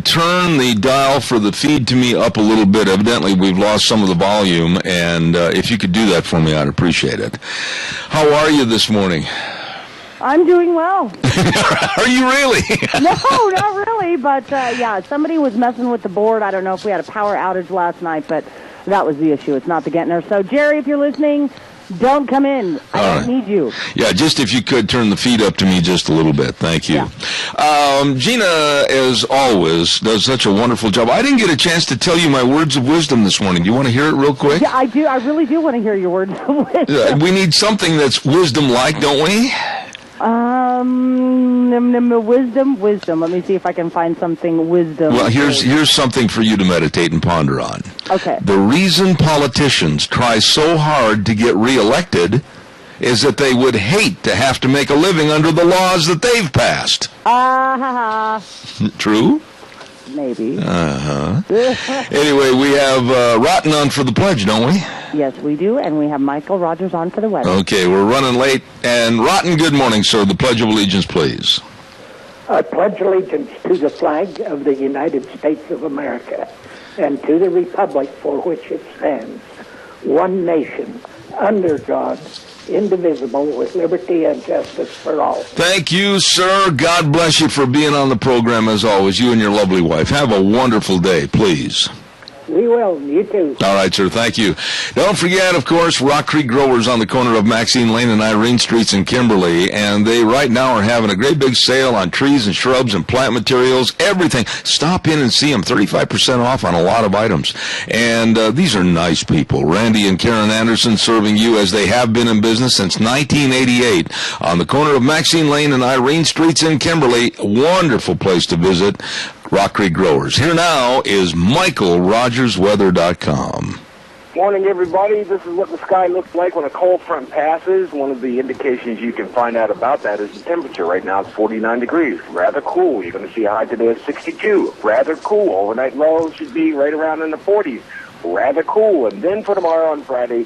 turn the dial for the feed to me up a little bit? Evidently, we've lost some of the volume, and if you could do that for me, I'd appreciate it. How are you this morning? I'm doing well. Are you really? No, not really, but yeah, somebody was messing with the board. I don't know if we had a power outage last night, but that was the issue. It's not the Gettner. So, Jerry, if you're listening, don't come in. I don't need you. Yeah, just if you could turn the feed up to me just a little bit. Thank you. Yeah. Gina, as always, does such a wonderful job. I didn't get a chance to tell you my words of wisdom this morning. Do you want to hear it real quick? Yeah, I do. I really do want to hear your words of wisdom. We need something that's wisdom-like, don't we? Wisdom. Let me see if I can find something wisdom. Well, here's something for you to meditate and ponder on. Okay. The reason politicians try so hard to get reelected is that they would hate to have to make a living under the laws that they've passed. True? Maybe. Anyway, we have Rotten on for the pledge, don't we? Yes, we do, and we have Michael Rogers on for the weather. Okay, we're running late. And Rotten, good morning, sir. The Pledge of Allegiance, please. I pledge allegiance to the flag of the United States of America and to the republic for which it stands, one nation, under God, indivisible, with liberty and justice for all. Thank you, sir. God bless you for being on the program, as always, you and your lovely wife. Have a wonderful day, please. We will. You too. All right, sir. Thank you. Don't forget, of course, Rock Creek Growers on the corner of Maxine Lane and Irene Streets in Kimberly. And they right now are having a great big sale on trees and shrubs and plant materials, everything. Stop in and see them. 35% off on a lot of items. And these are nice people. Randy and Karen Anderson serving you as they have been in business since 1988 on the corner of Maxine Lane and Irene Streets in Kimberly. Wonderful place to visit. Rock Creek Growers. Here now is Michael, RogersWeather.com. Morning, everybody. This is what the sky looks like when a cold front passes. One of the indications you can find out about that is the temperature. Right now it's 49 degrees. Rather cool. You're going to see a high today of 62. Rather cool. Overnight low should be right around in the 40s. Rather cool. And then for tomorrow on Friday,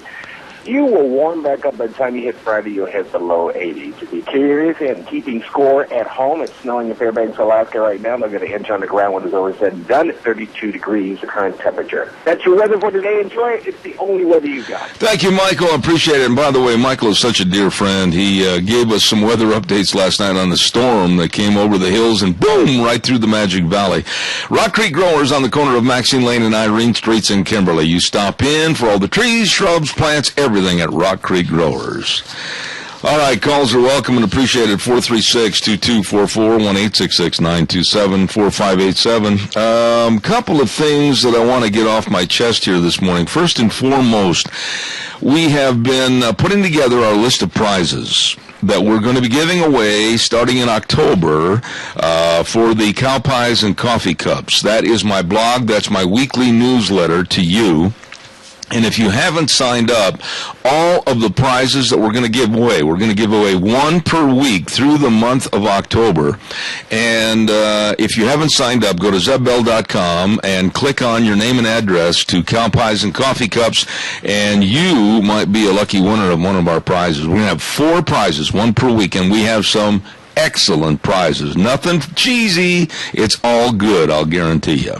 you will warm back up. By the time you hit Friday, you'll hit the low 80s. To be curious and keeping score at home, it's snowing in Fairbanks, Alaska right now. They'll get an inch on the ground when it's over said and done at 32 degrees, the current temperature. That's your weather for today. Enjoy it. It's the only weather you got. Thank you, Michael. I appreciate it. And by the way, Michael is such a dear friend. He gave us some weather updates last night on the storm that came over the hills and boom, right through the Magic Valley. Rock Creek Growers on the corner of Maxine Lane and Irene Streets in Kimberly. You stop in for all the trees, shrubs, plants, everything at Rock Creek Growers. All right, calls are welcome and appreciated. 436-2244, 1-866-927-4587. Couple of things that I want to get off my chest here this morning. First and foremost, we have been putting together our list of prizes that we're going to be giving away starting in October for the Cow Pies and Coffee Cups. That is my blog. That's my weekly newsletter to you. And if you haven't signed up, all of the prizes that we're going to give away one per week through the month of October. And if you haven't signed up, go to ZebBell.com and click on your name and address to Cow Pies and Coffee Cups, and you might be a lucky winner of one of our prizes. We're going to have 4 prizes, one per week, and we have some excellent prizes. Nothing cheesy. It's all good, I'll guarantee you.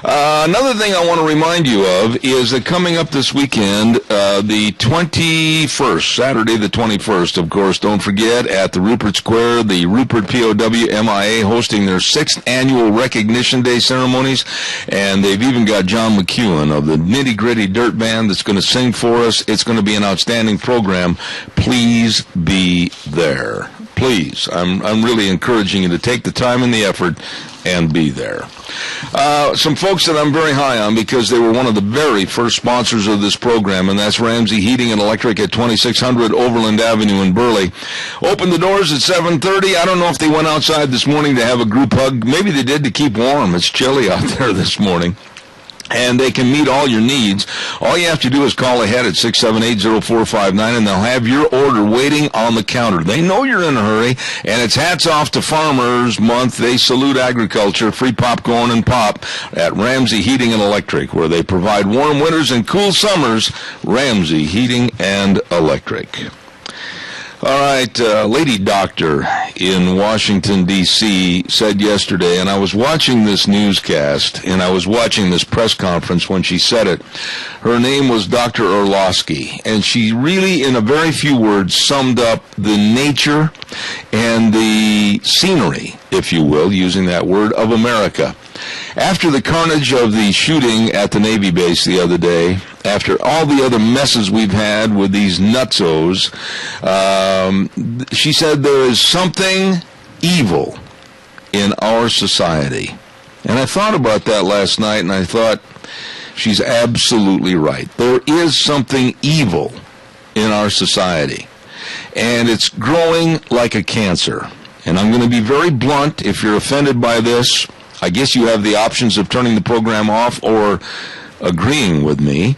Another thing I want to remind you of is that coming up this weekend, the 21st, Saturday the 21st, of course, don't forget, at the Rupert Square, the Rupert POW MIA hosting their 6th annual Recognition Day ceremonies, and they've even got John McEwen of the Nitty Gritty Dirt Band that's going to sing for us. It's going to be an outstanding program. Please be there. Please. I'm really encouraging you to take the time and the effort and be there. Some folks that I'm very high on because they were one of the very first sponsors of this program, and that's Ramsey Heating and Electric at 2600 Overland Avenue in Burley. Opened the doors at 7:30. I don't know if they went outside this morning to have a group hug. Maybe they did to keep warm. It's chilly out there this morning. And they can meet all your needs. All you have to do is call ahead at 678-0459, and they'll have your order waiting on the counter. They know you're in a hurry, and it's Hats Off to Farmers Month. They salute agriculture, free popcorn and pop at Ramsey Heating and Electric, where they provide warm winters and cool summers. Ramsey Heating and Electric. All right, Lady Doctor in Washington, D.C. said yesterday, and I was watching this newscast, and I was watching this press conference when she said it. Her name was Dr. Orlowski, and she really, in a very few words, summed up the nature and the scenery, if you will, using that word, of America. After the carnage of the shooting at the Navy base the other day, after all the other messes we've had with these nutsos, she said there is something evil in our society. And I thought about that last night, and I thought, she's absolutely right. There is something evil in our society, and it's growing like a cancer. And I'm going to be very blunt. If you're offended by this, I guess you have the options of turning the program off or agreeing with me.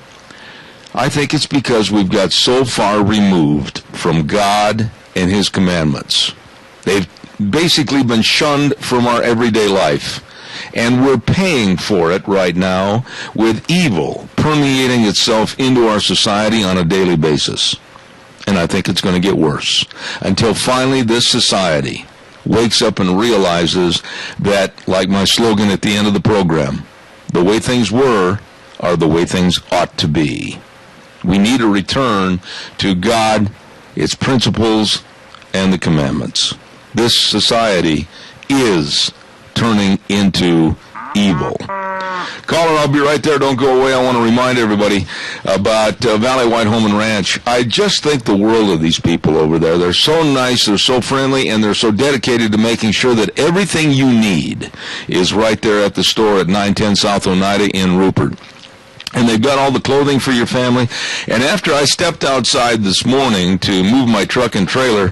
I think it's because we've got so far removed from God and His commandments. They've basically been shunned from our everyday life. And we're paying for it right now with evil permeating itself into our society on a daily basis. And I think it's going to get worse until finally this society wakes up and realizes that, like my slogan at the end of the program, the way things were are the way things ought to be. We need a return to God, its principles, and the commandments. This society is turning into evil. Caller, I'll be right there. Don't go away. I want to remind everybody about Valley White Home and Ranch. I just think the world of these people over there. They're so nice, they're so friendly, and they're so dedicated to making sure that everything you need is right there at the store at 910 South Oneida in Rupert. And they've got all the clothing for your family. And after I stepped outside this morning to move my truck and trailer,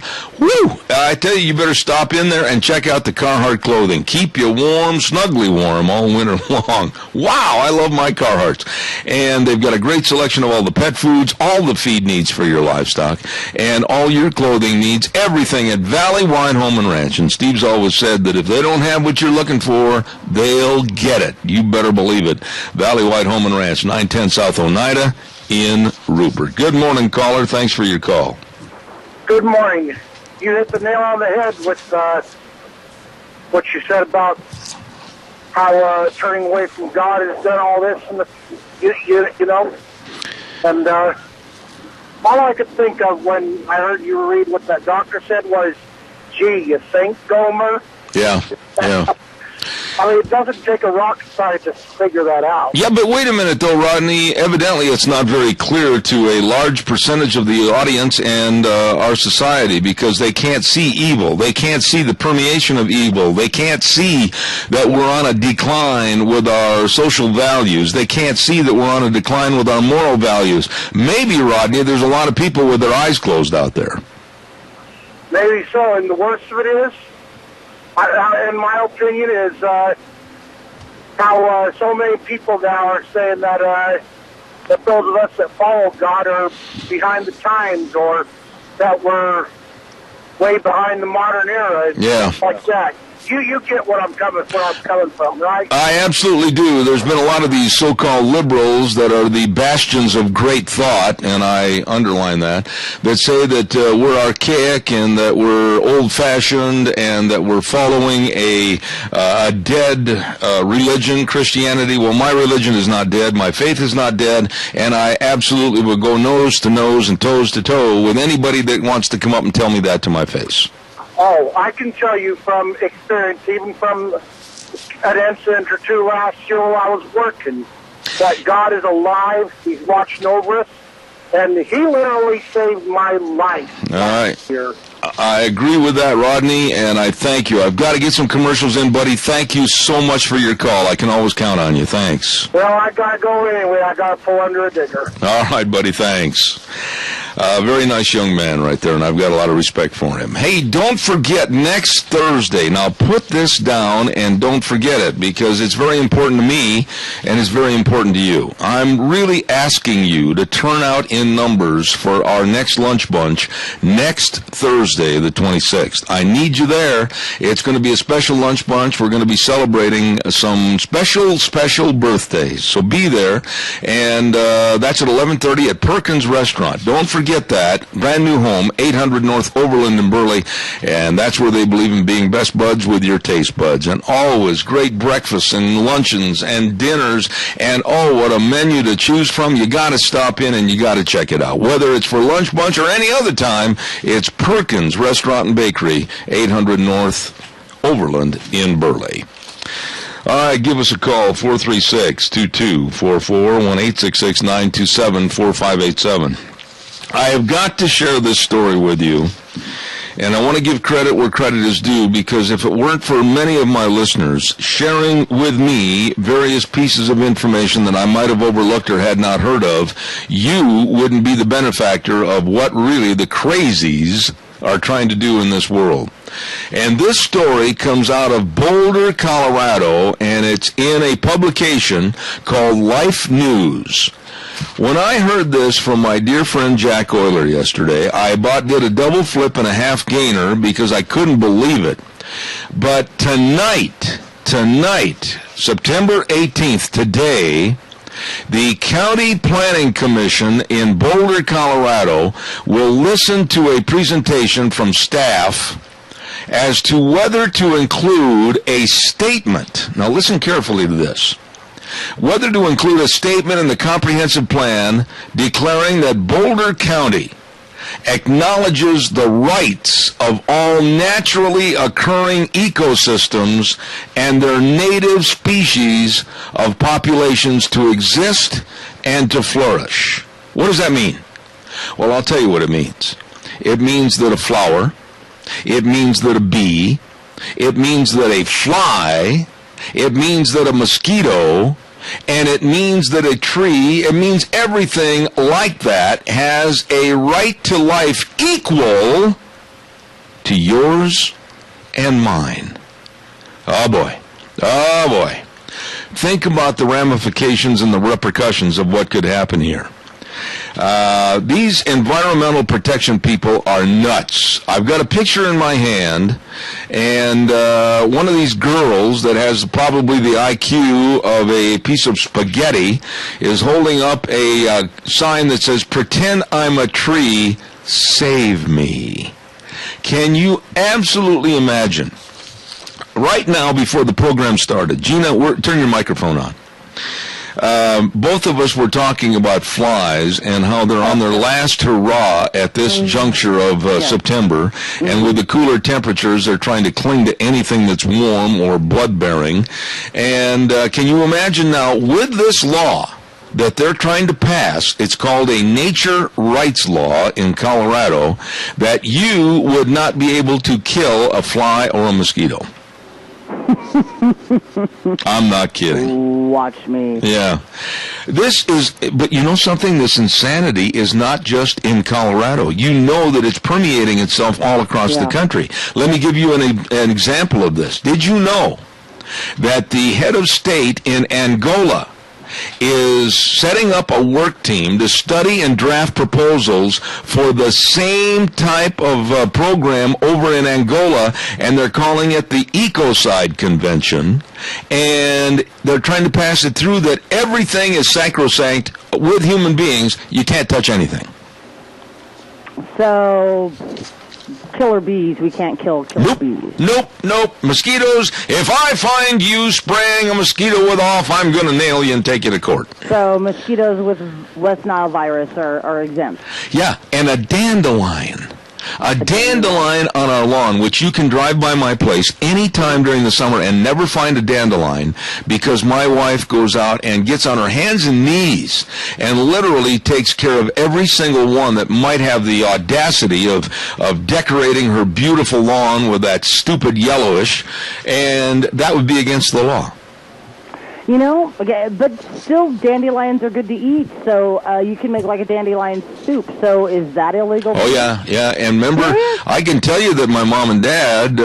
I tell you, you better stop in there and check out the Carhartt clothing. Keep you warm, snugly warm all winter long. Wow, I love my Carhartts. And they've got a great selection of all the pet foods, all the feed needs for your livestock, and all your clothing needs, everything at Valley White Home and Ranch. And Steve's always said that if they don't have what you're looking for, they'll get it. You better believe it. Valley White Home and Ranch, 910 South Oneida in Rupert. Good morning, caller. Thanks for your call. Good morning. You hit the nail on the head with what you said about how turning away from God has done all this, and you know. And all I could think of when I heard you read what that doctor said was, "Gee, you think, Gomer?" Yeah. I mean, it doesn't take a rocket scientist to figure that out. Yeah, but wait a minute, though, Rodney. Evidently, it's not very clear to a large percentage of the audience and our society, because they can't see evil. They can't see the permeation of evil. They can't see that we're on a decline with our social values. They can't see that we're on a decline with our moral values. Maybe, Rodney, there's a lot of people with their eyes closed out there. Maybe so, and the worst of it is, in my opinion, is how so many people now are saying that those of us that follow God are behind the times, or that we're way behind the modern era. Yeah. Like that. You get where I'm coming from, right? I absolutely do. There's been a lot of these so-called liberals that are the bastions of great thought, and I underline that say that we're archaic and that we're old-fashioned and that we're following a dead religion, Christianity. Well, my religion is not dead. My faith is not dead, and I absolutely would go nose to nose and toes to toe with anybody that wants to come up and tell me that to my face. Oh, I can tell you from experience, even from an incident or two last year while I was working, that God is alive. He's watching over us, and He literally saved my life. All right. Here. I agree with that, Rodney, and I thank you. I've got to get some commercials in, buddy. Thank you so much for your call. I can always count on you. Thanks. Well, I got to go anyway. I got to pull under a digger. All right, buddy. Thanks. Very nice young man right there, and I've got a lot of respect for him. Hey, don't forget next Thursday. Now, put this down and don't forget it, because it's very important to me and it's very important to you. I'm really asking you to turn out in numbers for our next lunch bunch next Thursday, the 26th. I need you there. It's going to be a special lunch bunch. We're going to be celebrating some special birthdays. So be there, and that's at 11:30 at Perkins Restaurant. Don't forget get that, brand new home, 800 North Overland in Burley, and that's where they believe in being best buds with your taste buds. And always great breakfasts and luncheons and dinners, and oh, what a menu to choose from. You got to stop in and you got to check it out. Whether it's for lunch, bunch, or any other time, it's Perkins Restaurant and Bakery, 800 North Overland in Burley. All right, give us a call, 436-2244, 1-866-927-4587. I have got to share this story with you, and I want to give credit where credit is due, because if it weren't for many of my listeners sharing with me various pieces of information that I might have overlooked or had not heard of, you wouldn't be the benefactor of what really the crazies are trying to do in this world. And this story comes out of Boulder, Colorado, and it's in a publication called Life News. When I heard this from my dear friend Jack Euler yesterday, I did a double flip and a half gainer because I couldn't believe it. But tonight, September 18th, today, the County Planning Commission in Boulder, Colorado, will listen to a presentation from staff as to whether to include a statement. Now listen carefully to this. Whether to include a statement in the comprehensive plan declaring that Boulder County acknowledges the rights of all naturally occurring ecosystems and their native species of populations to exist and to flourish. What does that mean? Well, I'll tell you what it means. It means that a flower, it means that a bee, it means that a fly, it means that a mosquito, and it means that a tree, it means everything like that has a right to life equal to yours and mine. Oh boy. Think about the ramifications and the repercussions of what could happen here. These environmental protection people are nuts. I've got a picture in my hand, and one of these girls that has probably the IQ of a piece of spaghetti is holding up a sign that says, "Pretend I'm a tree, save me." Can you absolutely imagine? Right now, before the program started, Gina, turn your microphone on. Both of us were talking about flies and how they're on their last hurrah at this juncture of September, and with the cooler temperatures, they're trying to cling to anything that's warm or blood-bearing. And can you imagine now, with this law that they're trying to pass, it's called a nature rights law in Colorado, that you would not be able to kill a fly or a mosquito. I'm not kidding. Watch me. Yeah. But you know something? This insanity is not just in Colorado. You know that it's permeating itself all across the country. Let me give you an example of this. Did you know that the head of state in Angola is setting up a work team to study and draft proposals for the same type of program over in Angola, and they're calling it the Ecocide Convention, and they're trying to pass it through that everything is sacrosanct. With human beings, you can't touch anything. So, killer bees, we can't kill killer bees. Nope. Mosquitoes, if I find you spraying a mosquito with off, I'm going to nail you and take you to court. So mosquitoes with West Nile virus are exempt. Yeah, and a dandelion. A dandelion on our lawn, which you can drive by my place anytime during the summer and never find a dandelion, because my wife goes out and gets on her hands and knees and literally takes care of every single one that might have the audacity of decorating her beautiful lawn with that stupid yellowish, and that would be against the law. You know, okay, but still dandelions are good to eat, so you can make like a dandelion soup. So is that illegal? Oh, yeah. And remember, I can tell you that my mom and dad,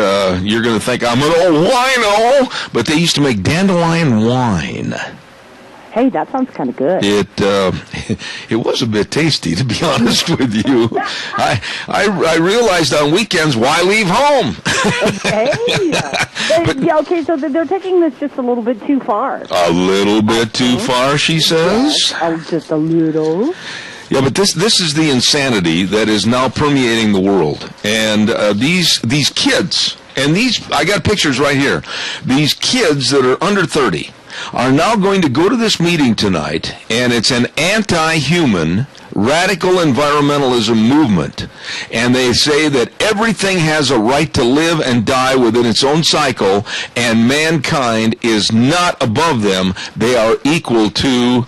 you're going to think I'm an old wino, but they used to make dandelion wine. Hey, that sounds kind of good. It was a bit tasty, to be honest with you. I realized on weekends, why leave home? Okay, so they're taking this just a little bit too far. A little bit too far, she says? Yes, just a little. Yeah, but this is the insanity that is now permeating the world. And these kids, and I got pictures right here. These kids that are under 30 are now going to go to this meeting tonight, and it's an anti-human radical environmentalism movement, and they say that everything has a right to live and die within its own cycle, and mankind is not above them. They are equal to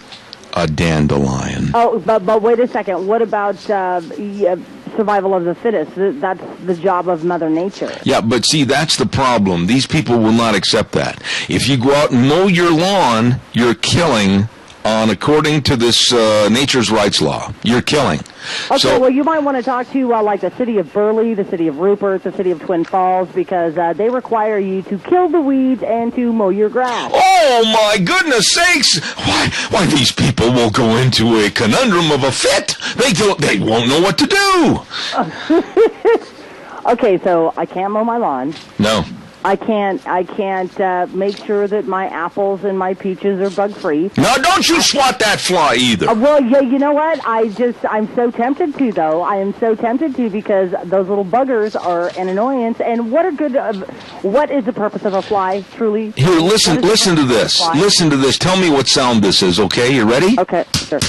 a dandelion. Oh, but wait a second. What about survival of the fittest? That's the job of Mother Nature. Yeah, but see, that's the problem. These people will not accept that. If you go out and mow your lawn, you're killing according to this nature's rights law. You're killing. Okay, so, well, you might want to talk to like the city of Burley, the city of Rupert, the city of Twin Falls, because they require you to kill the weeds and to mow your grass. Oh, my goodness sakes! Why these people will go into a conundrum of a fit. They won't know what to do. Okay, so I can't mow my lawn. No. I can't make sure that my apples and my peaches are bug-free. Now, don't you swat that fly either. Well, yeah, you know what? I'm so tempted to, though. I am so tempted to, because those little buggers are an annoyance. And what is the purpose of a fly, truly? Here, listen to this. Listen to this. Tell me what sound this is, okay? You ready? Okay, sure.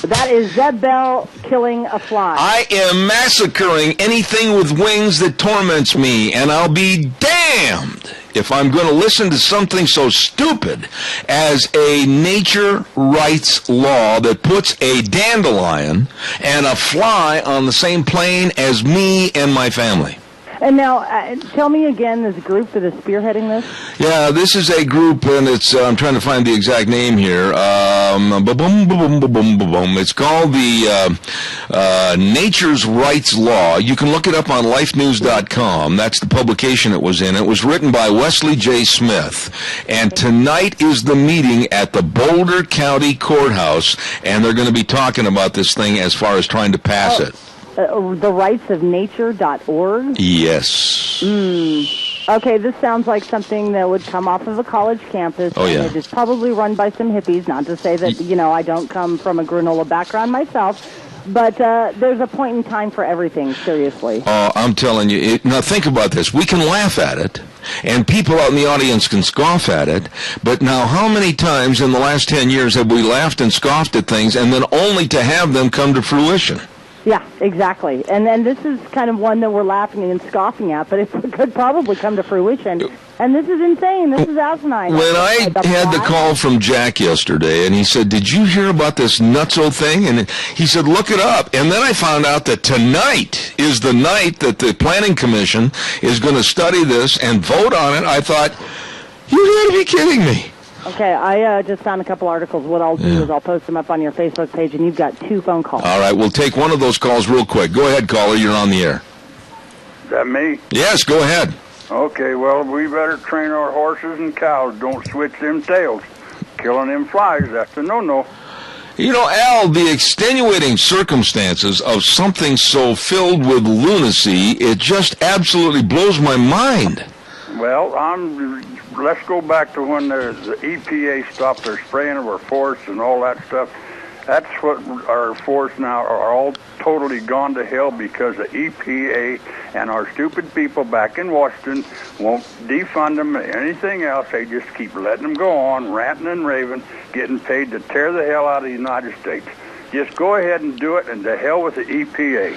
That is Zeb Bell killing a fly. I am massacring anything with wings that torments me, and I'll be damned if I'm going to listen to something so stupid as a nature rights law that puts a dandelion and a fly on the same plane as me and my family. And now, tell me again, this group that is spearheading this? Yeah, this is a group, and it's, I'm trying to find the exact name here. It's called the Nature's Rights Law. You can look it up on lifenews.com. That's the publication it was in. It was written by Wesley J. Smith. And tonight is the meeting at the Boulder County Courthouse, and they're going to be talking about this thing as far as trying to pass it. TheRightsOfNature.org? Yes. Okay, this sounds like something that would come off of a college campus. Oh, yeah. And it is probably run by some hippies, not to say that, I don't come from a granola background myself. But there's a point in time for everything, seriously. Oh, I'm telling you. Now, think about this. We can laugh at it, and people out in the audience can scoff at it, but now how many times in the last 10 years have we laughed and scoffed at things, and then only to have them come to fruition? Yeah, exactly. And then this is kind of one that we're laughing and scoffing at, but it could probably come to fruition. And this is insane. This is asinine. When I had the call from Jack yesterday, and he said, "Did you hear about this nutso thing?" And he said, "Look it up." And then I found out that tonight is the night that the Planning Commission is going to study this and vote on it. I thought, you got to be kidding me. Okay, I just found a couple articles. What I'll do is I'll post them up on your Facebook page, and you've got 2 phone calls. All right, we'll take one of those calls real quick. Go ahead, caller. You're on the air. Is that me? Yes, go ahead. Okay, well, we better train our horses and cows. Don't switch them tails. Killing them flies, that's a no-no. You know, Al, the extenuating circumstances of something so filled with lunacy, it just absolutely blows my mind. Well, let's go back to when the EPA stopped their spraying of our forests and all that stuff. That's what our forests now are all totally gone to hell because the EPA and our stupid people back in Washington won't defund them or anything else. They just keep letting them go on, ranting and raving, getting paid to tear the hell out of the United States. Just go ahead and do it, and to hell with the EPA.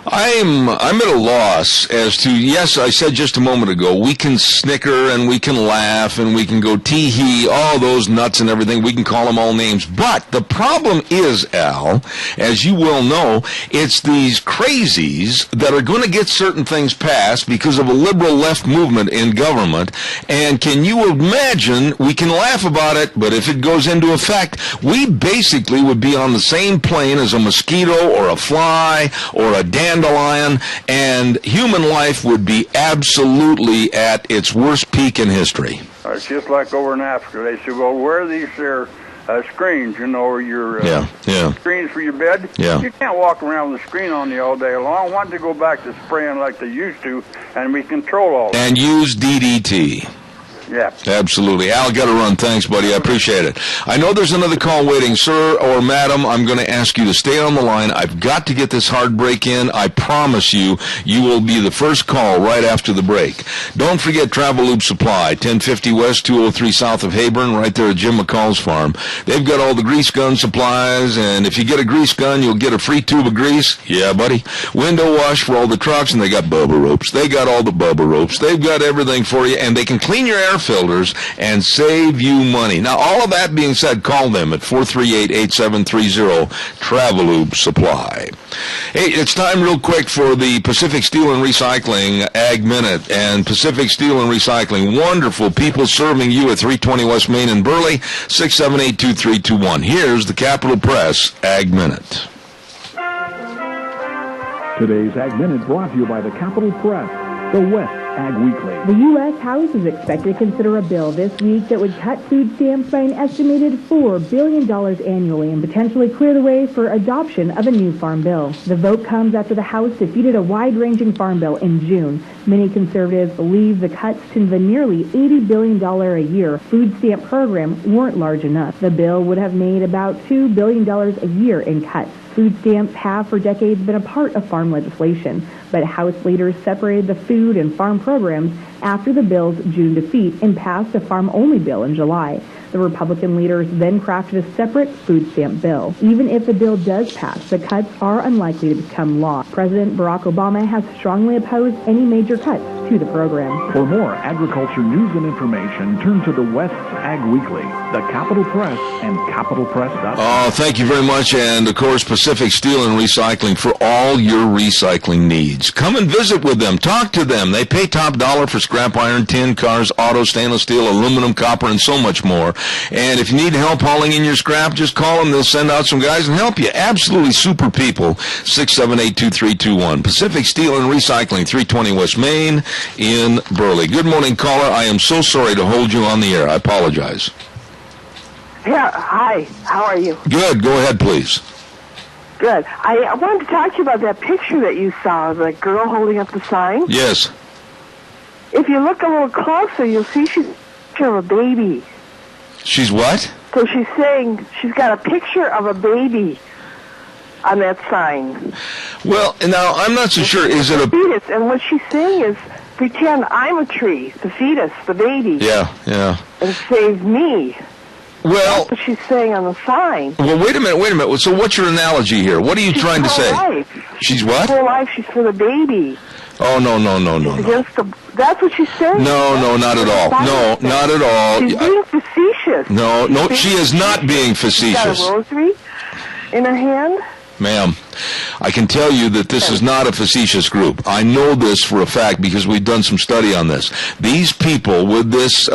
I'm at a loss as to, yes, I said just a moment ago, we can snicker and we can laugh and we can go tee-hee, all those nuts and everything, we can call them all names. But the problem is, Al, as you well know, it's these crazies that are going to get certain things passed because of a liberal left movement in government. And can you imagine, we can laugh about it, but if it goes into effect, we basically would be on the same plane as a mosquito or a fly or a dandelion, and human life would be absolutely at its worst peak in history. It's just like over in Africa. They say, well, where are these there screens, or your screens for your bed? Yeah. You can't walk around with a screen on you all day long. Why don't they go back to spraying like they used to, and we control all that? And use DDT. Yeah. Absolutely. Al, got to run. Thanks, buddy. I appreciate it. I know there's another call waiting. Sir or madam, I'm going to ask you to stay on the line. I've got to get this hard break in. I promise you, you will be the first call right after the break. Don't forget Travel Loop Supply, 1050 West, 203 South of Hayburn, right there at Jim McCall's farm. They've got all the grease gun supplies, and if you get a grease gun, you'll get a free tube of grease. Yeah, buddy. Window wash for all the trucks, and they got Bubba ropes. They got all the Bubba ropes. They've got everything for you, and they can clean your air filters and save you money. Now, all of that being said, call them at 438-8730, Travelube Supply. Hey, it's time real quick for the Pacific Steel and Recycling Ag Minute. And Pacific Steel and Recycling, wonderful people serving you at 320 West Main in Burley, 678-2321. Here's the Capital Press Ag Minute. Today's Ag Minute brought to you by the Capital Press, the West Ag Weekly. The U.S. House is expected to consider a bill this week that would cut food stamps by an estimated $4 billion annually and potentially clear the way for adoption of a new farm bill. The vote comes after the House defeated a wide-ranging farm bill in June. Many conservatives believe the cuts to the nearly $80 billion a year food stamp program weren't large enough. The bill would have made about $2 billion a year in cuts. Food stamps have for decades been a part of farm legislation, but House leaders separated the food and farm programs after the bill's June defeat and passed a farm-only bill in July. The Republican leaders then crafted a separate food stamp bill. Even if the bill does pass, the cuts are unlikely to become law. President Barack Obama has strongly opposed any major cuts to the program. For more agriculture news and information, turn to the West Ag Weekly, the Capital Press, and capitalpress.com. Oh, thank you very much. And, of course, Pacific Steel and Recycling for all your recycling needs. Come and visit with them. Talk to them. They pay top dollar for scrap iron, tin, cars, auto, stainless steel, aluminum, copper, and so much more. And if you need help hauling in your scrap, just call them. They'll send out some guys and help you. Absolutely super people. 678-2321. Pacific Steel and Recycling, 320 West Main in Burley. Good morning, caller. I am so sorry to hold you on the air. I apologize. Yeah, hi. How are you? Good. Go ahead, please. Good. I wanted to talk to you about that picture that you saw, the girl holding up the sign. Yes. If you look a little closer, you'll see she's a picture of a baby. She's what? So she's saying she's got a picture of a baby on that sign. Well, now, I'm not so sure. Is it a fetus? And what she's saying is, pretend I'm a tree, the fetus, the baby. Yeah, yeah. And save me. Well, that's what she's saying on the sign. Well, wait a minute. So what's your analogy here? What are you trying to say? Pro-life. She's what? Pro-life, she's for the baby. Oh, no. That's what she's saying. No, not at all. No, not at all. She's being facetious. No, she is not being facetious. She's got a rosary in her hand. Ma'am, I can tell you that this is not a facetious group. I know this for a fact because we've done some study on this. These people with this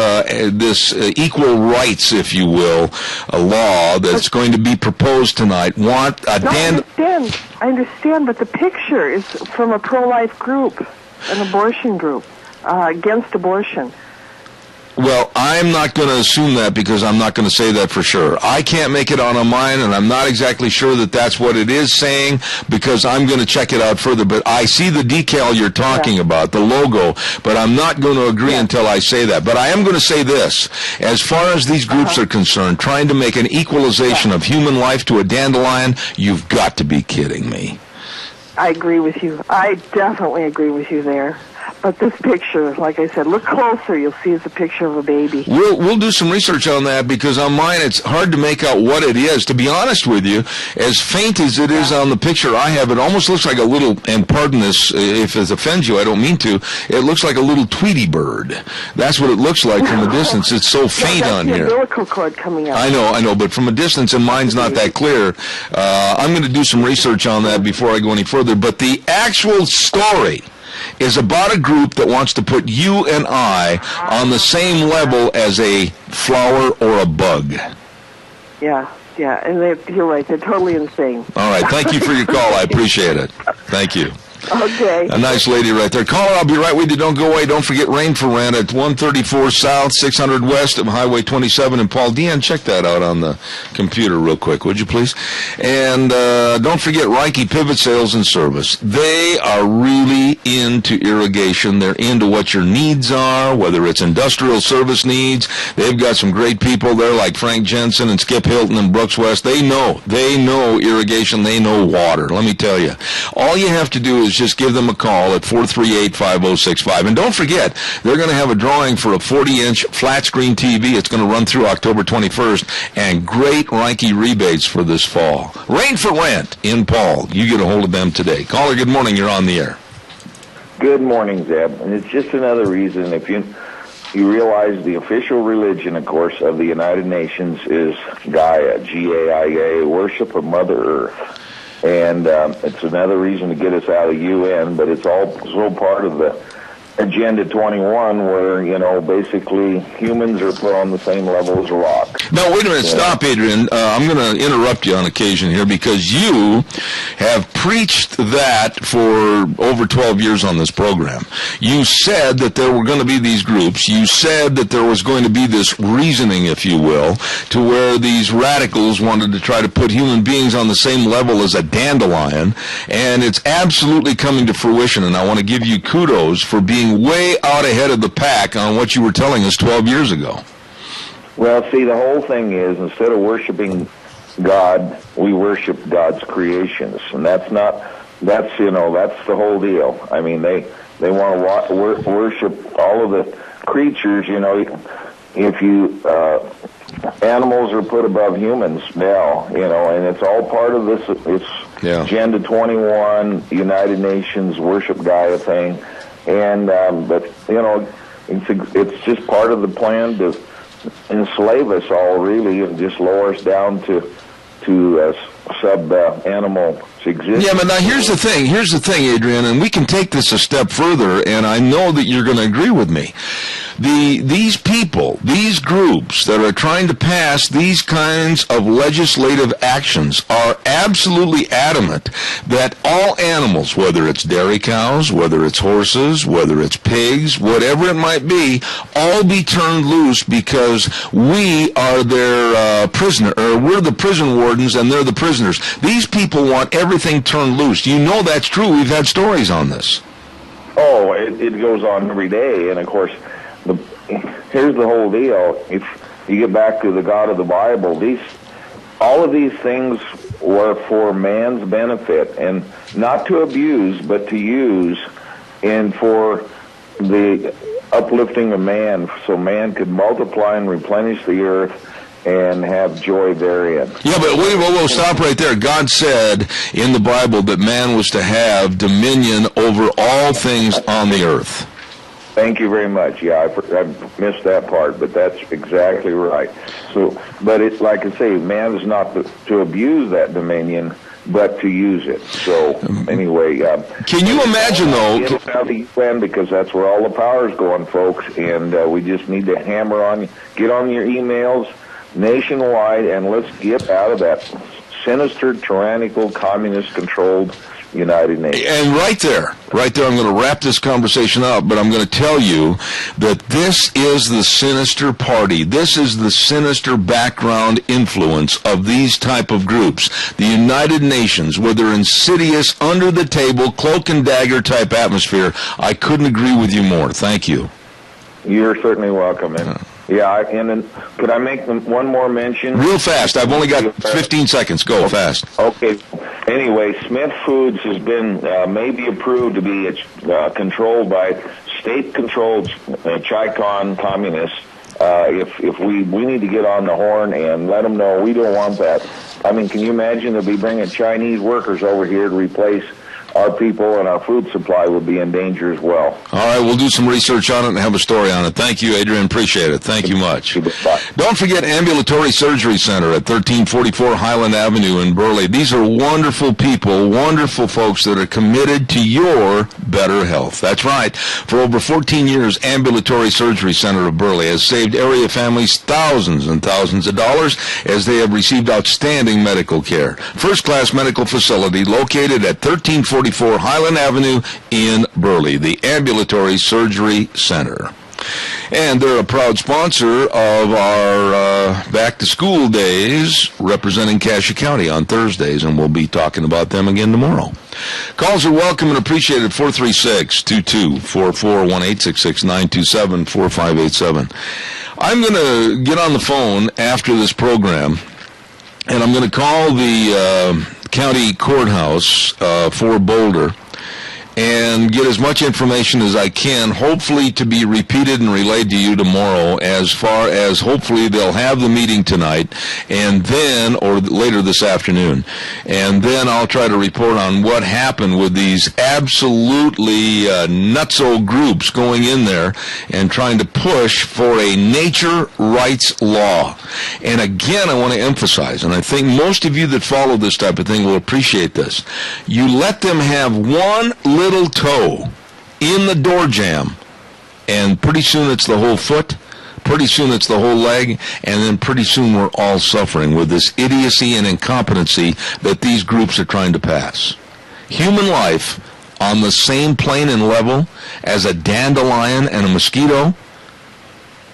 equal rights, if you will, a law that's going to be proposed tonight want a I understand, but the picture is from a pro-life group, an abortion group, against abortion. Well, I'm not going to assume that because I'm not going to say that for sure. I can't make it out on mine, and I'm not exactly sure that that's what it is saying because I'm going to check it out further. But I see the decal you're talking about, the logo, but I'm not going to agree until I say that. But I am going to say this. As far as these groups are concerned, trying to make an equalization of human life to a dandelion, you've got to be kidding me. I agree with you. I definitely agree with you there. But this picture, like I said, look closer, you'll see it's a picture of a baby. We'll do some research on that because on mine it's hard to make out what it is. To be honest with you, as faint as it is on the picture I have, it almost looks like a little, and pardon this if it offends you, I don't mean to, it looks like a little Tweety bird. That's what it looks like from a distance. It's so faint on here. That's the umbilical cord coming out. I know, but from a distance, and mine's not that clear. I'm going to do some research on that before I go any further. But the actual story is about a group that wants to put you and I on the same level as a flower or a bug. Yeah, and you're right. They're totally insane. All right. Thank you for your call. I appreciate it. Thank you. Okay. A nice lady right there. Caller, I'll be right with you. Don't go away. Don't forget Rain for Rent at 134 South, 600 West of Highway 27 in Paul. Deanne, check that out on the computer real quick, would you please? And don't forget Reiki Pivot Sales and Service. They are really into irrigation. They're into what your needs are, whether it's industrial service needs. They've got some great people there like Frank Jensen and Skip Hilton and Brooks West. They know irrigation. They know water. Let me tell you. All you have to do is just give them a call at 438-5065. And don't forget, they're going to have a drawing for a 40-inch flat screen TV. It's going to run through October 21st, and great Reiki rebates for this fall. Rain for Rent in Paul. You get a hold of them today. Caller, good morning. You're on the air. Good morning, Zeb. And it's just another reason, if you realize the official religion, of course, of the United Nations is Gaia, G-A-I-A, worship of Mother Earth. And it's another reason to get us out of UN, but it's also part of the Agenda 21 where, basically humans are put on the same level as rock. No, wait a minute. Stop, Adrian. I'm going to interrupt you on occasion here because you have preached that for over 12 years on this program. You said that there were going to be these groups. You said that there was going to be this reasoning, if you will, to where these radicals wanted to try to put human beings on the same level as a dandelion, and it's absolutely coming to fruition, and I want to give you kudos for being way out ahead of the pack on what you were telling us 12 years ago. Well, see, the whole thing is, instead of worshiping God, we worship God's creations, and that's the whole deal. I mean, they want to worship all of the creatures, if animals are put above humans now, and it's all part of this, Agenda 21, United Nations, worship Gaia thing. And but it's just part of the plan to enslave us all, really, and just lower us down to sub-animal existence. Yeah, but now here's the thing, Adrian, and we can take this a step further, and I know that you're going to agree with me. These people, these groups that are trying to pass these kinds of legislative actions are absolutely adamant that all animals, whether it's dairy cows, whether it's horses, whether it's pigs, whatever it might be, all be turned loose because we are their prisoner, or we're the prison wardens and they're the prisoners. These people want everything turned loose. You know that's true. We've had stories on this. Oh, it goes on every day, and of course, here's the whole deal. If you get back to the God of the Bible, all of these things were for man's benefit, and not to abuse, but to use, and for the uplifting of man, so man could multiply and replenish the earth and have joy therein. Yeah, but we'll stop right there. God said in the Bible that man was to have dominion over all things on the earth. Thank you very much. Yeah, I missed that part, but that's exactly right. So, but it's like I say, man is not to abuse that dominion, but to use it. So, anyway, can you imagine though? Get out of the UN, because that's where all the power is going, folks, and we just need to get on your emails nationwide, and let's get out of that sinister, tyrannical, communist-controlled United Nations. And right there, I'm going to wrap this conversation up, but I'm going to tell you that this is the sinister party. This is the sinister background influence of these type of groups. The United Nations, with their insidious, under-the-table, cloak and dagger type atmosphere. I couldn't agree with you more. Thank you. You're certainly welcome. And and then could I make one more mention? Real fast. I've only got 15 seconds. Go fast. Okay. Anyway, Smith Foods has been maybe approved to be controlled by state-controlled Chi-Con communists. If we need to get on the horn and let them know we don't want that. I mean, can you imagine they'll be bringing Chinese workers over here to replace our people, and our food supply will be in danger as well. All right, we'll do some research on it and have a story on it. Thank you, Adrian. Appreciate it. Thank you much. Bye. Don't forget Ambulatory Surgery Center at 1344 Highland Avenue in Burley. These are wonderful people, wonderful folks that are committed to your better health. That's right. For over 14 years, Ambulatory Surgery Center of Burley has saved area families thousands and thousands of dollars as they have received outstanding medical care. First-class medical facility located at 1344 144 Highland Avenue in Burley, the Ambulatory Surgery Center. And they're a proud sponsor of our back-to-school days, representing Cassia County on Thursdays, and we'll be talking about them again tomorrow. Calls are welcome and appreciated. 436-2244, 1-866-927-4587. I'm going to get on the phone after this program, and I'm going to call the county courthouse for Boulder and get as much information as I can, hopefully to be repeated and relayed to you tomorrow, as far as hopefully they'll have the meeting tonight and then, or later this afternoon, and then I'll try to report on what happened with these absolutely nutso groups going in there and trying to push for a nature rights law. And again, I want to emphasize, and I think most of you that follow this type of thing will appreciate this, you let them have one little toe in the door jamb, and pretty soon it's the whole foot, pretty soon it's the whole leg, and then pretty soon we're all suffering with this idiocy and incompetency that these groups are trying to pass. Human life on the same plane and level as a dandelion and a mosquito,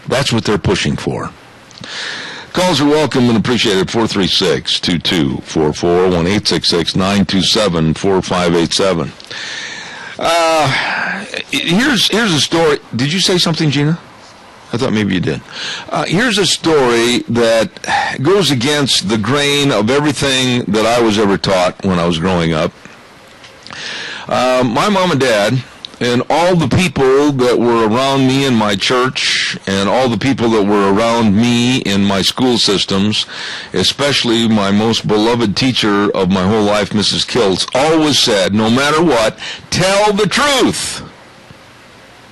that's what they're pushing for. Calls are welcome and appreciated. 436-2244, 1-866-927-4587. Here's a story. Did you say something, Gina? I thought maybe you did. Here's a story that goes against the grain of everything that I was ever taught when I was growing up. My mom and dad and all the people that were around me in my church and all the people that were around me in my school systems, especially my most beloved teacher of my whole life, Mrs. Kiltz, always said, no matter what, tell the truth.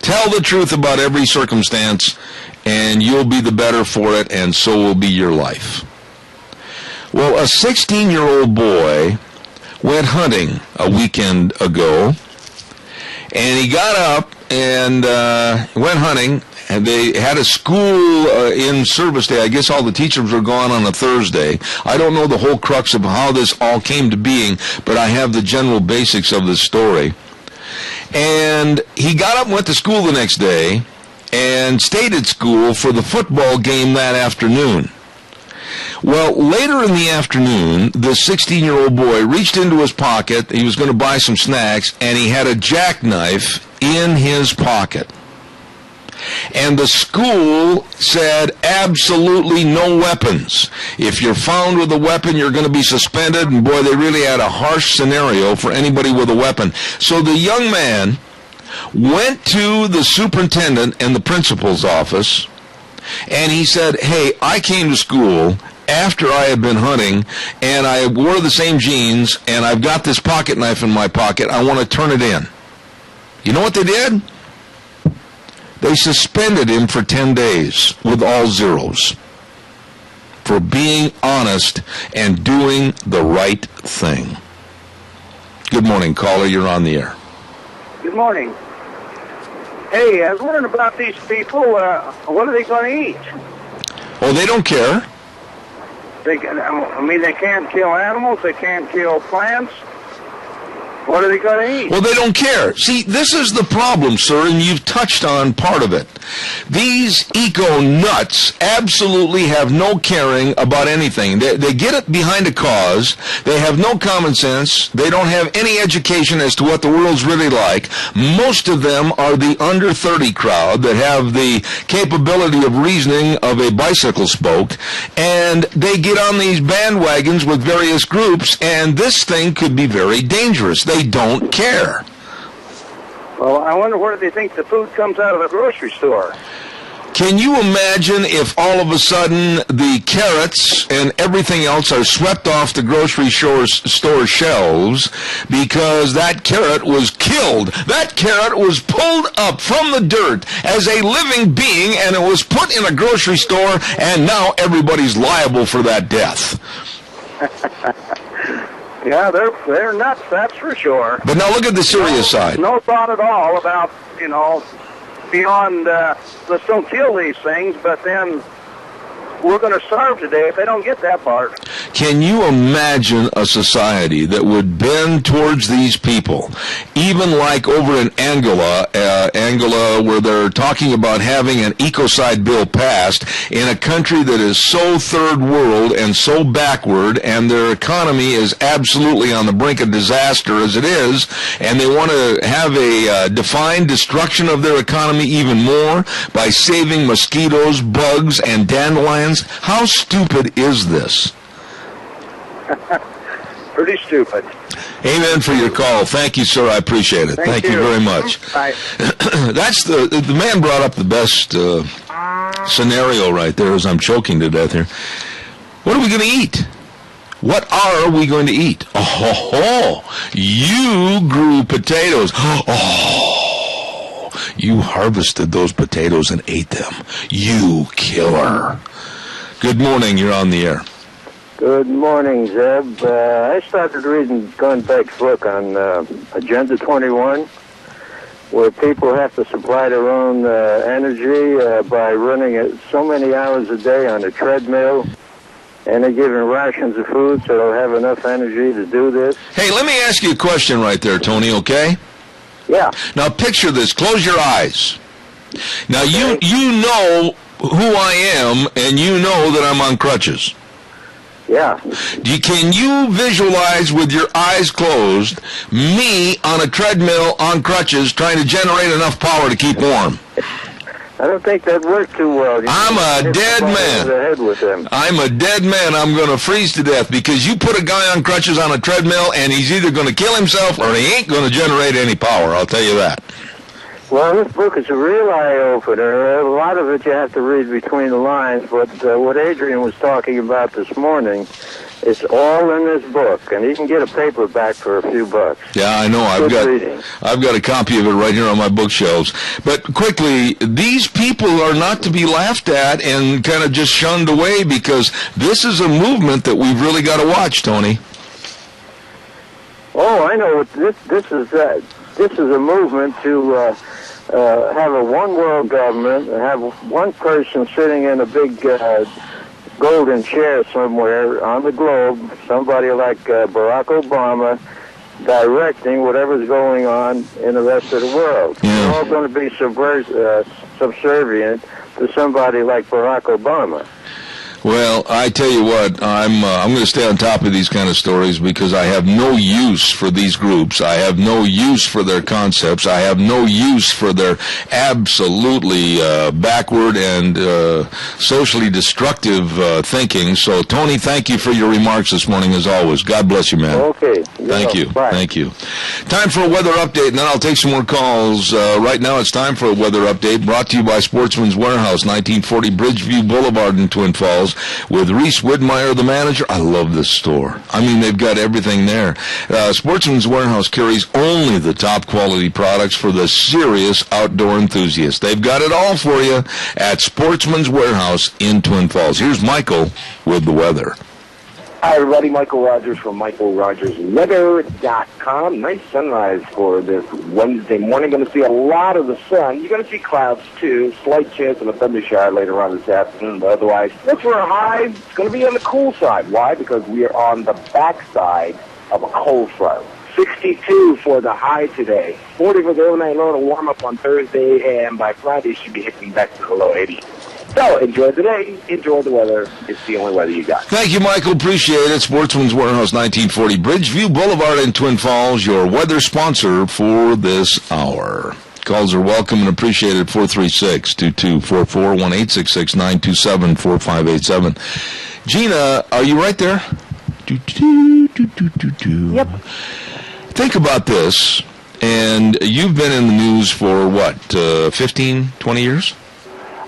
Tell the truth about every circumstance, and you'll be the better for it, and so will be your life. Well, a 16-year-old boy went hunting a weekend ago, and he got up and went hunting, and they had a school in service day. I guess all the teachers were gone on a Thursday. I don't know the whole crux of how this all came to being, but I have the general basics of the story. And he got up and went to school the next day and stayed at school for the football game that afternoon. Well, later in the afternoon, the 16-year-old boy reached into his pocket. He was going to buy some snacks, and he had a jackknife in his pocket. And the school said absolutely no weapons. If you're found with a weapon, you're going to be suspended. And boy, they really had a harsh scenario for anybody with a weapon. So the young man went to the superintendent and the principal's office, and he said, hey, I came to school after I had been hunting, and I wore the same jeans, and I've got this pocket knife in my pocket. I want to turn it in. You know what they did? They suspended him for 10 days with all zeros for being honest and doing the right thing. Good morning, caller. You're on the air. Good morning. Hey, I was wondering about these people. What are they going to eat? Oh, they don't care. They can't kill animals. They can't kill plants. What are they going to eat? Well, they don't care. See, this is the problem, sir, and you've touched on part of it. These eco-nuts absolutely have no caring about anything. They get it behind a cause. They have no common sense. They don't have any education as to what the world's really like. Most of them are the under 30 crowd that have the capability of reasoning of a bicycle spoke, and they get on these bandwagons with various groups, and this thing could be very dangerous. They don't care. Well, I wonder where they think the food comes out of the grocery store. Can you imagine if all of a sudden the carrots and everything else are swept off the grocery store shelves because that carrot was killed? That carrot was pulled up from the dirt as a living being, and it was put in a grocery store, and now everybody's liable for that death. Yeah, they're nuts, that's for sure. But now look at the serious side. No thought at all about, beyond, let's don't kill these things, but then we're going to starve today if they don't get that part. Can you imagine a society that would bend towards these people, even like over in Angola, where they're talking about having an ecocide bill passed in a country that is so third world and so backward, and their economy is absolutely on the brink of disaster as it is, and they want to have a defined destruction of their economy even more by saving mosquitoes, bugs, and dandelions? How stupid is this? Pretty stupid. Amen for your call. Thank you, sir. I appreciate it. Thank you very much. Bye. That's the man brought up the best scenario right there as I'm choking to death here. What are we going to eat? What are we going to eat? Oh, you grew potatoes. Oh, you harvested those potatoes and ate them. You killer. Good morning. You're on the air. Good morning, Zeb. I started reading Glenn Beck's book on Agenda 21, where people have to supply their own energy by running it so many hours a day on a treadmill, and they're giving rations of food so they'll have enough energy to do this. Hey, let me ask you a question right there, Tony, okay? Yeah. Now, picture this. Close your eyes. Now, you know who I am, and you know that I'm on crutches. Yeah. Can you visualize with your eyes closed me on a treadmill on crutches trying to generate enough power to keep warm? I don't think that worked too well. I'm a dead man. I'm a dead man. I'm going to freeze to death because you put a guy on crutches on a treadmill and he's either going to kill himself or he ain't going to generate any power. I'll tell you that. Well, this book is a real eye-opener. A lot of it you have to read between the lines, but what Adrian was talking about this morning, it's all in this book, and you can get a paperback for a few bucks. Yeah, I know. I've got a copy of it right here on my bookshelves. But quickly, these people are not to be laughed at and kind of just shunned away because this is a movement that we've really got to watch, Tony. Oh, I know. This is a movement to have a one-world government, have one person sitting in a big golden chair somewhere on the globe, somebody like Barack Obama, directing whatever's going on in the rest of the world. Yeah. They're all going to be subservient to somebody like Barack Obama. Well, I tell you what, I'm going to stay on top of these kind of stories because I have no use for these groups. I have no use for their concepts. I have no use for their absolutely backward and socially destructive thinking. So, Tony, thank you for your remarks this morning, as always. God bless you, man. Okay. Thank you. Bye. Thank you. Time for a weather update, and then I'll take some more calls. Right now, it's time for a weather update brought to you by Sportsman's Warehouse, 1940 Bridgeview Boulevard in Twin Falls. With Reese Widmeyer, the manager. I love this store. I mean, they've got everything there. Sportsman's Warehouse carries only the top quality products for the serious outdoor enthusiast. They've got it all for you at Sportsman's Warehouse in Twin Falls. Here's Michael with the weather. Hi, everybody. Michael Rogers from MichaelRogersWeather.com. Nice sunrise for this Wednesday morning. Going to see a lot of the sun. You're going to see clouds, too. Slight chance of a thunder shower later on this afternoon. But otherwise, look for a high. It's going to be on the cool side. Why? Because we are on the backside of a cold front. 62 for the high today. 40 for the overnight low to warm up on Thursday. And by Friday, should be hitting back to the low 80s. So, enjoy the day, enjoy the weather. It's the only weather you got. Thank you, Michael. Appreciate it. Sportsman's Warehouse, 1940 Bridgeview Boulevard in Twin Falls, your weather sponsor for this hour. Calls are welcome and appreciated. 436-2244, 1-866-927-4587. Gina, are you right there? Yep. Think about this, and you've been in the news for, 15, 20 years?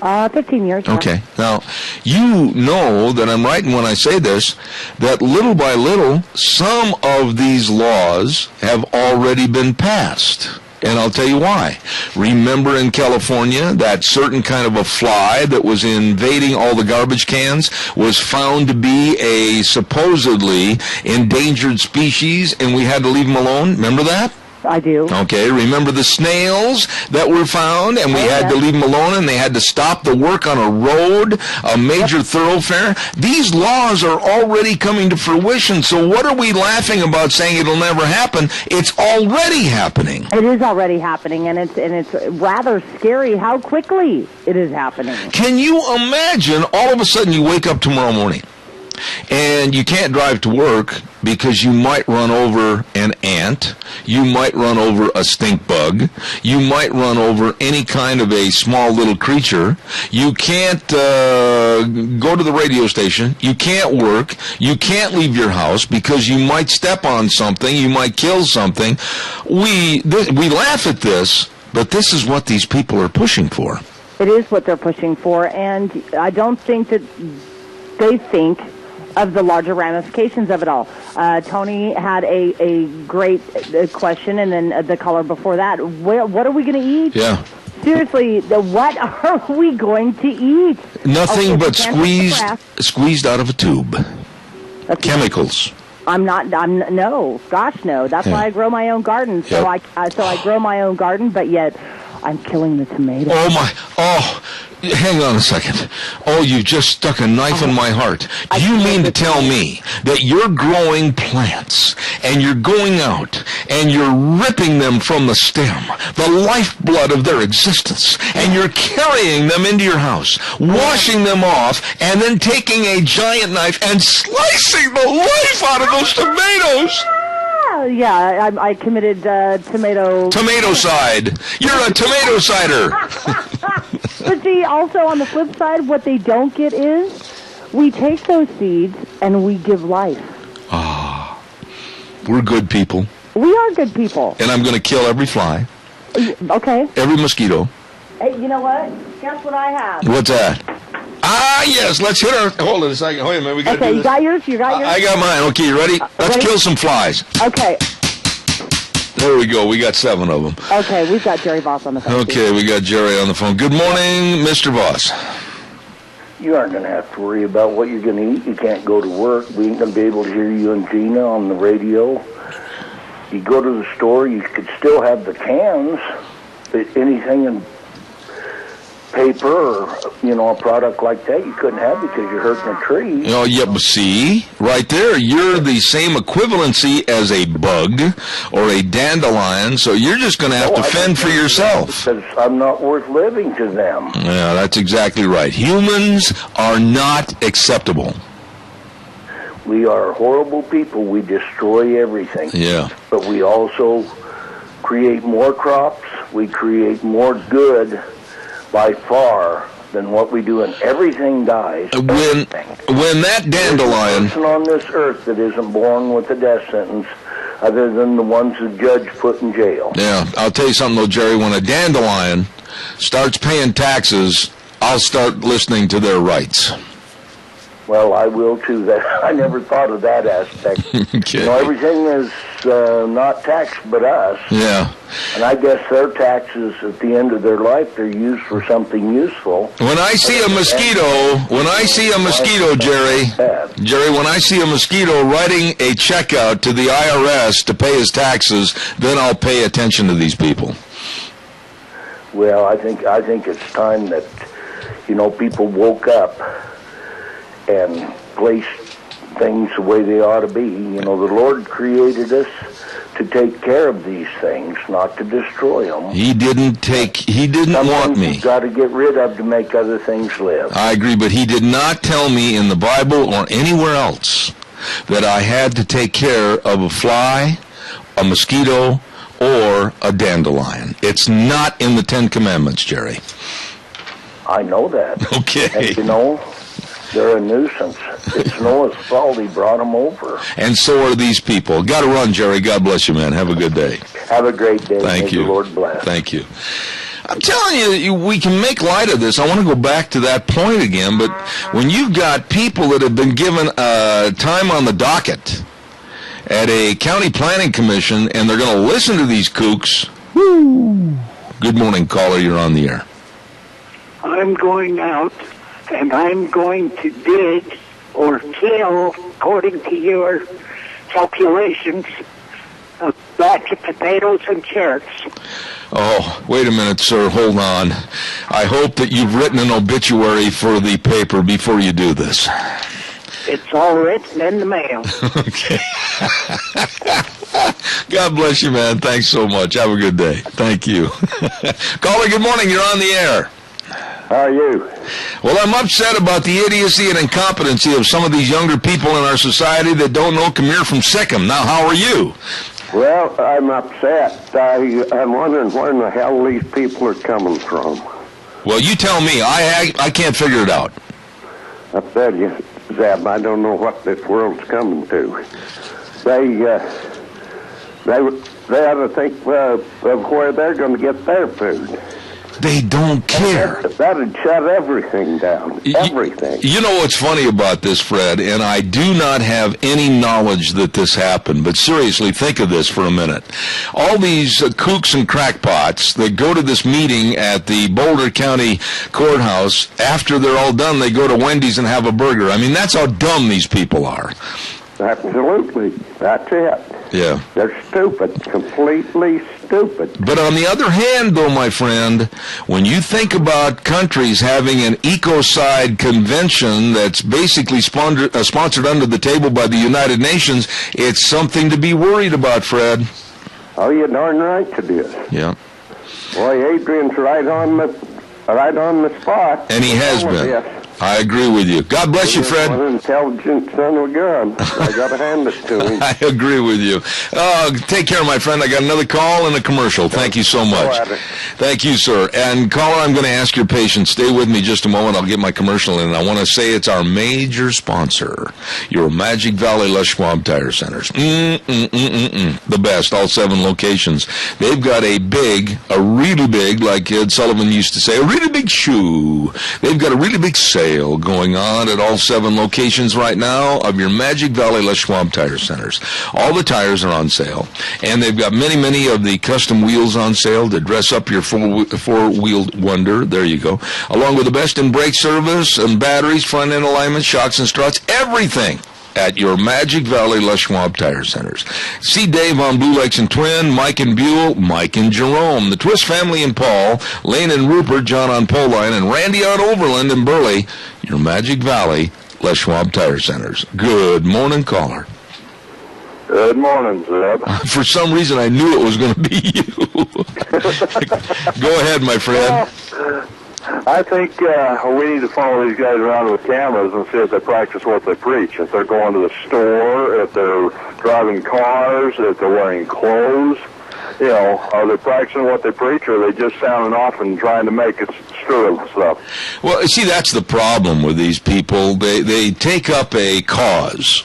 15 years. Okay. Now, you know that I'm right when I say this, that little by little, some of these laws have already been passed. And I'll tell you why. Remember in California, that certain kind of a fly that was invading all the garbage cans was found to be a supposedly endangered species, and we had to leave them alone? Remember that? I do. Okay, remember the snails that were found and we had to leave them alone and they had to stop the work on a road, a major thoroughfare? These laws are already coming to fruition, so what are we laughing about saying it'll never happen? It's already happening. It is already happening, and it's rather scary how quickly it is happening. Can you imagine all of a sudden you wake up tomorrow morning and you can't drive to work because you might run over an ant, you might run over a stink bug, you might run over any kind of a small little creature, you can't go to the radio station, you can't work, you can't leave your house because you might step on something, you might kill something. We laugh at this, but this is what these people are pushing for. It is what they're pushing for, and I don't think that they think of the larger ramifications of it all. Tony had a great question, and then the caller before that. What are we going to eat? Yeah. Seriously, what are we going to eat? Nothing but squeezed out of a tube. Chemicals. No. Gosh, no. That's why I grow my own garden. So I grow my own garden, but yet I'm killing the tomatoes. Hang on a second. Oh, you just stuck a knife in my heart. Do you mean to tell me that you're growing plants and you're going out and you're ripping them from the stem, the lifeblood of their existence, and you're carrying them into your house, washing them off, and then taking a giant knife and slicing the life out of those tomatoes? Yeah, I committed Tomato-cide. You're a tomato-cider. But see, also on the flip side, what they don't get is we take those seeds and we give life. We're good people. We are good people. And I'm going to kill every fly. Okay. Every mosquito. Hey, you know what? Guess what I have? What's that? Yes, let's hit her. Hold it a second. Wait a minute, we got to do this. You got yours? You got yours? I got mine. Okay, you ready? Let's kill some flies. Okay. There we go. We got 7 of them. Okay, we've got Jerry Voss on the phone. Okay, we got Jerry on the phone. Good morning, Mr. Voss. You aren't going to have to worry about what you're going to eat. You can't go to work. We ain't going to be able to hear you and Gina on the radio. You go to the store, you could still have the cans, but anything in paper or, a product like that, you couldn't have because you're hurting a tree. Oh, yeah, but see, right there, you're the same equivalency as a bug or a dandelion, so you're just going to have to fend for yourself. Because I'm not worth living to them. Yeah, that's exactly right. Humans are not acceptable. We are horrible people. We destroy everything. Yeah. But we also create more crops. We create more good by far than what we do, and everything dies. When that dandelion... There's no person on this earth that isn't born with a death sentence other than the ones the judge put in jail. Yeah, I'll tell you something, though, Jerry. When a dandelion starts paying taxes, I'll start listening to their rights. Well, I will, too. I never thought of that aspect. Okay. Everything is not taxed but us. Yeah. And I guess their taxes at the end of their life, they're used for something useful. When I see a mosquito, Jerry, when I see a mosquito writing a check out to the IRS to pay his taxes, then I'll pay attention to these people. Well, I think it's time that, people woke up and placed things the way they ought to be. The Lord created us to take care of these things, not to destroy them. He didn't want me. You've got to get rid of to make other things live. I agree, but he did not tell me in the Bible or anywhere else that I had to take care of a fly, a mosquito, or a dandelion. It's not in the 10 Commandments, Jerry. I know that. Okay. And they're a nuisance. It's Noah's fault he brought them over. And so are these people. Got to run, Jerry. God bless you, man. Have a good day. Have a great day. Thank you. May the Lord bless. Thank you. I'm telling you, we can make light of this. I want to go back to that point again, but when you've got people that have been given time on the docket at a county planning commission, and they're going to listen to these kooks, whoo. Good morning, caller. You're on the air. I'm going out, and I'm going to dig or kill, according to your calculations, batch of potatoes and carrots. Oh, wait a minute, sir. Hold on. I hope that you've written an obituary for the paper before you do this. It's all written in the mail. Okay. God bless you, man. Thanks so much. Have a good day. Thank you. Caller, good morning. You're on the air. How are you? Well, I'm upset about the idiocy and incompetency of some of these younger people in our society that don't know Khmer from Sikkim. Now, how are you? Well, I'm upset. I'm wondering where in the hell these people are coming from. Well, you tell me. I can't figure it out. I tell you, Zeb, I don't know what this world's coming to. They ought to think of where they're going to get their food. They don't care. That'd shut everything down. Everything. You know what's funny about this, Fred, and I do not have any knowledge that this happened, but seriously, think of this for a minute. All these kooks and crackpots that go to this meeting at the Boulder County Courthouse, after they're all done, they go to Wendy's and have a burger. I mean, that's how dumb these people are. Absolutely. That's it. Yeah. They're stupid. Completely stupid. But on the other hand, though, my friend, when you think about countries having an ecocide convention that's basically sponsored under the table by the United Nations, it's something to be worried about, Fred. Oh, you're darn right it is. Yeah. Boy, Adrian's right on the spot. And he has been. I agree with you. God bless you, Fred. One intelligent son of a gun. I got to hand it to him. I agree with you. Take care, my friend. I got another call and a commercial. Thank you so much. Thank you, sir. And caller, I'm going to ask your patience. Stay with me just a moment. I'll get my commercial in. I want to say it's our major sponsor, your Magic Valley Les Schwab Tire Centers. The best, all 7 locations. They've got a really big, like Ed Sullivan used to say, a really big shoe. They've got a really big sale going on at all 7 locations right now of your Magic Valley Les Schwab Tire Centers. All the tires are on sale, and they've got many of the custom wheels on sale to dress up your four-wheeled wonder. There you go. Along with the best in brake service and batteries, front-end alignment, shocks and struts, everything at your Magic Valley Les Schwab Tire Centers. See Dave on Blue Lakes and Twin, Mike and Buell, Mike and Jerome, the Twist family and Paul, Lane and Rupert, John on Poline, and Randy on Overland and Burley, your Magic Valley Les Schwab Tire Centers. Good morning, caller. Good morning, Zeb. For some reason, I knew it was going to be you. Go ahead, my friend. I think we need to follow these guys around with cameras and see if they practice what they preach. If they're going to the store, if they're driving cars, if they're wearing clothes, are they practicing what they preach, or are they just sounding off and trying to make it true and stuff? Well, see, that's the problem with these people. They take up a cause,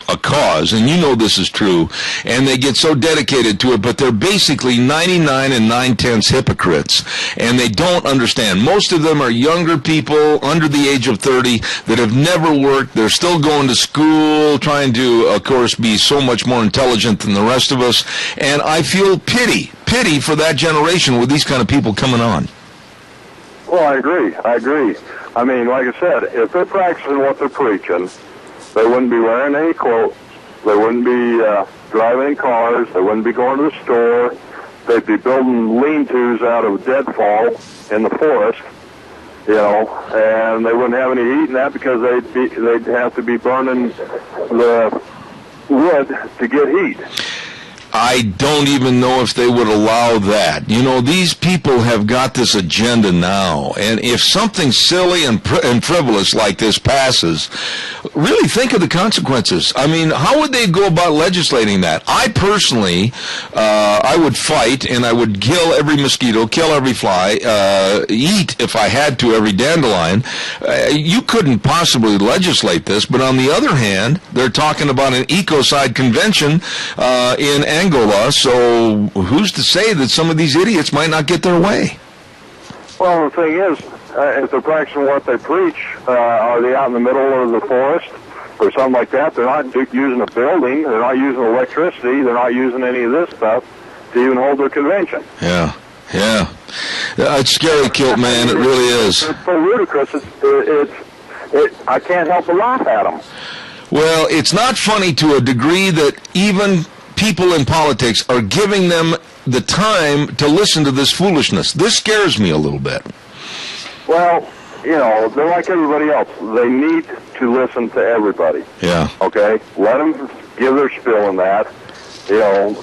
and you know this is true, and they get so dedicated to it, but they're basically 99 and 9/10 hypocrites, and they don't understand. Most of them are younger people under the age of 30 that have never worked. They're still going to school, trying to, of course, be so much more intelligent than the rest of us, and I feel pity for that generation with these kind of people coming on. Well, I agree. I mean, like I said, if they're practicing what they're preaching, they wouldn't be wearing any clothes, they wouldn't be driving any cars, they wouldn't be going to the store, they'd be building lean-tos out of deadfall in the forest, and they wouldn't have any heat in that because they'd have to be burning the wood to get heat. I don't even know if they would allow that. These people have got this agenda now, and if something silly and frivolous like this passes, really think of the consequences. I mean, how would they go about legislating that? I personally, I would fight, and I would kill every mosquito, kill every fly, eat, if I had to, every dandelion. You couldn't possibly legislate this, but on the other hand, they're talking about an ecocide convention in Angola, so who's to say that some of these idiots might not get their way? Well, the thing is, if they're practicing what they preach, are they out in the middle of the forest or something like that? They're not using a building, they're not using electricity, they're not using any of this stuff to even hold their convention. Yeah. It's scary, Kilt, man, it really is. It's so ludicrous, I can't help but laugh at them. Well, it's not funny to a degree that even people in politics are giving them the time to listen to this foolishness. This scares me a little bit. Well, you know, they're like everybody else. They need to listen to everybody. Yeah. Okay? Let them give their spill on that. You know,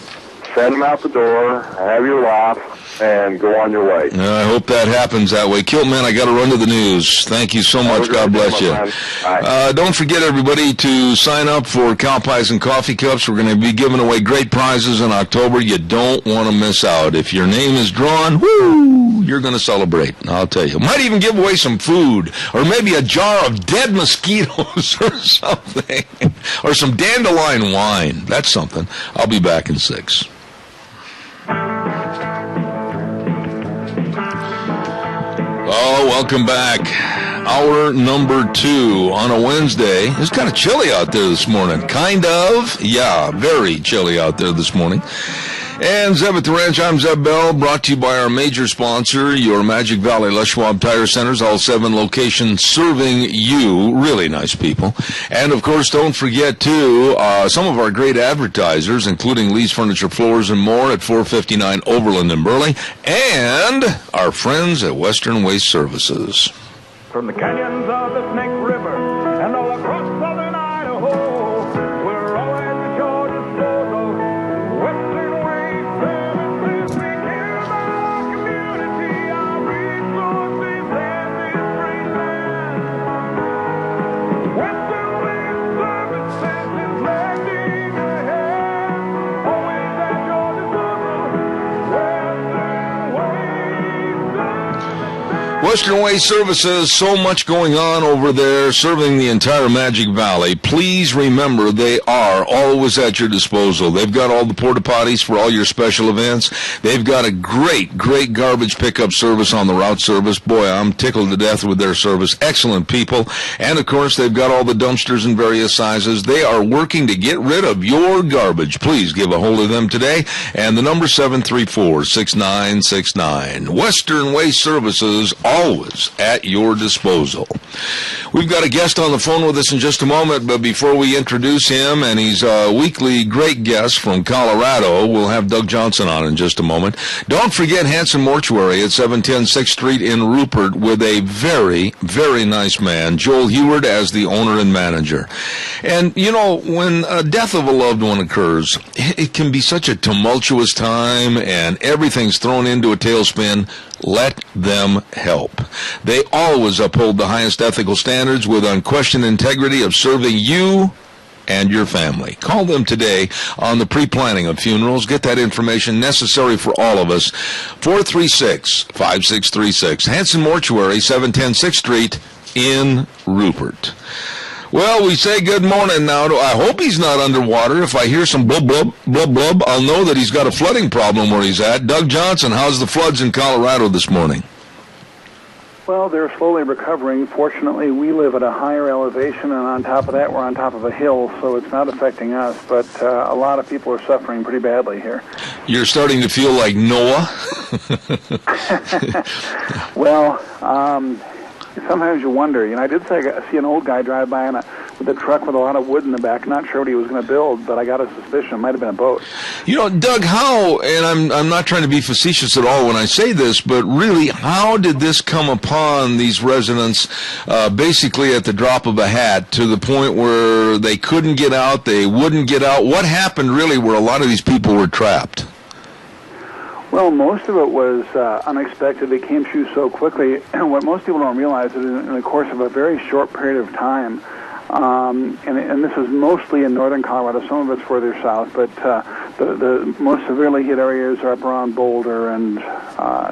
send them out the door, have your laugh, and go on your way. I hope that happens that way. Kiltman, I got to run to the news. Thank you so much. God bless you. Don't forget, everybody, to sign up for Cow Pies and Coffee Cups. We're going to be giving away great prizes in October. You don't want to miss out. If your name is drawn, woo, you're going to celebrate. I'll tell you. Might even give away some food, or maybe a jar of dead mosquitoes or something, or some dandelion wine. That's something. I'll be back in 6. Oh, welcome back. Hour number 2 on a Wednesday. It's kind of chilly out there this morning. Kind of. Yeah, very chilly out there this morning. And Zeb at the Ranch, I'm Zeb Bell, brought to you by our major sponsor, your Magic Valley Les Schwab Tire Centers, all 7 locations serving you. Really nice people. And, of course, don't forget, too, some of our great advertisers, including Lee's Furniture, Floors, and more at 459 Overland in Burley, and our friends at Western Waste Services. From the canyons of the Snake River and all across southern Idaho, we're always at your disposal. Western Waste Services, we care about our community, our resources, and this great land. Western Waste Services is lending a hand, always at your disposal. Western Waste Services, so much going on over there serving the entire Magic Valley. Please remember they are always at your disposal. They've got all the porta potties for all your special events. They've got a great garbage pickup service on the route service. Boy, I'm tickled to death with their service. Excellent people. And, of course, they've got all the dumpsters in various sizes. They are working to get rid of your garbage. Please give a hold of them today. And the number 734-6969. Western Waste Services, always at your disposal. We've got a guest on the phone with us in just a moment, but before we introduce him, and he's a weekly great guest from Colorado, we'll have Doug Johnson on in just a moment. Don't forget Hanson Mortuary at 710 6th Street in Rupert with a very, very nice man, Joel Heward, as the owner and manager. And, you know, when a death of a loved one occurs, it can be such a tumultuous time, and everything's thrown into a tailspin. Let them help. They always uphold the highest ethical standards with unquestioned integrity of serving you and your family. Call them today on the pre-planning of funerals. Get that information necessary for all of us. 436-5636. Hanson Mortuary, 710 6th Street in Rupert. Well, we say good morning now. I hope he's not underwater. If I hear some blub, blub, blub, blub, I'll know that he's got a flooding problem where he's at. Doug Johnson, how's the floods in Colorado this morning? Well, they're slowly recovering. Fortunately, we live at a higher elevation, and on top of that, we're on top of a hill, so it's not affecting us. But a lot of people are suffering pretty badly here. You're starting to feel like Noah? Well, sometimes you wonder. You know, I did see an old guy drive by with a truck with a lot of wood in the back. Not sure what he was going to build, but I got a suspicion it might have been a boat. You know, Doug, how, and I'm not trying to be facetious at all when I say this, but really, how did this come upon these residents basically at the drop of a hat to the point where they couldn't get out, they wouldn't get out? What happened really where a lot of these people were trapped? Well, most of it was unexpected. It came through so quickly. And what most people don't realize is in the course of a very short period of time, and this is mostly in northern Colorado, some of it's further south, but the most severely hit areas are up around Boulder and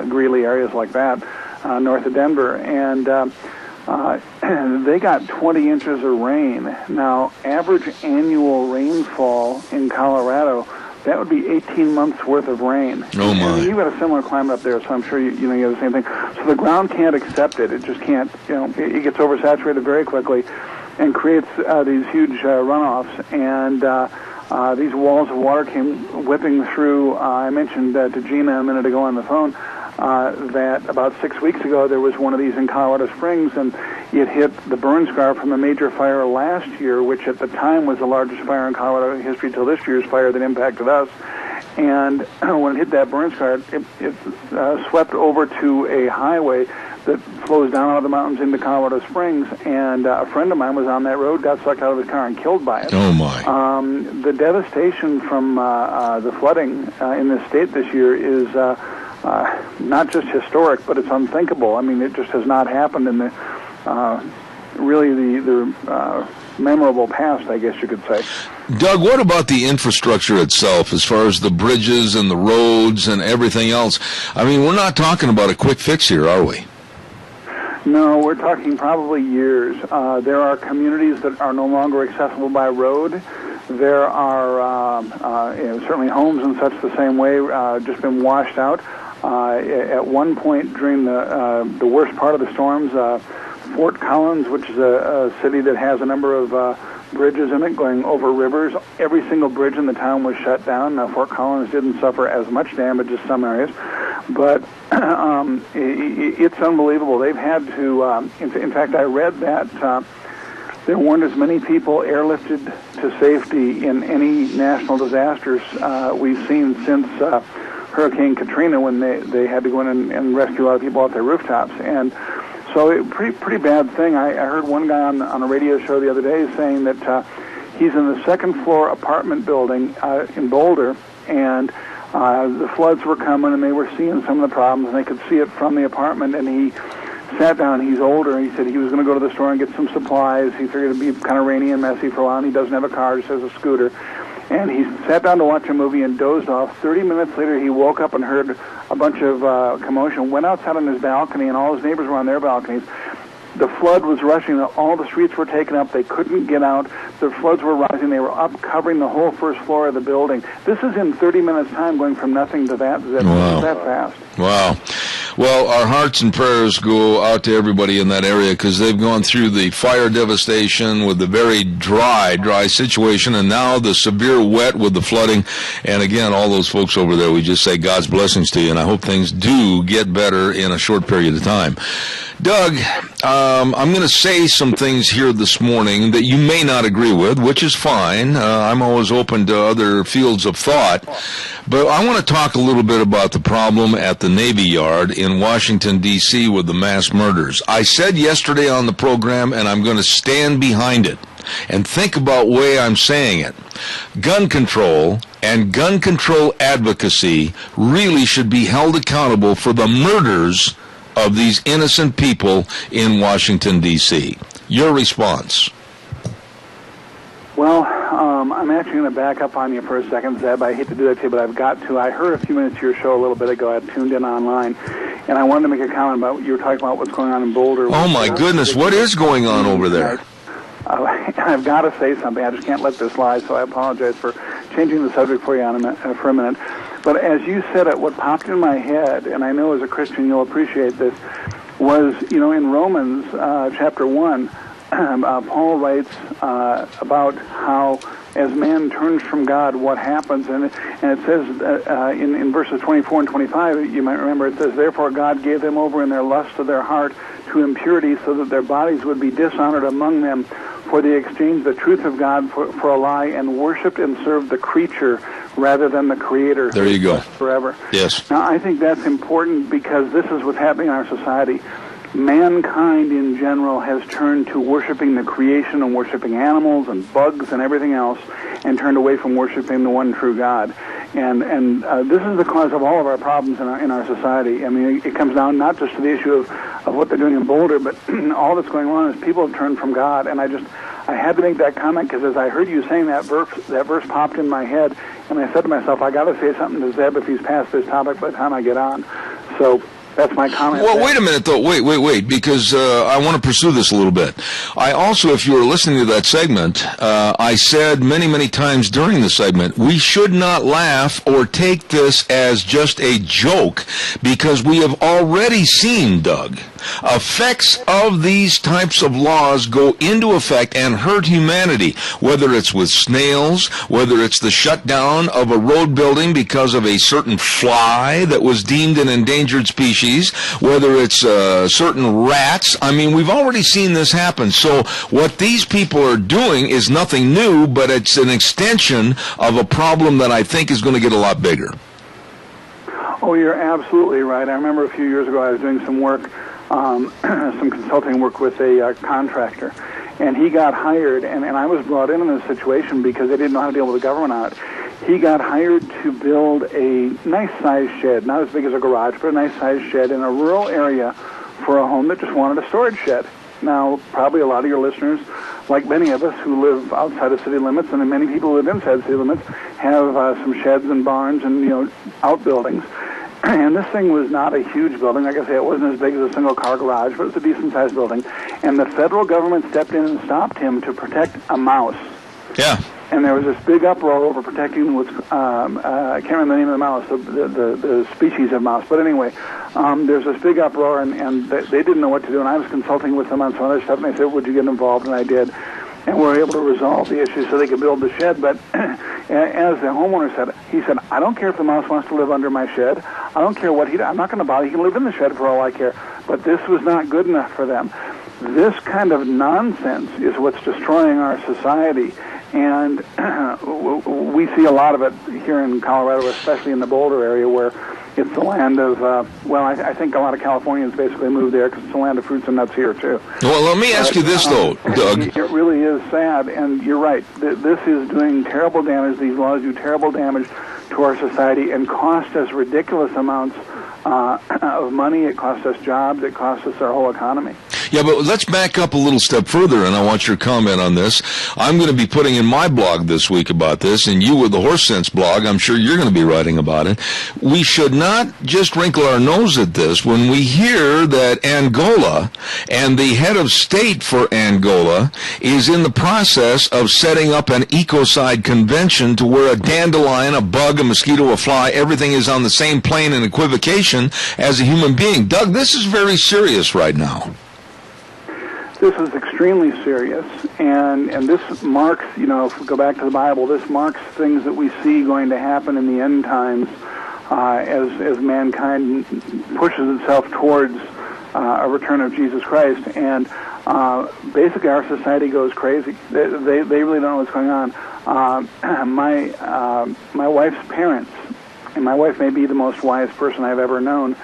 Greeley, areas like that, north of Denver. And they got 20 inches of rain. Now, average annual rainfall in Colorado, that would be 18 months worth of rain. Oh, my. And you've got a similar climate up there, so I'm sure you have the same thing. So the ground can't accept it. It just can't, it gets oversaturated very quickly and creates these huge runoffs. And these walls of water came whipping through. I mentioned to Gina a minute ago on the phone that about 6 weeks ago there was one of these in Colorado Springs, and It hit the burn scar from a major fire last year, which at the time was the largest fire in Colorado history till this year's fire that impacted us. And when it hit that burn scar, it swept over to a highway that flows down out of the mountains into Colorado Springs, and a friend of mine was on that road, got sucked out of his car and killed by it. Oh, my. The devastation from the flooding in this state this year is not just historic, but it's unthinkable. I mean, it just has not happened in the memorable past, I guess you could say. Doug, what about the infrastructure itself as far as the bridges and the roads and everything else? I mean, we're not talking about a quick fix here, are we? No, we're talking probably years. There are communities that are no longer accessible by road. There are certainly homes and such the same way, just been washed out. At one point during the worst part of the storms, Fort Collins, which is a city that has a number of bridges in it going over rivers, every single bridge in the town was shut down. Now, Fort Collins didn't suffer as much damage as some areas, but it's unbelievable. They've had to, in fact, I read that there weren't as many people airlifted to safety in any national disasters we've seen since Hurricane Katrina, when they had to go in and rescue a lot of people off their rooftops. And so pretty bad thing. I heard one guy on a radio show the other day saying that he's in the second floor apartment building in Boulder, and the floods were coming, and they were seeing some of the problems, and they could see it from the apartment, and he sat down. He's older. He said he was going to go to the store and get some supplies. He figured it'd be kind of rainy and messy for a while, and he doesn't have a car, just has a scooter. And he sat down to watch a movie and dozed off. 30 minutes later, he woke up and heard a bunch of commotion, went outside on his balcony, and all his neighbors were on their balconies. The flood was rushing. All the streets were taken up. They couldn't get out. The floods were rising. They were up, covering the whole first floor of the building. This is in 30 minutes' time, going from nothing to that. Wow. That fast. Wow. Well, our hearts and prayers go out to everybody in that area, because they've gone through the fire devastation with the very dry situation, and now the severe wet with the flooding. And again, all those folks over there, we just say God's blessings to you, and I hope things do get better in a short period of time. Doug, I'm going to say some things here this morning that you may not agree with, which is fine. I'm always open to other fields of thought. But I want to talk a little bit about the problem at the Navy Yard in Washington, D.C. with the mass murders. I said yesterday on the program, and I'm going to stand behind it and think about the way I'm saying it. Gun control and gun control advocacy really should be held accountable for the murders of these innocent people in Washington, D.C. Your response? Well, I'm actually going to back up on you for a second, Zeb. I hate to do that to you, but I've got to. I heard a few minutes of your show a little bit ago. I tuned in online, and I wanted to make a comment about you were talking about what's going on in Boulder. Oh, my goodness. What is going on over there? I've got to say something. I just can't let this lie, so I apologize for changing the subject for you for a minute. But as you said it, what popped in my head, and I know as a Christian you'll appreciate this, was, in Romans chapter 1, Paul writes about how as man turns from God, what happens. And it says in verses 24 and 25, you might remember, it says, "Therefore God gave them over in their lust of their heart to impurity, so that their bodies would be dishonored among them. For they exchanged the truth of God for a lie, and worshipped and served the creature rather than the Creator." There you go. Forever. Yes. Now, I think that's important, because this is what's happening in our society. Mankind in general has turned to worshiping the creation and worshiping animals and bugs and everything else, and turned away from worshiping the one true God. And this is the cause of all of our problems in our society. I mean, it comes down not just to the issue of what they're doing in Boulder, but all that's going on is people have turned from God. And I had to make that comment, because as I heard you saying that verse popped in my head, and I said to myself, I got to say something to Zeb if he's past this topic by the time I get on. So that's my comment. Well, wait a minute, though. Wait, because I want to pursue this a little bit. I also, if you were listening to that segment, I said many, many times during the segment, we should not laugh or take this as just a joke, because we have already seen, Doug, effects of these types of laws go into effect and hurt humanity, whether it's with snails, whether it's the shutdown of a road building because of a certain fly that was deemed an endangered species, whether it's certain rats. I mean, we've already seen this happen. So what these people are doing is nothing new, but it's an extension of a problem that I think is going to get a lot bigger. Oh, you're absolutely right. I remember a few years ago I was doing some work, some consulting work with a contractor, and he got hired, and I was brought in this situation because they didn't know how to deal with the government on it. He got hired to build a nice-sized shed, not as big as a garage, but a nice-sized shed in a rural area for a home that just wanted a storage shed. Now, probably a lot of your listeners, like many of us who live outside of city limits, and many people who live inside city limits, have some sheds and barns and, outbuildings. And this thing was not a huge building. Like I say, it wasn't as big as a single-car garage, but it was a decent-sized building. And the federal government stepped in and stopped him to protect a mouse. Yeah. And there was this big uproar over protecting what's, I can't remember the name of the mouse, the species of mouse. But anyway, there's this big uproar, and they didn't know what to do. And I was consulting with them on some other stuff, and they said, would you get involved? And I did. And we were able to resolve the issue so they could build the shed. But as the homeowner said, he said, I don't care if the mouse wants to live under my shed. I don't care what I'm not going to bother. He can live in the shed for all I care. But this was not good enough for them. This kind of nonsense is what's destroying our society. And we see a lot of it here in Colorado, especially in the Boulder area, where it's the land of, I think a lot of Californians basically move there because it's the land of fruits and nuts here, too. Well, let me ask you this, though, Doug. It really is sad, and you're right. This is doing terrible damage. These laws do terrible damage to our society and cost us ridiculous amounts of money. It costs us jobs. It costs us our whole economy. Yeah, but let's back up a little step further, and I want your comment on this. I'm going to be putting in my blog this week about this, and you with the Horse Sense blog, I'm sure you're going to be writing about it. We should not just wrinkle our nose at this when we hear that Angola and the head of state for Angola is in the process of setting up an ecocide convention to where a dandelion, a bug, a mosquito, a fly, everything is on the same plane in equivocation as a human being. Doug, this is very serious right now. This is extremely serious, and this marks, if we go back to the Bible, this marks things that we see going to happen in the end times as mankind pushes itself towards a return of Jesus Christ. And basically our society goes crazy. They really don't know what's going on. My wife's parents, and my wife may be the most wise person I've ever known,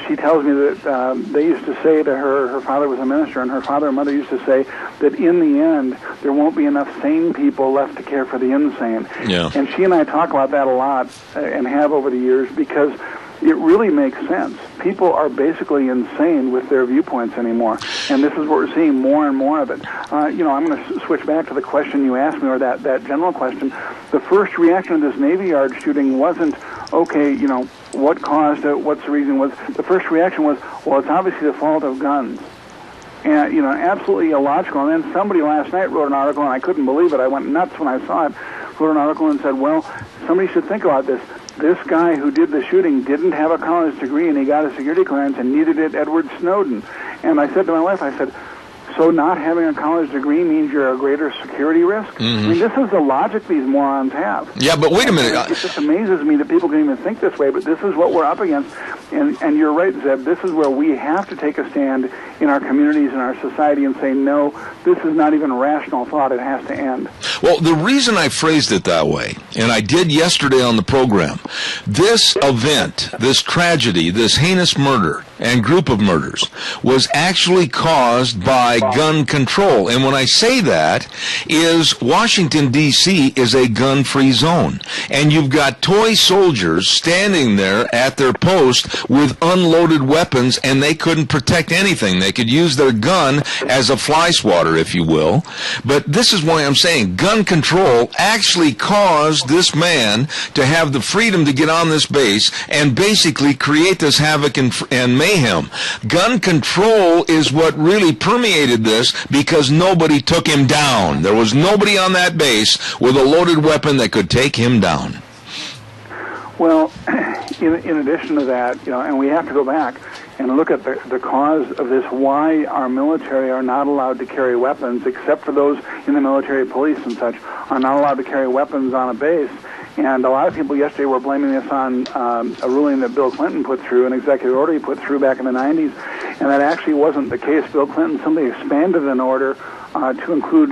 she tells me that they used to say to her father was a minister, and her father and mother used to say that in the end there won't be enough sane people left to care for the insane. Yeah. And she and I talk about that a lot and have over the years because it really makes sense. People are basically insane with their viewpoints anymore, and this is what we're seeing more and more of it. I'm going to switch back to the question you asked me, or that general question. The first reaction to this Navy Yard shooting wasn't, okay, what caused it, what's the reason was. The first reaction was, well, it's obviously the fault of guns. And, absolutely illogical. And then somebody last night wrote an article, and I couldn't believe it. I went nuts when I saw it. Wrote an article and said, well, somebody should think about this. This guy who did the shooting didn't have a college degree, and he got a security clearance, and neither did Edward Snowden. And I said to my wife, I said, so not having a college degree means you're a greater security risk? Mm-hmm. I mean, this is the logic these morons have. Yeah, but wait a minute. It just amazes me that people can even think this way, but this is what we're up against. And you're right, Zeb, this is where we have to take a stand in our communities and our society and say, no, this is not even rational thought. It has to end. Well, the reason I phrased it that way, and I did yesterday on the program, this event, this tragedy, this heinous murder and group of murders was actually caused by gun control. And when I say that, is Washington, D.C. is a gun-free zone. And you've got toy soldiers standing there at their post with unloaded weapons, and they couldn't protect anything. They could use their gun as a fly swatter, if you will. But this is why I'm saying gun control actually caused this man to have the freedom to get on this base and basically create this havoc and mayhem. Gun control is what really permeated this because nobody took him down. There was nobody on that base with a loaded weapon that could take him down. Well, in addition to that, and we have to go back, and look at the cause of this, why our military are not allowed to carry weapons, except for those in the military police and such, are not allowed to carry weapons on a base. And a lot of people yesterday were blaming this on a ruling that Bill Clinton put through, an executive order he put through back in the 90s, and that actually wasn't the case. Bill Clinton simply expanded an order to include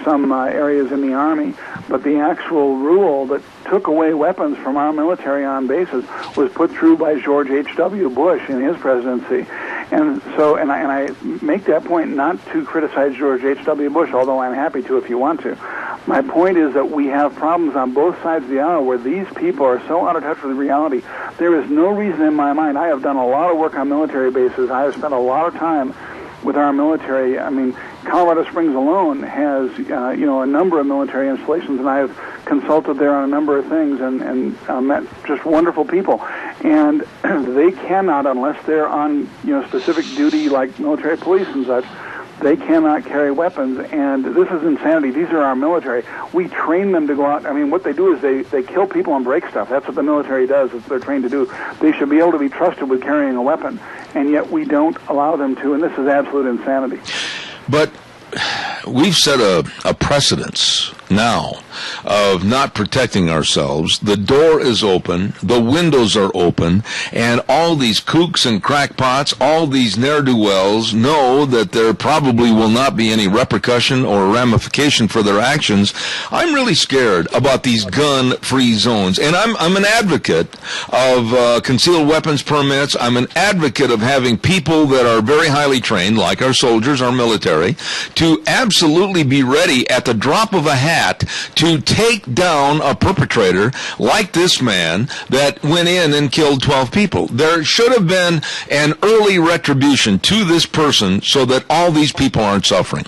some areas in the Army, but the actual rule that took away weapons from our military on bases was put through by George H.W. Bush in his presidency. And so, and I make that point not to criticize George H.W. Bush, although I'm happy to if you want to. My point is that we have problems on both sides of the aisle where these people are so out of touch with reality. There is no reason in my mind. I have done a lot of work on military bases. I have spent a lot of time with our military. I mean, Colorado Springs alone has, a number of military installations, and I have consulted there on a number of things and met just wonderful people. And they cannot, unless they're on, specific duty like military police and such, they cannot carry weapons, and this is insanity. These are our military. We train them to go out. I mean, what they do is they kill people and break stuff. That's what the military does. That's what they're trained to do. They should be able to be trusted with carrying a weapon, and yet we don't allow them to, and this is absolute insanity. But we've set a precedence now of not protecting ourselves. The door is open, the windows are open, and all these kooks and crackpots, all these ne'er-do-wells know that there probably will not be any repercussion or ramification for their actions. I'm really scared about these gun-free zones, and I'm an advocate of concealed weapons permits. I'm an advocate of having people that are very highly trained, like our soldiers, our military, to absolutely be ready at the drop of a hat to take down a perpetrator like this man that went in and killed 12 people. There should have been an early retribution to this person so that all these people aren't suffering.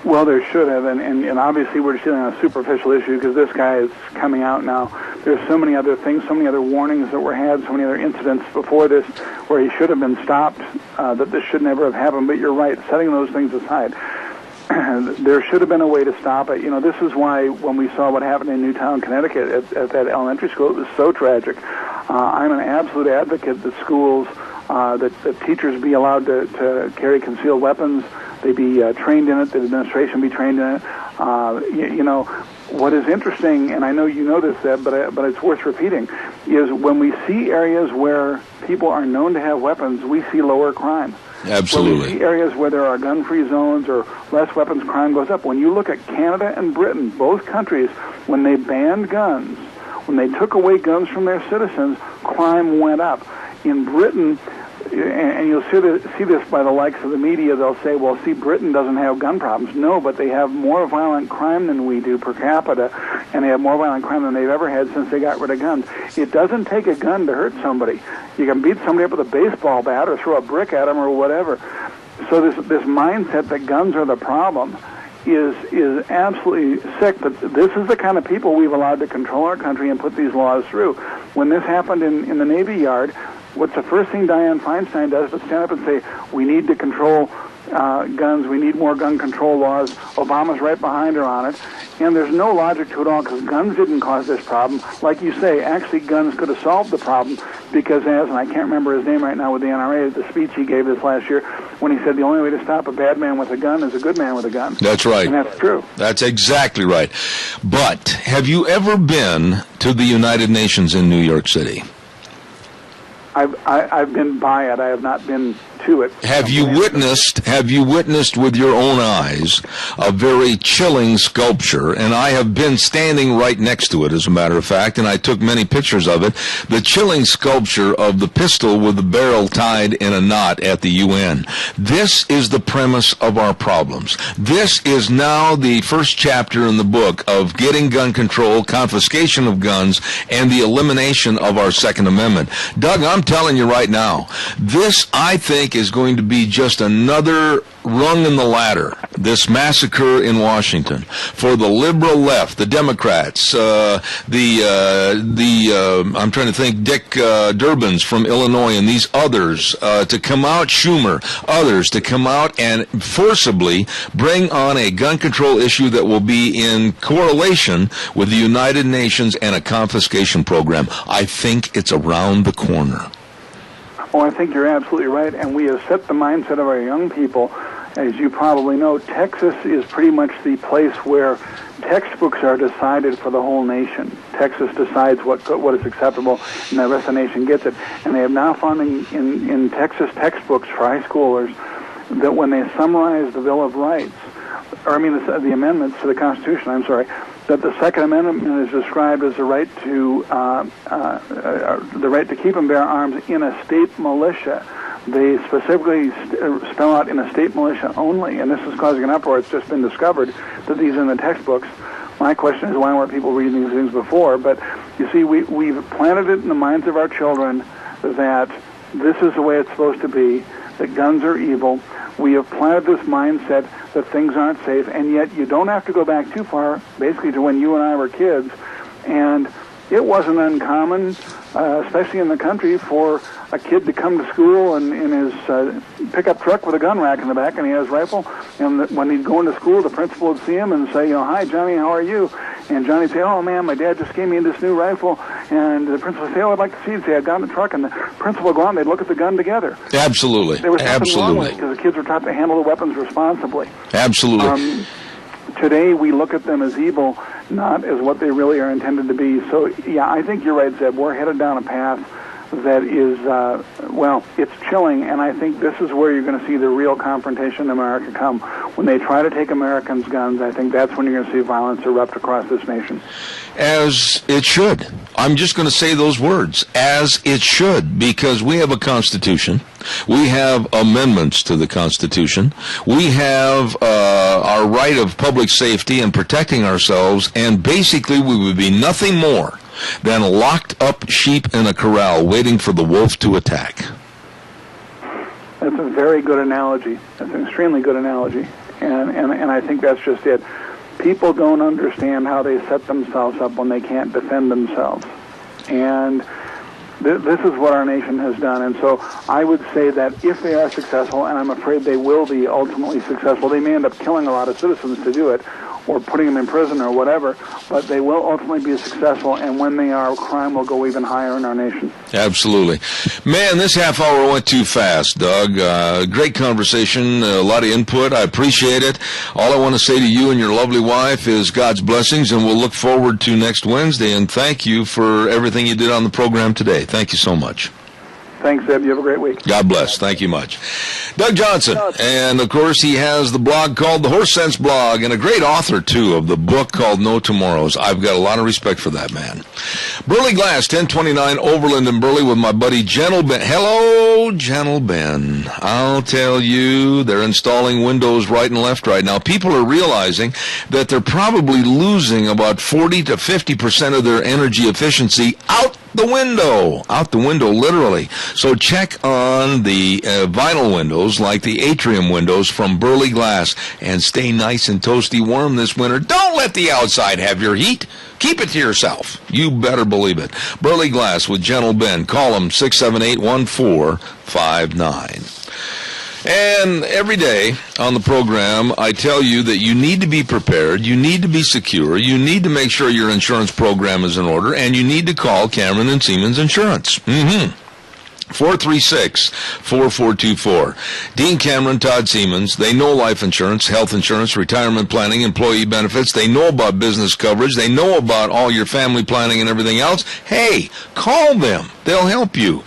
Well, there should have, and obviously we're just dealing on a superficial issue because this guy is coming out now. There's so many other things, so many other warnings that were had, so many other incidents before this where he should have been stopped, that this should never have happened. But you're right, setting those things aside, there should have been a way to stop it. This is why when we saw what happened in Newtown, Connecticut at that elementary school, it was so tragic. I'm an absolute advocate that schools, that teachers be allowed to carry concealed weapons. They be trained in it. The administration be trained in it. What is interesting, and I know you know this, Zeb, but it's worth repeating, is when we see areas where people are known to have weapons, we see lower crime. Absolutely. When we see areas where there are gun-free zones or less weapons, crime goes up. When you look at Canada and Britain, both countries, when they banned guns, when they took away guns from their citizens, crime went up. In Britain, and you'll see this by the likes of the media, they'll say, well, see, Britain doesn't have gun problems. No, but they have more violent crime than we do per capita, and they have more violent crime than they've ever had since they got rid of guns. It doesn't take a gun to hurt somebody. You can beat somebody up with a baseball bat or throw a brick at them or whatever. So this mindset that guns are the problem is absolutely sick, but this is the kind of people we've allowed to control our country and put these laws through. When this happened in the Navy Yard, what's the first thing Dianne Feinstein does but stand up and say, we need to control guns, we need more gun control laws. Obama's right behind her on it. And there's no logic to it all because guns didn't cause this problem. Like you say, actually guns could have solved the problem because and I can't remember his name right now with the NRA, the speech he gave this last year when he said the only way to stop a bad man with a gun is a good man with a gun. That's right. And that's true. That's exactly right. But have you ever been to the United Nations in New York City? I've been by it. I have not been to it. Have you witnessed with your own eyes a very chilling sculpture? And I have been standing right next to it, as a matter of fact, and I took many pictures of it. The chilling sculpture of the pistol with the barrel tied in a knot at the UN. This is the premise of our problems. This is now the first chapter in the book of getting gun control, confiscation of guns, and the elimination of our Second Amendment. Doug, I'm telling you right now, this, I think, is going to be just another rung in the ladder, this massacre in Washington, for the liberal left, the Democrats, I'm trying to think, Dick Durbin's from Illinois and these others, to come out, Schumer, others, to come out and forcibly bring on a gun control issue that will be in correlation with the United Nations and a confiscation program. I think it's around the corner. Oh, I think you're absolutely right, and we have set the mindset of our young people. As you probably know, Texas is pretty much the place where textbooks are decided for the whole nation. Texas decides what is acceptable, and the rest of the nation gets it. And they have now found in Texas textbooks for high schoolers that when they summarize the Bill of Rights, or I mean the amendments to the Constitution, that the Second Amendment is described as the right to keep and bear arms in a state militia. They specifically spell out in a state militia only, and this is causing an uproar. It's just been discovered that these are in the textbooks. My question is, why weren't people reading these things before? But you see, we've planted it in the minds of our children that this is the way it's supposed to be, that guns are evil. We have planted this mindset that things aren't safe, and yet you don't have to go back too far, basically to when you and I were kids, and it wasn't uncommon, especially in the country, for a kid to come to school and in his pickup truck with a gun rack in the back, and he has a rifle. And when he'd go into school, the principal would see him and say, "Hi, Johnny, how are you?" And Johnny would say, "Oh, man, my dad just gave me this new rifle." And the principal would say, "Oh, I'd like to see it." He'd say, "I got in the truck," and the principal would go out and they'd look at the gun together. Absolutely. There was nothing wrong with it because the kids were taught to handle the weapons responsibly. Absolutely. Today, we look at them as evil, not as what they really are intended to be. So, yeah, I think you're right, Zeb. We're headed down a path that is, it's chilling, and I think this is where you're going to see the real confrontation in America come. When they try to take Americans' guns, I think that's when you're going to see violence erupt across this nation. As it should. I'm just going to say those words, as it should, because we have a Constitution. We have amendments to the Constitution. We have our right of public safety and protecting ourselves, and basically we would be nothing more than locked up sheep in a corral waiting for the wolf to attack. That's a very good analogy. That's an extremely good analogy. And I think that's just it. People don't understand how they set themselves up when they can't defend themselves. And this is what our nation has done. And so I would say that if they are successful, and I'm afraid they will be ultimately successful, they may end up killing a lot of citizens to do it, or putting them in prison or whatever, but they will ultimately be successful, and when they are, crime will go even higher in our nation. Absolutely. Man, this half hour went too fast, Doug. Great conversation, a lot of input. I appreciate it. All I want to say to you and your lovely wife is God's blessings, and we'll look forward to next Wednesday, and thank you for everything you did on the program today. Thank you so much. Thanks, Ed. You have a great week. God bless. Thank you much. Doug Johnson. And, of course, he has the blog called The Horse Sense Blog, and a great author, too, of the book called No Tomorrows. I've got a lot of respect for that man. Burley Glass, 1029 Overland in Burley with my buddy Gentle Ben. Hello, Gentle Ben. I'll tell you, they're installing windows right and left right now. People are realizing that they're probably losing about 40 to 50% of their energy efficiency out the window, literally. So check on the vinyl windows like the Atrium windows from Burley Glass and stay nice and toasty warm this winter. Don't let the outside have your heat. Keep it to yourself. You better believe it. Burley Glass with Gentle Ben. Call them 678-1459. And every day on the program, I tell you that you need to be prepared, you need to be secure, you need to make sure your insurance program is in order, and you need to call Cameron and Siemens Insurance. 436-4424. Dean Cameron, Todd Siemens, they know life insurance, health insurance, retirement planning, employee benefits. They know about business coverage. They know about all your family planning and everything else. Hey, call them. They'll help you.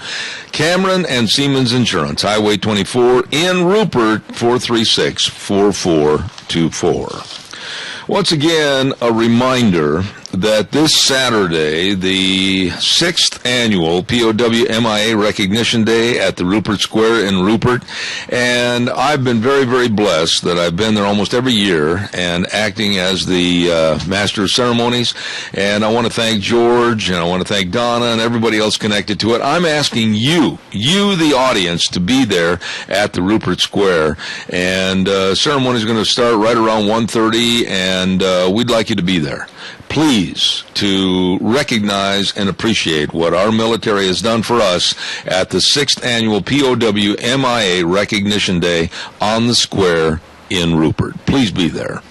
Cameron and Siemens Insurance, Highway 24 in Rupert, 436-4424. Once again, a reminder that this Saturday, the 6th annual POW-MIA Recognition Day at the Rupert Square in Rupert, and I've been very, very blessed that I've been there almost every year and acting as the Master of Ceremonies, and I want to thank George, and I want to thank Donna and everybody else connected to it. I'm asking you, the audience, to be there at the Rupert Square, and ceremony is going to start right around 1:30, and we'd like you to be there. Please, to recognize and appreciate what our military has done for us at the 6th Annual POW-MIA Recognition Day on the Square in Rupert. Please be there.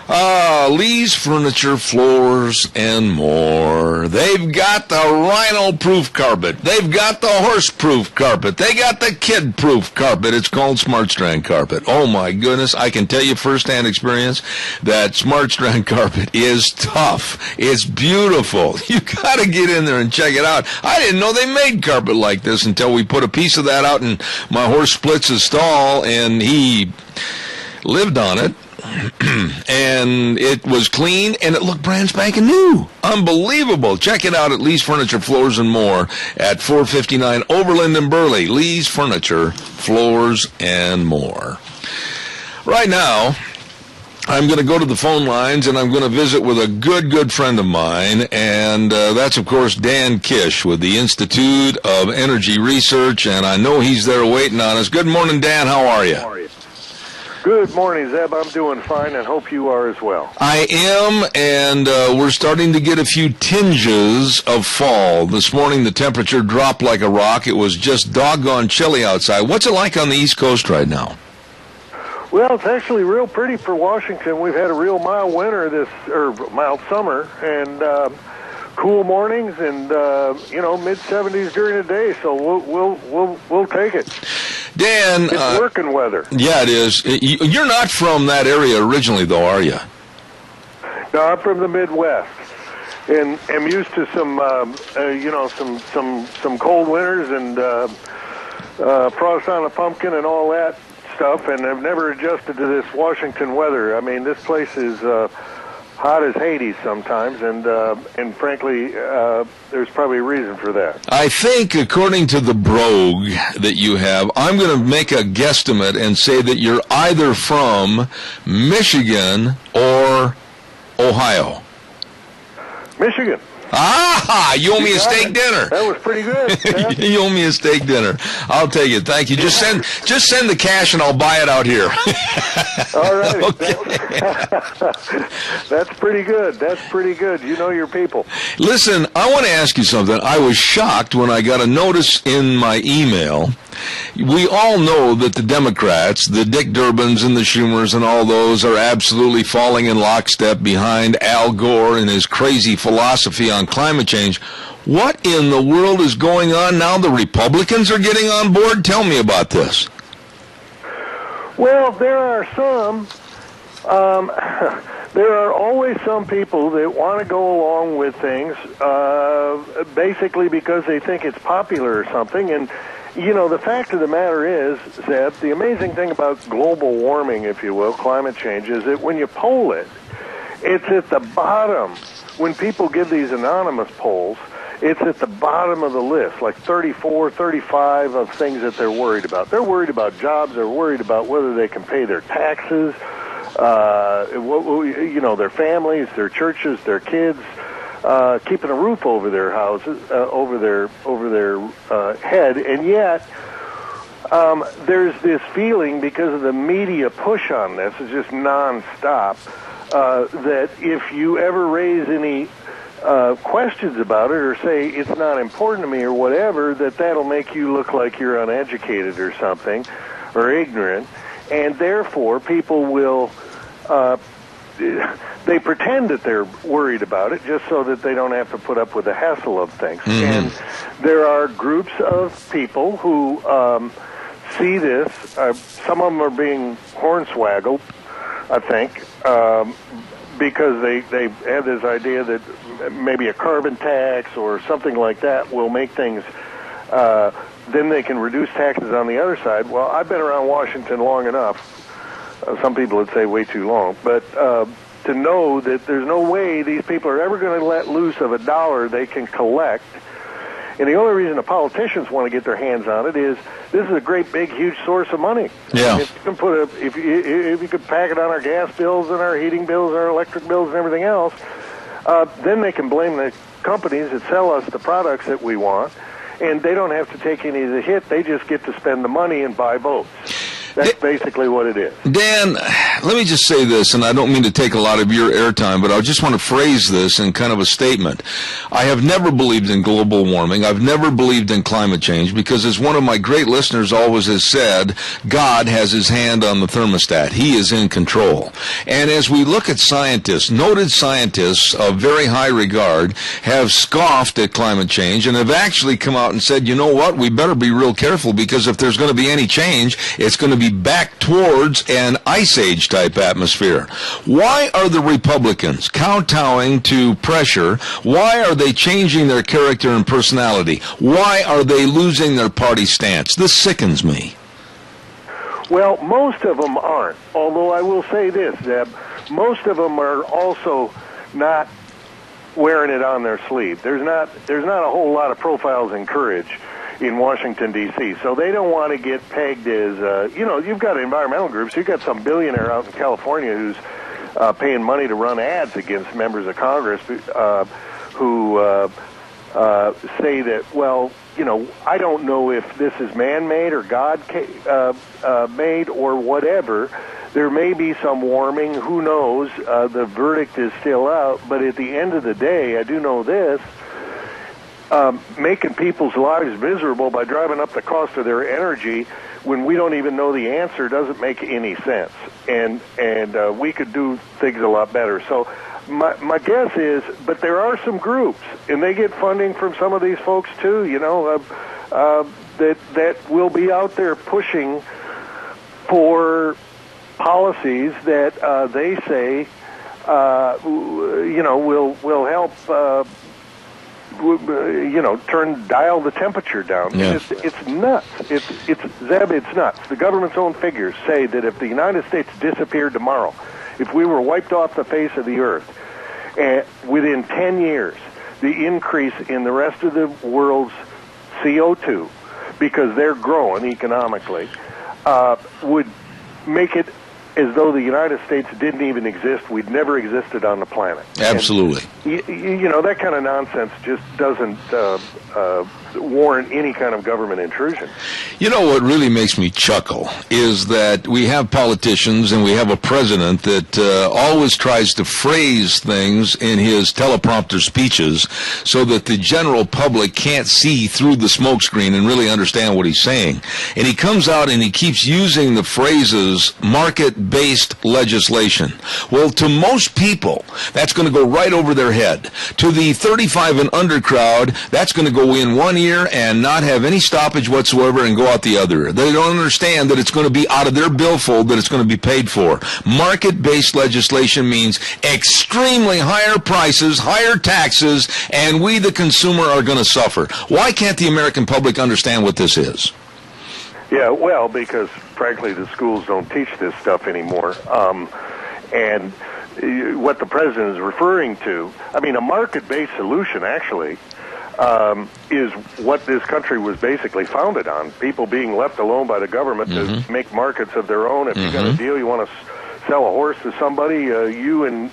Lee's Furniture, Floors, and More. They've got the rhino-proof carpet. They've got the horse-proof carpet. They got the kid-proof carpet. It's called Smart Strand carpet. Oh, my goodness. I can tell you firsthand experience that Smart Strand carpet is tough. It's beautiful. You got to get in there and check it out. I didn't know they made carpet like this until we put a piece of that out in my horse Splitz's stall, and he lived on it. And it was clean, and it looked brand spanking new. Unbelievable. Check it out at Lee's Furniture, Floors, and More at 459 Overland and Burley. Lee's Furniture, Floors, and More. Right now, I'm going to go to the phone lines, and I'm going to visit with a good friend of mine, and that's, of course, Dan Kish with the Institute of Energy Research, and I know he's there waiting on us. Good morning, Dan. How are you? Good morning, Zeb. I'm doing fine, and hope you are as well. I am, and we're starting to get a few tinges of fall. This morning, the temperature dropped like a rock. It was just doggone chilly outside. What's it like on the East Coast right now? Well, it's actually real pretty for Washington. We've had a real mild winter mild summer, and cool mornings, and mid-70s during the day. So we'll take it. Dan, it's working weather. Yeah, it is. You're not from that area originally, though, are you? No, I'm from the Midwest, and am used to some cold winters and frost on a pumpkin and all that stuff, and I've never adjusted to this Washington weather. I mean, this place is hot as Hades sometimes, and frankly, there's probably a reason for that. I think, according to the brogue that you have, I'm going to make a guesstimate and say that you're either from Michigan or Ohio. Michigan. Ah, you owe me a steak dinner. That was pretty good. You owe me a steak dinner. I'll take it. Thank you. Just send the cash and I'll buy it out here. All right. Okay. That's pretty good. That's pretty good. You know your people. Listen, I want to ask you something. I was shocked when I got a notice in my email. We all know that the Democrats, the Dick Durbins and the Schumers and all those, are absolutely falling in lockstep behind Al Gore and his crazy philosophy on climate change. What in the world is going on now? The Republicans are getting on board? Tell me about this. Well, there are some. There are always some people that want to go along with things, basically because they think it's popular or something. And, you know, the fact of the matter is, Zeb, the amazing thing about global warming, if you will, climate change, is that when you poll it, it's at the bottom. When people give these anonymous polls, it's at the bottom of the list, like 34, 35 of things that they're worried about. They're worried about jobs. They're worried about whether they can pay their taxes, their families, their churches, their kids, keeping a roof over their houses, over their head. And yet, there's this feeling, because of the media push on this, it's just nonstop, that if you ever raise any questions about it or say it's not important to me or whatever, that'll make you look like you're uneducated or something, or ignorant, and therefore people will they pretend that they're worried about it just so that they don't have to put up with the hassle of things. Mm-hmm. And there are groups of people who see this. Some of them are being hornswaggled, I think, because they have this idea that maybe a carbon tax or something like that will make things, then they can reduce taxes on the other side. Well, I've been around Washington long enough. Some people would say way too long, but to know that there's no way these people are ever going to let loose of a dollar they can collect. And the only reason the politicians want to get their hands on it is this is a great, big, huge source of money. Yeah. If you can if you could pack it on our gas bills and our heating bills and our electric bills and everything else, then they can blame the companies that sell us the products that we want, and they don't have to take any of the hit. They just get to spend the money and buy votes. That's basically what it is. Dan, let me just say this, and I don't mean to take a lot of your airtime, but I just want to phrase this in kind of a statement. I have never believed in global warming. I've never believed in climate change because, as one of my great listeners always has said, God has his hand on the thermostat. He is in control. And as we look at scientists, noted scientists of very high regard have scoffed at climate change and have actually come out and said, you know what, we better be real careful because if there's going to be any change, it's going to be back towards an ice age type atmosphere. Why are the Republicans kowtowing to pressure? Why are they changing their character and personality? Why are they losing their party stance? This sickens me. Well, most of them aren't. Although I will say this, Zeb, most of them are also not wearing it on their sleeve. There's not a whole lot of profiles in courage in Washington, D.C. So they don't want to get pegged as, you've got environmental groups. You've got some billionaire out in California who's paying money to run ads against members of Congress who say that, well, I don't know if this is man-made or God-made or whatever. There may be some warming. Who knows? The verdict is still out. But at the end of the day, I do know this. Making people's lives miserable by driving up the cost of their energy when we don't even know the answer doesn't make any sense. And we could do things a lot better. So my guess is, but there are some groups, and they get funding from some of these folks too, that will be out there pushing for policies that they say, will help dial the temperature down. Yeah. It's nuts. Zeb, it's nuts. The government's own figures say that if the United States disappeared tomorrow, if we were wiped off the face of the earth, within 10 years, the increase in the rest of the world's CO2, because they're growing economically, would make it as though the United States didn't even exist. We'd never existed on the planet. Absolutely. And, that kind of nonsense just doesn't warrant any kind of government intrusion. You know what really makes me chuckle is that we have politicians and we have a president that always tries to phrase things in his teleprompter speeches so that the general public can't see through the smokescreen and really understand what he's saying. And he comes out and he keeps using the phrases market-based legislation. Well, to most people, that's going to go right over their head. To the 35 and under crowd, that's going to go in one ear and not have any stoppage whatsoever and go out the other. They don't understand that it's going to be out of their billfold that it's going to be paid for. Market-based legislation means extremely higher prices, higher taxes, and we, the consumer, are going to suffer. Why can't the American public understand what this is? Yeah, well, because, frankly, the schools don't teach this stuff anymore. And what the president is referring to, I mean, a market-based solution, actually, is what this country was basically founded on. People being left alone by the government to make markets of their own. If you got a deal, you want to sell a horse to somebody, you and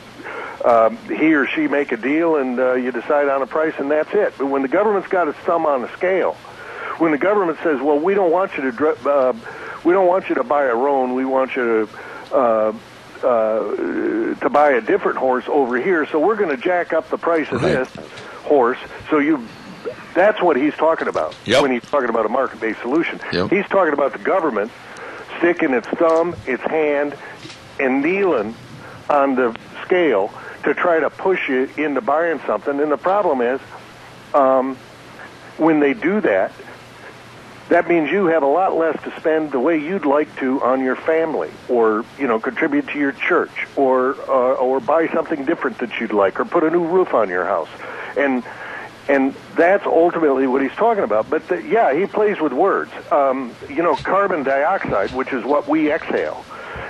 he or she make a deal, and you decide on a price, and that's it. But when the government's got its thumb on the scale, when the government says, "Well, we don't want you to buy a roan. We want you to buy a different horse over here. So we're going to jack up the price of this horse." So that's what he's talking about when he's talking about a market-based solution. He's talking about the government sticking its thumb, its hand, and kneeling on the scale to try to push you into buying something. And the problem is, when they do that, that means you have a lot less to spend the way you'd like to on your family, or contribute to your church, or buy something different that you'd like, or put a new roof on your house, and that's ultimately what he's talking about. But he plays with words. Carbon dioxide, which is what we exhale,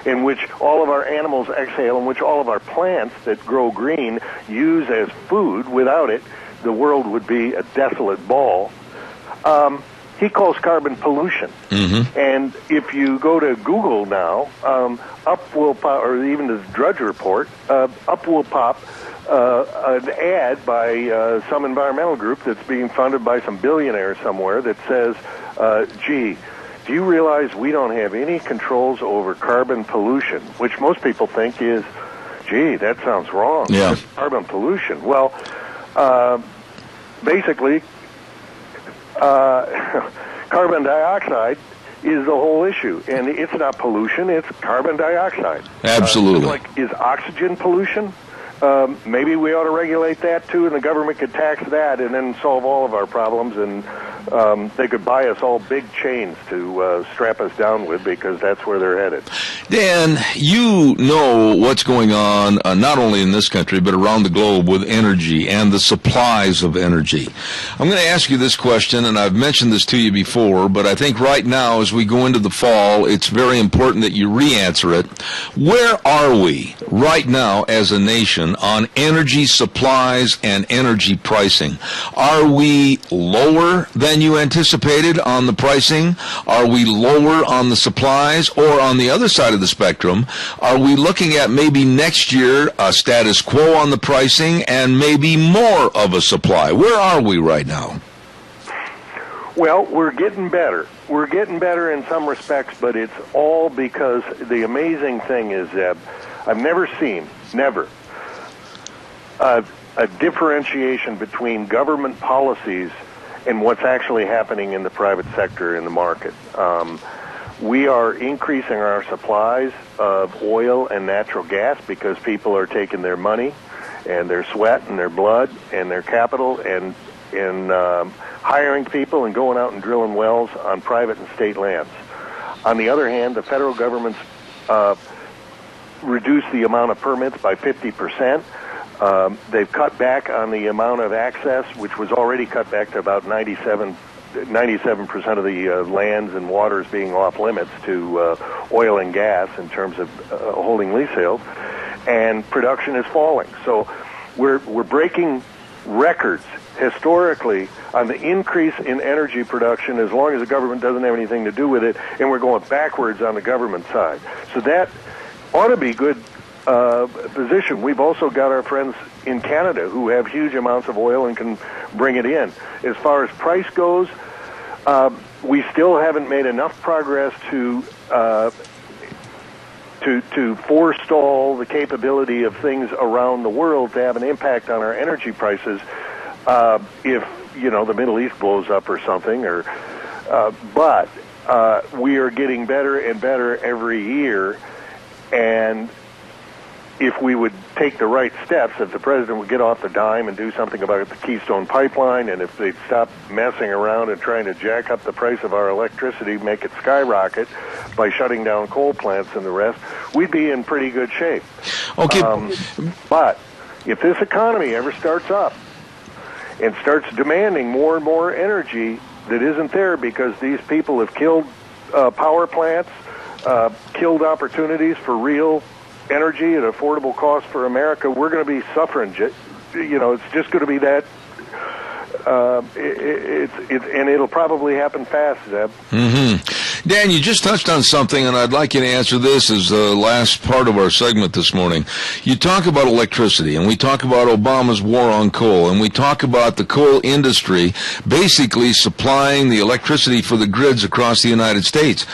in which all of our animals exhale, in which all of our plants that grow green use as food. Without it, the world would be a desolate ball. He calls carbon pollution. And if you go to Google now, up will pop, or even the Drudge Report, up will pop an ad by some environmental group that's being funded by some billionaire somewhere that says, do you realize we don't have any controls over carbon pollution, which most people think is, gee, that sounds wrong. Yeah. Carbon pollution. Well, basically, carbon dioxide is the whole issue. And it's not pollution, it's carbon dioxide. Absolutely. Is oxygen pollution? Maybe we ought to regulate that too, and the government could tax that and then solve all of our problems, and they could buy us all big chains to strap us down with, because that's where they're headed. Dan, you know what's going on not only in this country but around the globe with energy and the supplies of energy. I'm going to ask you this question, and I've mentioned this to you before, but I think right now as we go into the fall, it's very important that you re-answer it. Where are we right now as a nation on energy supplies and energy pricing? Are we lower than you anticipated on the pricing? Are we lower on the supplies? Or on the other side of the spectrum, are we looking at maybe next year a status quo on the pricing and maybe more of a supply? Where are we right now? Well, we're getting better. We're getting better in some respects, but it's all because the amazing thing is, Zeb, I've never seen a differentiation between government policies and what's actually happening in the private sector in the market. We are increasing our supplies of oil and natural gas because people are taking their money and their sweat and their blood and their capital and hiring people and going out and drilling wells on private and state lands. On the other hand, the federal government's reduced the amount of permits by 50%. They've cut back on the amount of access, which was already cut back to about 97% of the lands and waters being off limits to oil and gas in terms of holding lease sales, and production is falling. So we're breaking records historically on the increase in energy production as long as the government doesn't have anything to do with it, and we're going backwards on the government side. So that ought to be good position. We've also got our friends in Canada who have huge amounts of oil and can bring it in. As far as price goes, we still haven't made enough progress to forestall the capability of things around the world to have an impact on our energy prices if the Middle East blows up or something. But we are getting better and better every year, and if we would take the right steps, if the president would get off the dime and do something about the Keystone Pipeline, and if they'd stop messing around and trying to jack up the price of our electricity, make it skyrocket by shutting down coal plants and the rest, we'd be in pretty good shape. Okay. But if this economy ever starts up and starts demanding more and more energy that isn't there because these people have killed power plants, killed opportunities for real energy at affordable cost for America, we're going to be suffering. It's just going to be that. And it'll probably happen fast, Zeb. Mm-hmm. Dan, you just touched on something, and I'd like you to answer this as the last part of our segment this morning. You talk about electricity, and we talk about Obama's war on coal, and we talk about the coal industry basically supplying the electricity for the grids across the United States.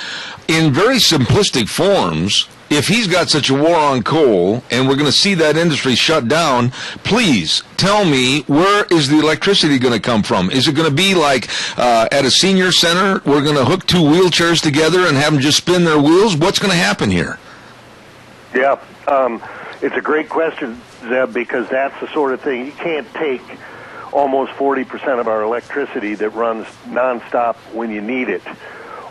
In very simplistic forms, if he's got such a war on coal and we're going to see that industry shut down, please tell me, where is the electricity going to come from? Is it going to be like at a senior center, we're going to hook two wheelchairs together and have them just spin their wheels? What's going to happen here? Yeah, it's a great question, Zeb, because that's the sort of thing. You can't take almost 40% of our electricity that runs nonstop when you need it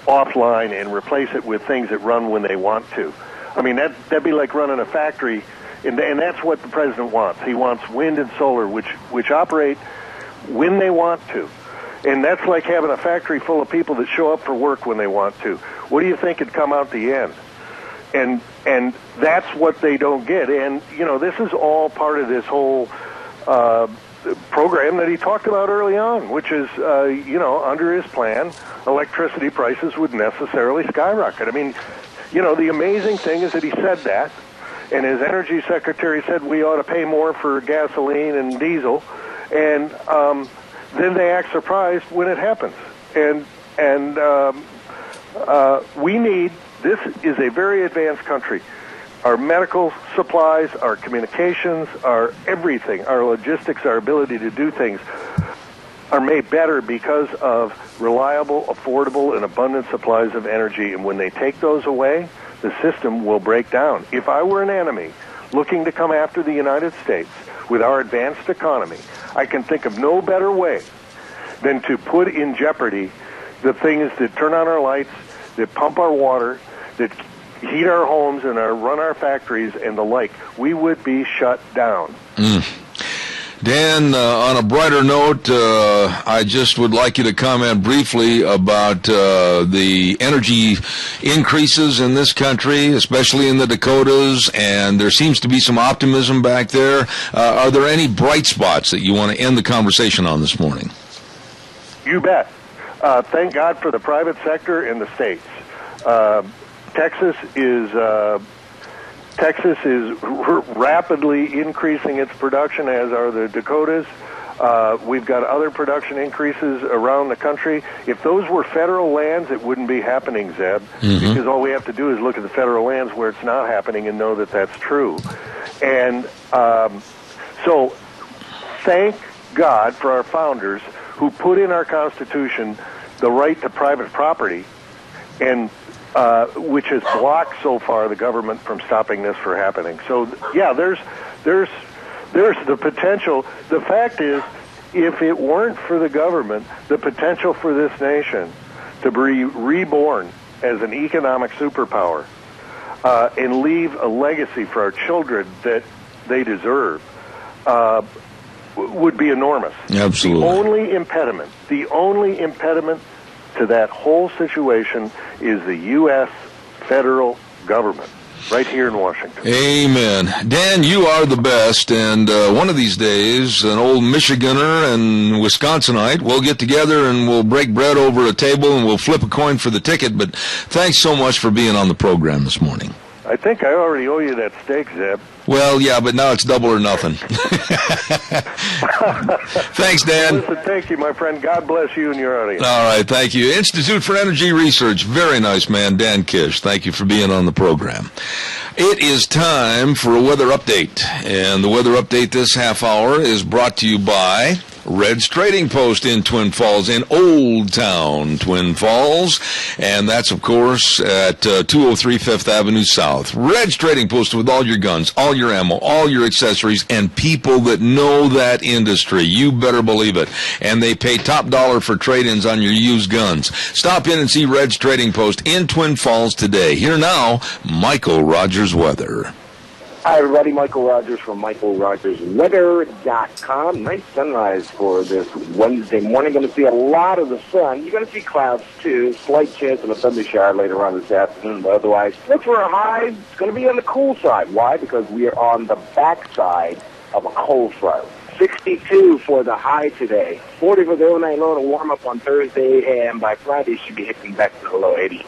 offline and replace it with things that run when they want to. I mean, that'd be like running a factory, and that's what the president wants. He wants wind and solar, which operate when they want to. And that's like having a factory full of people that show up for work when they want to. What do you think would come out the end? And that's what they don't get. And, this is all part of this whole program that he talked about early on, which is, under his plan, electricity prices would necessarily skyrocket. I mean, the amazing thing is that he said that, and his energy secretary said we ought to pay more for gasoline and diesel, and then they act surprised when it happens. And This is a very advanced country. Our medical supplies, our communications, our everything, our logistics, our ability to do things are made better because of reliable, affordable, and abundant supplies of energy. And when they take those away, the system will break down. If I were an enemy looking to come after the United States with our advanced economy, I can think of no better way than to put in jeopardy the things that turn on our lights, that pump our water, that heat our homes and run our factories and the like. We would be shut down. Dan, on a brighter note, I just would like you to comment briefly about the energy increases in this country, especially in the Dakotas, and there seems to be some optimism back there. Are there any bright spots that you want to end the conversation on this morning? You bet. Thank God for the private sector and the states. Texas is rapidly increasing its production, as are the Dakotas. We've got other production increases around the country. If those were federal lands, it wouldn't be happening, Zeb, because all we have to do is look at the federal lands where it's not happening and know that that's true. And so thank God for our founders who put in our Constitution the right to private property, and which has blocked so far the government from stopping this from happening. So, yeah, there's the potential. The fact is, if it weren't for the government, the potential for this nation to be reborn as an economic superpower and leave a legacy for our children that they deserve would be enormous. Absolutely. The only impediment to that whole situation is the U.S. federal government right here in Washington. Amen. Dan, you are the best, and one of these days, an old Michiganer and Wisconsinite, we'll get together and we'll break bread over a table and we'll flip a coin for the ticket, but thanks so much for being on the program this morning. I think I already owe you that steak, Zeb. Well, yeah, but now it's double or nothing. Thanks, Dan. Listen, thank you, my friend. God bless you and your audience. All right, thank you. Institute for Energy Research, very nice man, Dan Kish. Thank you for being on the program. It is time for a weather update, and the weather update this half hour is brought to you by Red's Trading Post in Twin Falls, in Old Town Twin Falls, and that's, of course, at 203 Fifth Avenue South. Red's Trading Post with all your guns, all your ammo, all your accessories, and people that know that industry. You better believe it. And they pay top dollar for trade-ins on your used guns. Stop in and see Red's Trading Post in Twin Falls today. Here now, Michael Rogers Weather. Hi, everybody. Michael Rogers from MichaelRogersWeather.com. Nice sunrise for this Wednesday morning. Going to see a lot of the sun. You're going to see clouds, too. Slight chance of a thunder shower later on this afternoon, but otherwise, look for a high. It's going to be on the cool side. Why? Because we are on the backside of a cold front. 62 for the high today. 40 for the overnight low to warm up on Thursday, and by Friday, should be hitting back to the low 80s.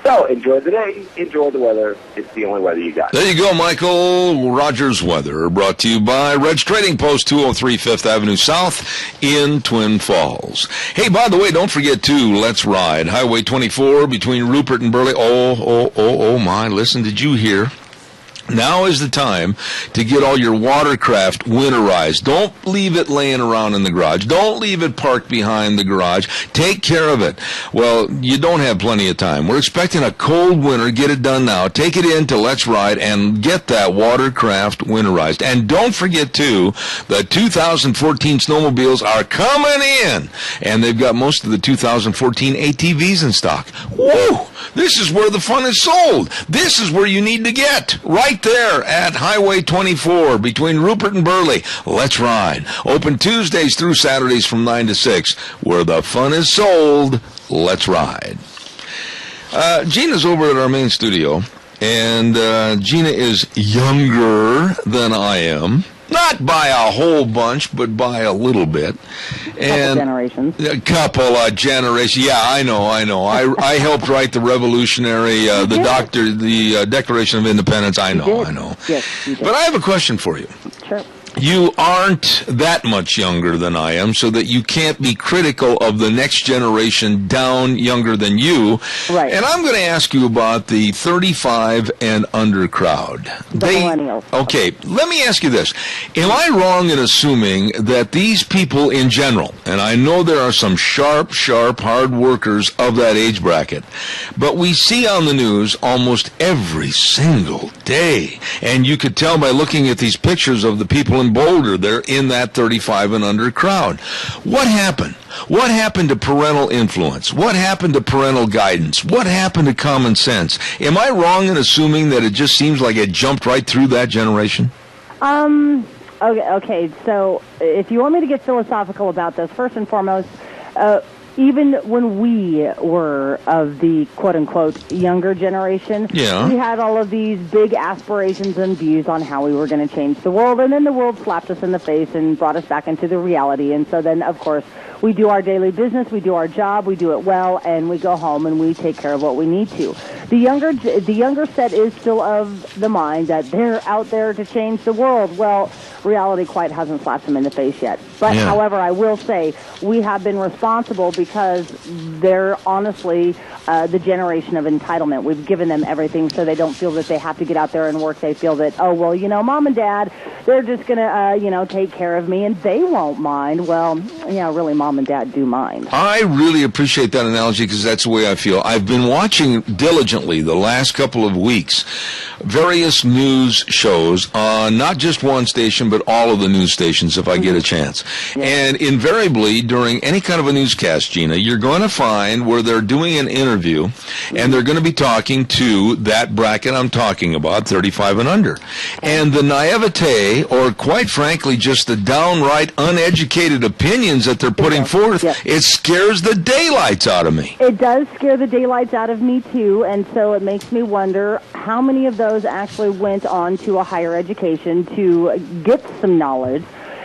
So, enjoy the day, enjoy the weather. It's the only weather you got. There you go, Michael Rogers Weather, brought to you by Red's Trading Post, 203 Fifth Avenue South in Twin Falls. Hey, by the way, don't forget, too, Let's Ride. Highway 24 between Rupert and Burley. Oh, my, listen, did you hear? Now is the time to get all your watercraft winterized. Don't leave it laying around in the garage. Don't leave it parked behind the garage. Take care of it. Well, you don't have plenty of time. We're expecting a cold winter. Get it done now. Take it in to Let's Ride and get that watercraft winterized. And don't forget, too, the 2014 snowmobiles are coming in. And they've got most of the 2014 ATVs in stock. Woo! This is where the fun is sold. This is where you need to get. Right there at Highway 24 between Rupert and Burley. Let's Ride. Open Tuesdays through Saturdays from 9 to 6. Where the fun is sold. Let's Ride. Gina's over at our main studio, and Gina is younger than I am. Not by a whole bunch, but by a little bit. And a couple of generations. Yeah, I know. I helped write the Revolutionary, the Declaration of Independence. I know. Yes, you did. But I have a question for you. Sure. you aren't that much younger than I am, so that you can't be critical of the next generation down younger than you. Right. And I'm going to ask you about the 35 and under crowd. The millennials. Okay, let me ask you this. Am I wrong in assuming that these people in general, and I know there are some sharp, hard workers of that age bracket, but we see on the news almost every single day, and you could tell by looking at these pictures of the people in Boulder, they're in that 35 and under crowd. What happened? What happened to parental influence? What happened to parental guidance? What happened to common sense? Am I wrong in assuming that it just seems like it jumped right through that generation? Okay, so if you want me to get philosophical about this, first and foremost, even when we were of the quote-unquote younger generation, we had all of these big aspirations and views on how we were going to change the world, and then the world slapped us in the face and brought us back into the reality. And so then, of course, we do our daily business, we do our job, we do it well, and we go home and we take care of what we need to. The younger set is still of the mind that they're out there to change the world. Well, reality quite hasn't slapped them in the face yet. But, however, I will say we have been responsible because they're honestly the generation of entitlement. We've given them everything so they don't feel that they have to get out there and work. They feel that, oh, well, Mom and Dad, they're just going to, take care of me, and they won't mind. Well, really, Mom and Dad do mind. I really appreciate that analogy because that's the way I feel. I've been watching diligently the last couple of weeks various news shows on not just one station, but all of the news stations if I get a chance. And invariably, during any kind of a newscast, Gina, you're going to find where they're doing an interview, and they're going to be talking to that bracket I'm talking about, 35 and under. And the naivete, or quite frankly, just the downright uneducated opinions that they're putting forth, it scares the daylights out of me. It does scare the daylights out of me, too, and so it makes me wonder how many of those actually went on to a higher education to get some knowledge.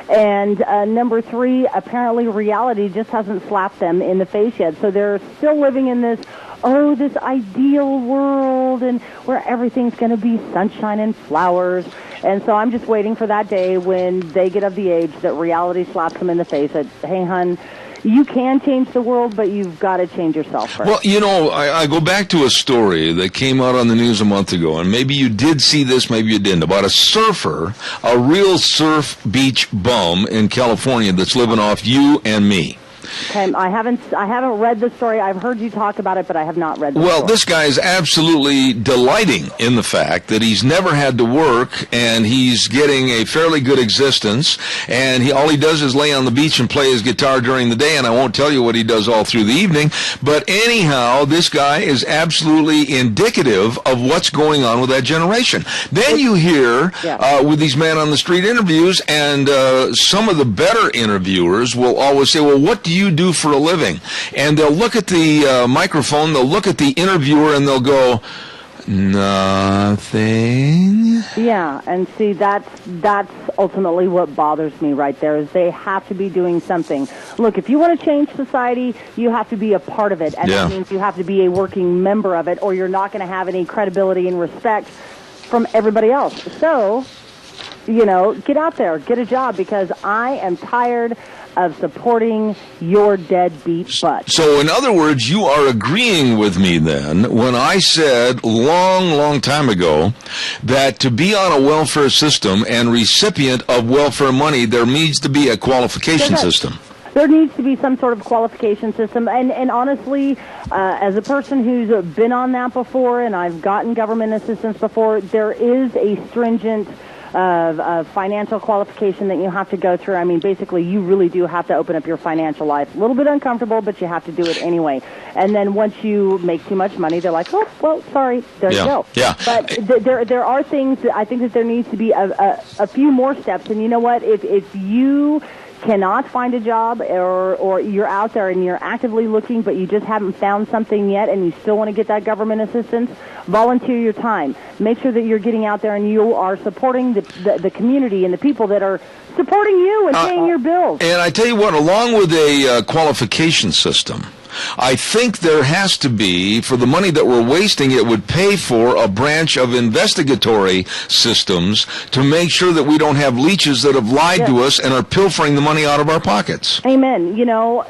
And number three, apparently reality just hasn't slapped them in the face yet. So they're still living in this ideal world and where everything's going to be sunshine and flowers. And so I'm just waiting for that day when they get of the age that reality slaps them in the face that, hey, hon, you can change the world, but you've got to change yourself first. Well, I go back to a story that came out on the news a month ago, and maybe you did see this, maybe you didn't, about a surfer, a real surf beach bum in California that's living off you and me. Okay, I haven't read the story. I've heard you talk about it, but I have not read the story. Well, this guy is absolutely delighting in the fact that he's never had to work, and he's getting a fairly good existence, and all he does is lay on the beach and play his guitar during the day, and I won't tell you what he does all through the evening. But anyhow, this guy is absolutely indicative of what's going on with that generation. Then you hear with these man on the street interviews, and some of the better interviewers will always say, well, what do you do for a living? And they'll look at the microphone, they'll look at the interviewer, and they'll go, nothing. Yeah, and see, that's ultimately what bothers me right there, is they have to be doing something. Look, if you want to change society, you have to be a part of it, and that means you have to be a working member of it, or you're not going to have any credibility and respect from everybody else. So, get out there, get a job, because I am tired of supporting your deadbeat butt. So, in other words, you are agreeing with me then when I said long time ago that to be on a welfare system and recipient of welfare money, there needs to be a qualification system. There needs to be some sort of qualification system. And honestly, as a person who's been on that before and I've gotten government assistance before, there is a stringent financial qualification that you have to go through. I mean, basically, you really do have to open up your financial life. A little bit uncomfortable, but you have to do it anyway. And then once you make too much money, they're like, oh, well, sorry, there you go. Yeah. But there are things that I think that there needs to be a few more steps. And you know what? If you cannot find a job, or you're out there and you're actively looking but you just haven't found something yet and you still want to get that government assistance, volunteer your time. Make sure that you're getting out there and you are supporting the community and the people that are supporting you and paying your bills. And I tell you what, along with a qualification system, I think there has to be, for the money that we're wasting, it would pay for a branch of investigatory systems to make sure that we don't have leeches that have lied to us and are pilfering the money out of our pockets. Amen. You know,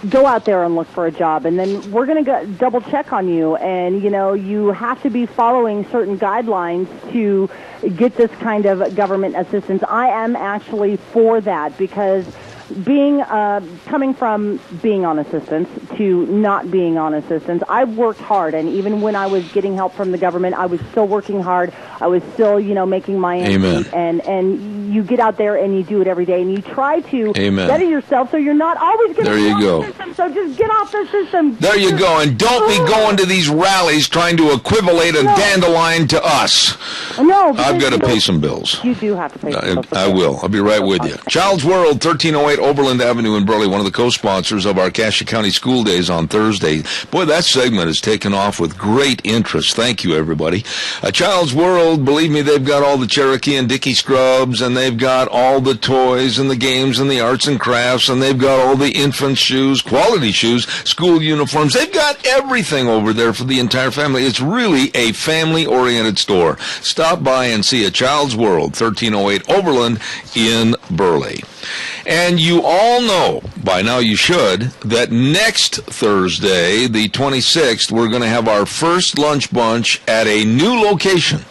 go out there and look for a job, and then we're going to double check on you. And, you know, you have to be following certain guidelines to get this kind of government assistance. I am actually for that, because coming from being on assistance to not being on assistance, I've worked hard, and even when I was getting help from the government, I was still working hard. I was still, you know, making my ends meet. And you get out there and you do it every day, and you try to better yourself so you're not always going to be off the system. So just get off the system. There you go, and don't be going to these rallies trying to equivalate a dandelion to us. No, I've got to pay some bills. You do have to pay some bills. I will. I'll be right with you. Child's World, 1308 Overland Avenue in Burley, one of the co-sponsors of our Cassia County School Days on Thursday. Boy, that segment has taken off with great interest. Thank you, everybody. Child's World, believe me, they've got all the Cherokee and Dickey scrubs, and they've got all the toys and the games and the arts and crafts, and they've got all the infant shoes, quality shoes, school uniforms. They've got everything over there for the entire family. It's really a family-oriented store. Stop by and see a Child's World, 1308 Overland in Burley. And you all know, by now you should, that next Thursday, the 26th, we're going to have our first lunch bunch at a new location,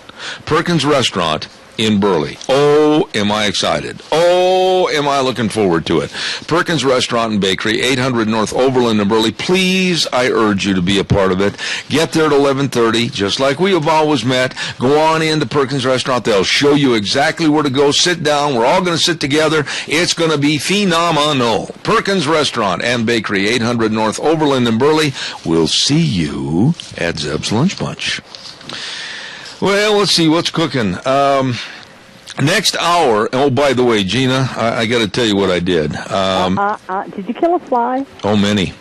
Perkins Restaurant in Burley. Oh, am I excited. Oh, am I looking forward to it. Perkins Restaurant and Bakery, 800 North Overland in Burley. Please, I urge you to be a part of it. Get there at 11:30, just like we have always met. Go on into Perkins Restaurant. They'll show you exactly where to go. Sit down. We're all going to sit together. It's going to be phenomenal. Perkins Restaurant and Bakery, 800 North Overland in Burley. We'll see you at Zeb's Lunch Bunch. Well, let's see what's cooking. Next hour. Oh, by the way, Gina, I got to tell you what I did. Did you kill a fly? Oh, many.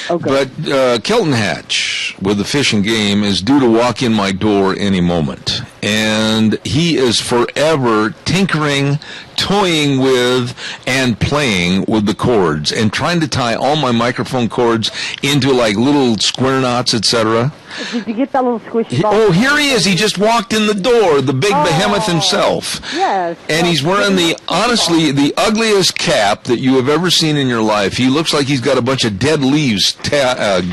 Okay. But Kelton Hatch with the Fish and Game is due to walk in my door any moment. And he is forever tinkering, toying with, and playing with the cords and trying to tie all my microphone cords into like little square knots, etc. Did you get that little squishy ball? Oh, here he is. He just walked in the door, the big behemoth himself. Yes. And he's wearing honestly, the ugliest cap that you have ever seen in your life. He looks like he's got a bunch of dead leaves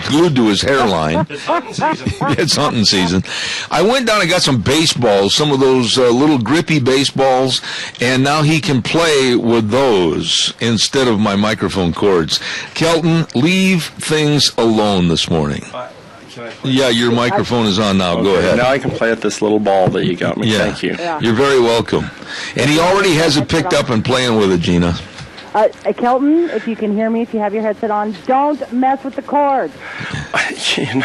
glued to his hairline. It's hunting season. It's hunting season. I went down and got some baseballs, some of those little grippy baseballs, and now he can play with those instead of my microphone cords. Kelton, leave things alone this morning. Yeah, your microphone is on now. Okay, go ahead. Now I can play at this little ball that you got me. Yeah. Thank you. Yeah. You're very welcome. And he already has it picked up and playing with it, Gina. Kelton, if you can hear me, if you have your headset on, don't mess with the cords.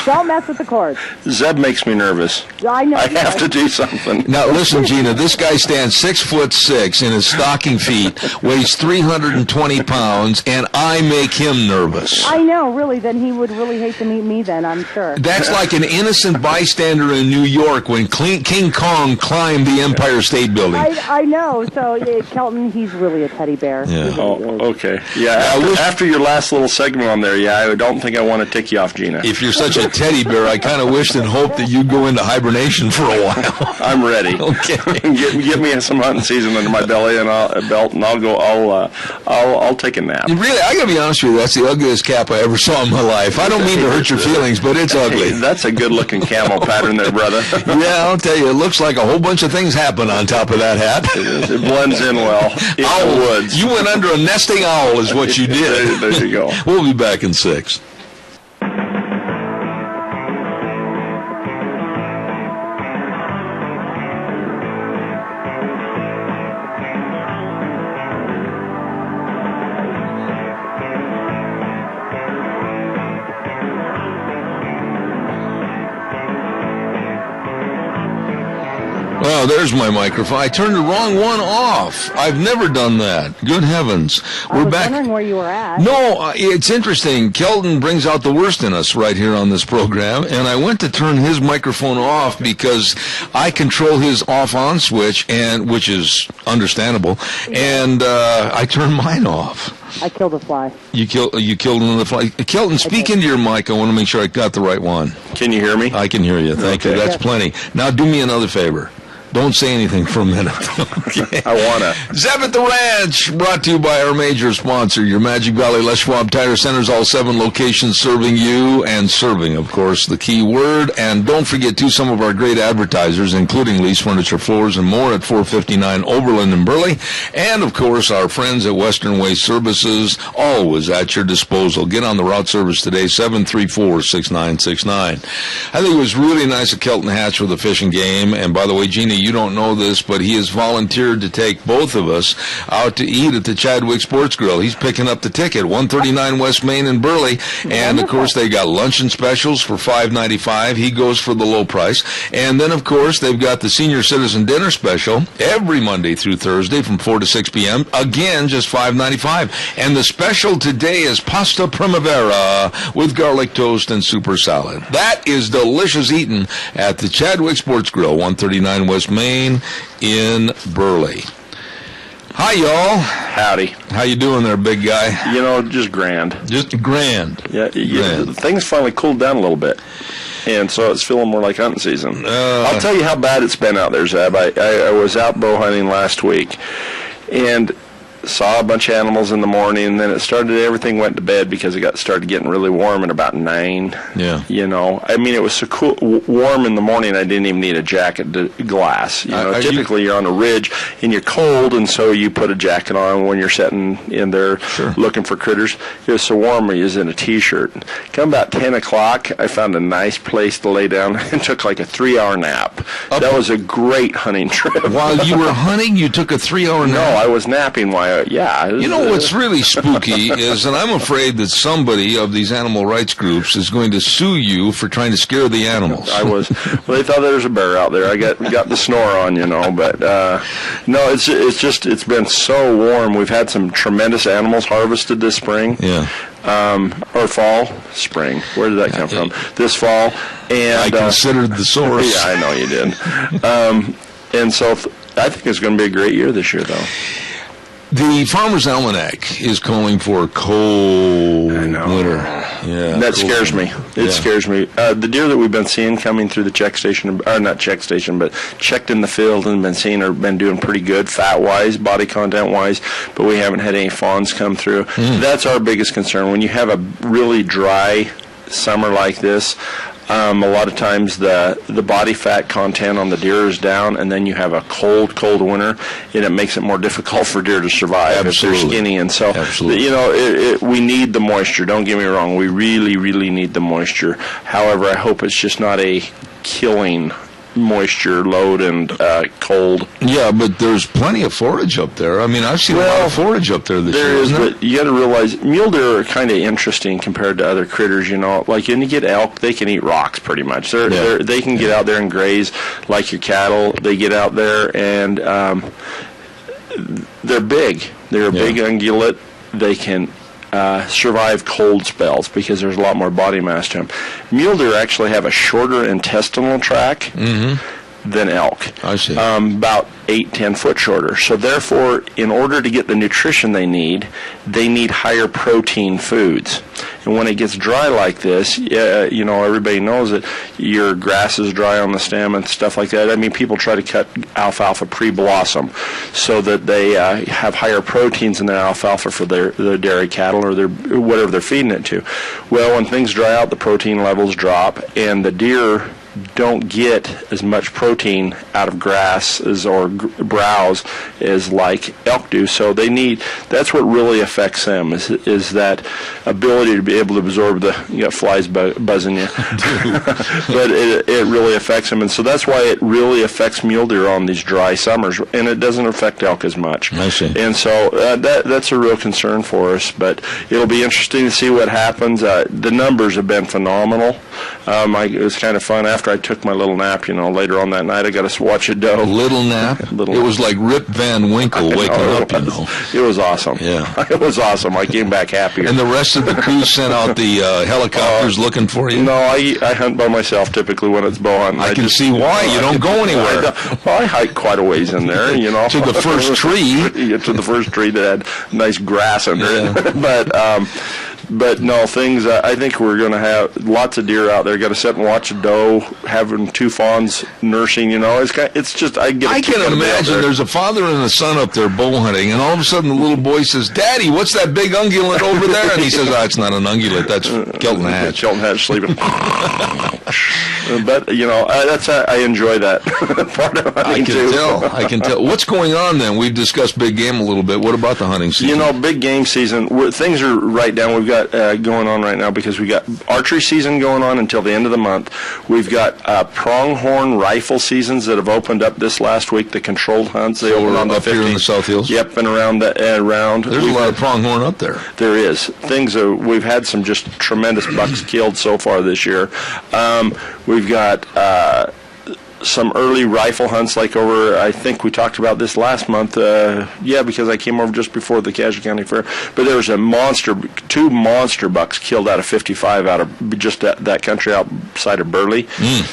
Don't mess with the cords. Zeb makes me nervous. I know. I have to do something. Now listen, Gina, this guy stands 6'6" in his stocking feet, weighs 320 pounds, and I make him nervous. I know, really. Then he would really hate to meet me then, I'm sure. That's like an innocent bystander in New York when King Kong climbed the Empire State Building. I know. So, Kelton, he's really a teddy bear. Yeah. Okay. Yeah, after your last little segment on there, I don't think I want to tick you off, Gina. If you're such a teddy bear, I kind of wished and hoped that you'd go into hibernation for a while. I'm ready. Okay. Give me some hunting season under my belly and I'll go. I'll take a nap. Really, I gotta be honest with you. That's the ugliest cap I ever saw in my life. I don't mean to hurt your feelings, but it's ugly. Hey, that's a good-looking camel pattern there, brother. Yeah, I'll tell you, it looks like a whole bunch of things happen on top of that hat. It blends in well. In the woods. You went under a nesting owl, is what you did. There you go. We'll be back in 6. Well, Oh, there's my microphone. I turned the wrong one off. I've never done that. Good heavens. We're back. wondering where you were at. No, it's interesting. Kelton brings out the worst in us right here on this program, and I went to turn his microphone off because I control his off-on switch, and which is understandable, and I turned mine off. I killed a fly. You killed another fly. Kelton, speak into your mic. I want to make sure I got the right one. Can you hear me? I can hear you. Thank you. That's plenty. Now do me another favor. Don't say anything for a minute. Okay. I want to. Zeb at the Ranch, brought to you by our major sponsor, your Magic Valley Les Schwab Tire Centers, all 7 locations serving you, and serving, of course, the key word. And don't forget, too, some of our great advertisers, including Lease Furniture, Floors, and more at 459 Overland in Burley. And, of course, our friends at Western Waste Services, always at your disposal. Get on the route service today, 734-6969. I think it was really nice of Kelton Hatch for the fishing game. And, by the way, Gina, you don't know this, but he has volunteered to take both of us out to eat at the Chadwick Sports Grill. He's picking up the ticket, 139 West Main in Burley. And, of course, they got luncheon specials for $5.95. He goes for the low price. And then, of course, they've got the Senior Citizen Dinner Special every Monday through Thursday from 4 to 6 p.m. Again, just $5.95. And the special today is Pasta Primavera with garlic toast and super salad. That is delicious eating at the Chadwick Sports Grill, 139 West Main in Burley. Hi, y'all. Howdy. How you doing there, big guy? You know, just grand. Just grand. Yeah, things finally cooled down a little bit, and so it's feeling more like hunting season. I'll tell you how bad it's been out there, Zeb. I was out bow hunting last week, and saw a bunch of animals in the morning, and then everything went to bed because it started getting really warm at about 9. Yeah. You know, I mean, it was so cool, warm in the morning, I didn't even need a jacket to glass. You know, typically you're on a ridge and you're cold, and so you put a jacket on when you're sitting in there looking for critters. It was so warm, I was in a t-shirt. Come about 10 o'clock, I found a nice place to lay down and took like a 3-hour nap. That was a great hunting trip. While you were hunting, you took a 3-hour nap? No, I was napping while you know what's really spooky is, and I'm afraid that somebody of these animal rights groups is going to sue you for trying to scare the animals. Well, they thought there was a bear out there. I got the snore on, you know, but no, it's been so warm. We've had some tremendous animals harvested this spring. Yeah. Or fall, spring. Where did that come from? This fall. And I considered the source. Yeah, I know you did. And so I think it's going to be a great year this year, though. The Farmer's Almanac is calling for a cold winter. Yeah, that scares me. It scares me. The deer that we've been seeing coming through the check station, or not check station, but checked in the field and been seeing, have been doing pretty good, fat-wise, body content-wise, but we haven't had any fawns come through. That's our biggest concern. When you have a really dry summer like this, a lot of times the body fat content on the deer is down, and then you have a cold winter, and it makes it more difficult for deer to survive if they're skinny. And so, you know, we need the moisture. Don't get me wrong. We really, really need the moisture. However, I hope it's just not a killing moisture load and cold. Yeah, but there's plenty of forage up there. I mean, I've seen a lot of forage up there this year. There is, but you got to realize mule deer are kind of interesting compared to other critters. You know, like when you get elk, they can eat rocks pretty much. They can get out there and graze like your cattle. They get out there and they're big. They're a big ungulate. They can survive cold spells because there's a lot more body mass to them. Mule deer actually have a shorter intestinal tract than elk. I see. About 8-10 foot shorter. So therefore, in order to get the nutrition they need higher protein foods. And when it gets dry like this, you know, everybody knows that your grass is dry on the stem and stuff like that. I mean, people try to cut alfalfa pre-blossom so that they have higher proteins in their alfalfa for their dairy cattle or their whatever they're feeding it to. Well, when things dry out, the protein levels drop, and the deer don't get as much protein out of grasses or browse as like elk do. So they need, that's what really affects them is that ability to be able to absorb you got flies buzzing you. But it really affects them. And so that's why it really affects mule deer on these dry summers, and it doesn't affect elk as much. I see. And so that's a real concern for us, but it'll be interesting to see what happens. The numbers have been phenomenal. It was kind of fun. After after I took my little nap, later on that night, I got to watch a doe. Little nap? It was like Rip Van Winkle waking up, It was awesome. Yeah. It was awesome. I came back happier. And the rest of the crew sent out the helicopters looking for you? No, I hunt by myself typically when it's bow hunting. I can see why. You don't go anywhere. I hike quite a ways in there, To the first tree. To the first tree that had nice grass under it. But no, things, I think we're going to have lots of deer out there. Got to sit and watch a doe, having 2 fawns nursing, It's just, I can imagine there's a father and a son up there bow hunting, and all of a sudden the little boy says, Daddy, what's that big ungulate over there? And he says, it's not an ungulate, that's Kelton Hatch. Kelton Hatch sleeping. But, I enjoy that part of hunting, I can tell. What's going on then? We've discussed big game a little bit. What about the hunting season? Big game season, things are right down. We've got going on right now because we got archery season going on until the end of the month. We've got pronghorn rifle seasons that have opened up this last week. The controlled hunts they opened on the 15th. Up here in the South Hills. Yep, and around. There's a lot of pronghorn up there. There is. We've had some just tremendous bucks killed so far this year. We've got some early rifle hunts like over, I think we talked about this last month, because I came over just before the Cassia County Fair, but there was 2 monster bucks killed out of 55 out of just that country outside of Burley.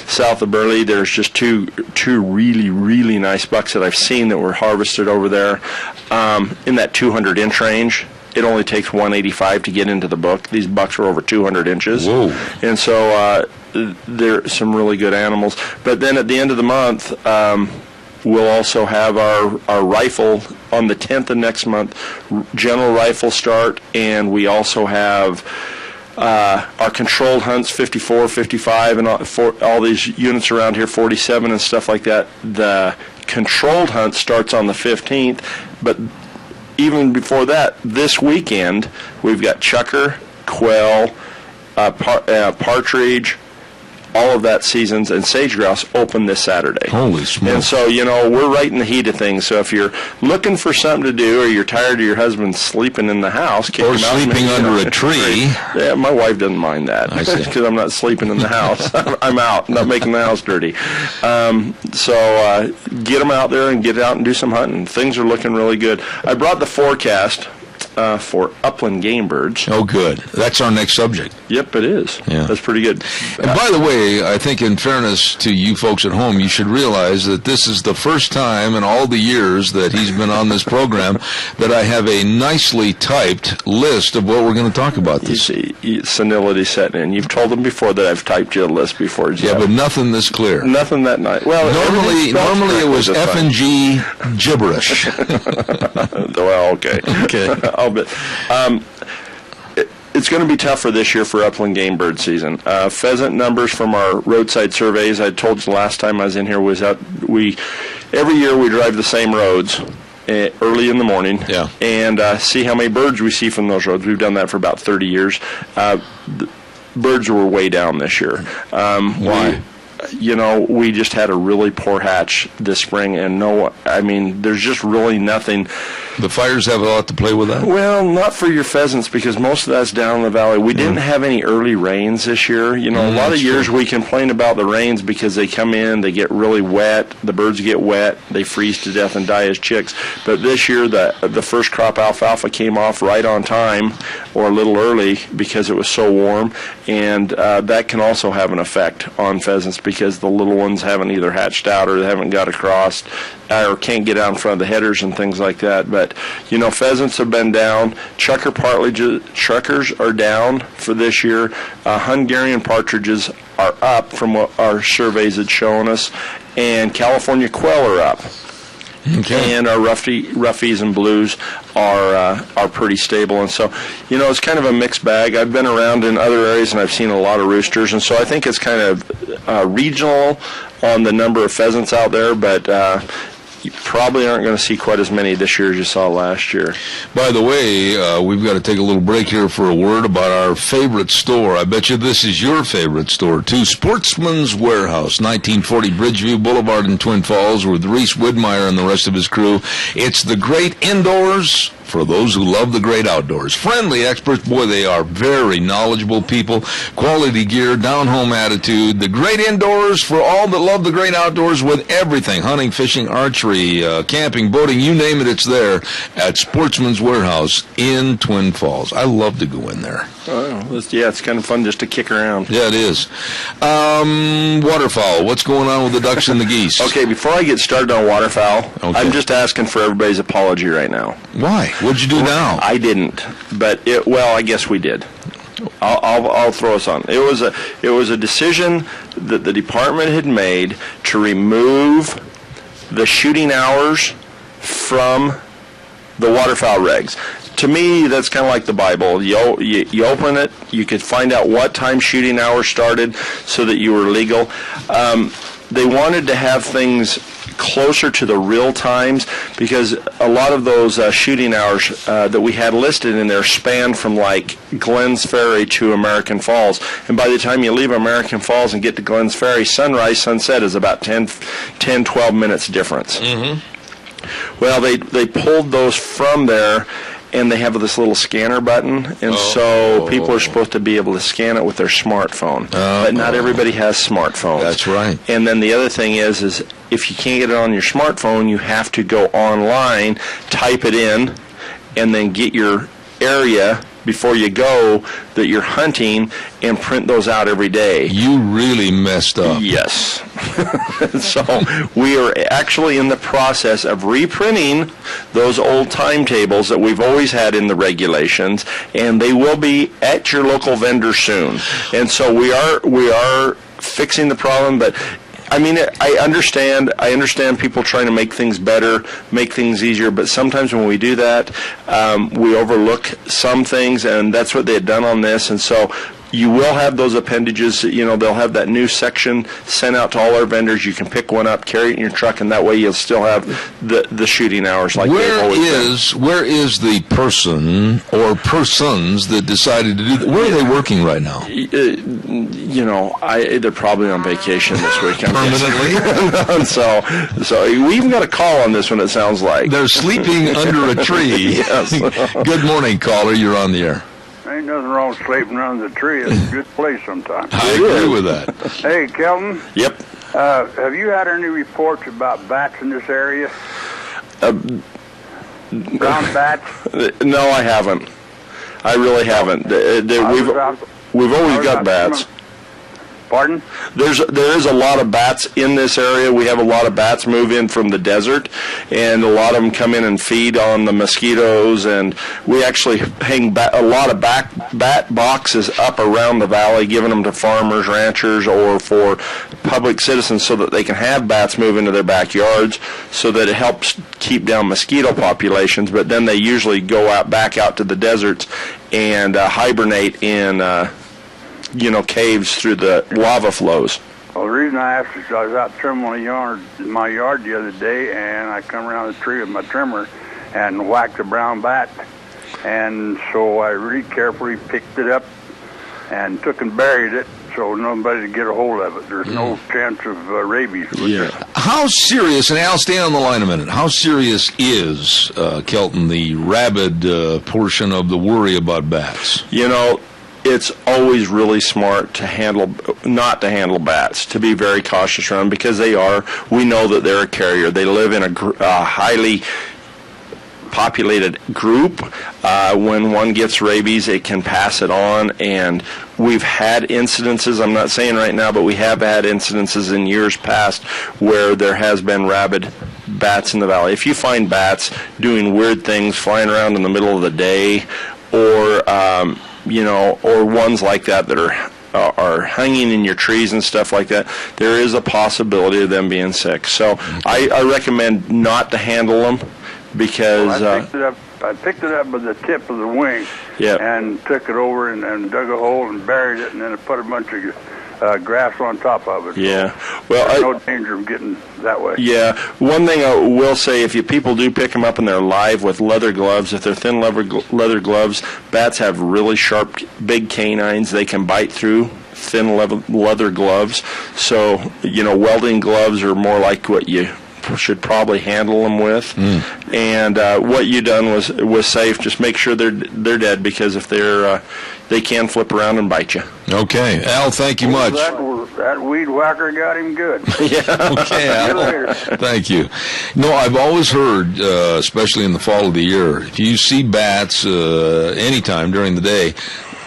South of Burley, there's just two really, really nice bucks that I've seen that were harvested over there in that 200-inch range. It only takes 185 to get into the book. These bucks are over 200 inches. Whoa. And so they're some really good animals. But then at the end of the month, we'll also have our rifle on the 10th of next month, general rifle start, and we also have our controlled hunts, 54, 55, and all these units around here, 47 and stuff like that. The controlled hunt starts on the 15th, but even before that, this weekend, we've got chukar, quail, partridge, all of that seasons, and sage grouse open this Saturday. Holy smokes. And so, we're right in the heat of things. So if you're looking for something to do, or you're tired of your husband sleeping in the house, or sleeping under a tree. Yeah, my wife doesn't mind that. I see. Because I'm not sleeping in the house. I'm out, not making the house dirty. So get them out there and get out and do some hunting. Things are looking really good. I brought the forecast for upland game birds. Oh, good. That's our next subject. Yep, it is. Yeah. That's pretty good. And by the way, I think in fairness to you folks at home, you should realize that this is the first time in all the years that he's been on this program that I have a nicely typed list of what we're going to talk about this. You see, senility setting in. You've told them before that I've typed you a list before. Yeah, but nothing this clear. Nothing that night. Well, normally it was F and G gibberish. Well, okay. Okay. It's going to be tougher this year for upland game bird season. Pheasant numbers from our roadside surveys, I told you last time I was in here, was that every year we drive the same roads early in the morning and see how many birds we see from those roads. We've done that for about 30 years. Birds were way down this year. Why? We just had a really poor hatch this spring, and there's just really nothing. The fires have a lot to play with that? Well, not for your pheasants, because most of that's down in the valley. We didn't have any early rains this year. A lot of years we complain about the rains because they come in, they get really wet, the birds get wet, they freeze to death and die as chicks. But this year, the first crop alfalfa came off right on time, or a little early, because it was so warm, and that can also have an effect on pheasants, because the little ones haven't either hatched out or they haven't got across or can't get out in front of the headers and things like that. But, pheasants have been down. Chukars are down for this year. Hungarian partridges are up from what our surveys had shown us. And California quail are up. Okay. And our roughies and blues are pretty stable, and so it's kind of a mixed bag. I've been around in other areas and I've seen a lot of roosters, and so I think it's kind of regional on the number of pheasants out there, but you probably aren't going to see quite as many this year as you saw last year. By the way, we've got to take a little break here for a word about our favorite store. I bet you this is your favorite store, too. Sportsman's Warehouse, 1940 Bridgeview Boulevard in Twin Falls, with Reese Widmeyer and the rest of his crew. It's the great indoors for those who love the great outdoors. Friendly experts, boy, they are very knowledgeable people. Quality gear, down-home attitude. The great indoors for all that love the great outdoors with everything. Hunting, fishing, archery, camping, boating, you name it, it's there at Sportsman's Warehouse in Twin Falls. I love to go in there. It's kind of fun just to kick around. Yeah, it is. Waterfowl, what's going on with the ducks and the geese? Okay, before I get started on waterfowl, I'm just asking for everybody's apology right now. Why? What'd you do now? I didn't, but I guess we did. I'll throw us on. It was a decision that the department had made to remove the shooting hours from the waterfowl regs. To me, that's kind of like the Bible. You open it, you could find out what time shooting hours started so that you were legal. They wanted to have things closer to the real times because a lot of those shooting hours that we had listed in there span from like Glens Ferry to American Falls. And by the time you leave American Falls and get to Glens Ferry, sunrise, sunset is about 10, 12 minutes difference. Mm-hmm. Well, they pulled those from there, and they have this little scanner button, and so people are supposed to be able to scan it with their smartphone. But not everybody has smartphones. That's right. And then the other thing is if you can't get it on your smartphone, you have to go online, type it in, and then get your area before you go that you're hunting and print those out every day. You really messed up. Yes. So we are actually in the process of reprinting those old timetables that we've always had in the regulations, and they will be at your local vendor soon. And so we are fixing the problem, but I mean, I understand people trying to make things better, make things easier, but sometimes when we do that, we overlook some things, and that's what they had done on this. And so you will have those appendages. They'll have that new section sent out to all our vendors. You can pick one up, carry it in your truck, and that way you'll still have the shooting hours like they've always been. Where is the person or persons that decided to do that? Where are they working right now? They're probably on vacation this week. Permanently? So we even got a call on this one, it sounds like. They're sleeping under a tree. Yes. Good morning, caller. You're on the air. Ain't nothing wrong with sleeping under the tree. It's a good place sometimes. I agree with that. Hey, Kelton. Yep. Have you had any reports about bats in this area? Brown bats? No, I haven't. I really haven't. We've always got bats. Pardon? There is a lot of bats in this area. We have a lot of bats move in from the desert, and a lot of them come in and feed on the mosquitoes, and we actually hang a lot of bat boxes up around the valley, giving them to farmers, ranchers, or for public citizens so that they can have bats move into their backyards so that it helps keep down mosquito populations, but then they usually go back out to the deserts and hibernate in caves through the lava flows. Well, the reason I asked is I was out trimming my yard the other day, and I come around the tree with my trimmer and whacked a brown bat. And so I really carefully picked it up and took and buried it so nobody would get a hold of it. There's no chance of rabies. How serious, and Al, stay on the line a minute, how serious is, Kelton, the rabid portion of the worry about bats? It's always really smart not to handle bats, to be very cautious around, because we know that they're a carrier. They live in a highly populated group. When one gets rabies, it can pass it on, and we've had incidences, I'm not saying right now, but we have had incidences in years past where there has been rabid bats in the valley. If you find bats doing weird things, flying around in the middle of the day, or or ones like that are hanging in your trees and stuff like that, there is a possibility of them being sick. So I recommend not to handle them because... I picked it up with the tip of the wing and took it over and dug a hole and buried it, and then I put a bunch of grass on top of it. Yeah. Well, there's no danger of getting that way. Yeah. One thing I will say, if people do pick them up and they're live with leather gloves, if they're thin leather gloves, bats have really sharp, big canines. They can bite through thin leather gloves. So, welding gloves are more like what you should probably handle them with. And what you done was safe. Just make sure they're dead, because if they can flip around and bite you. Okay, Al, thank you much. That weed whacker got him good. Yeah. Okay, Al. Thank you. No, I've always heard, especially in the fall of the year, if you see bats anytime during the day,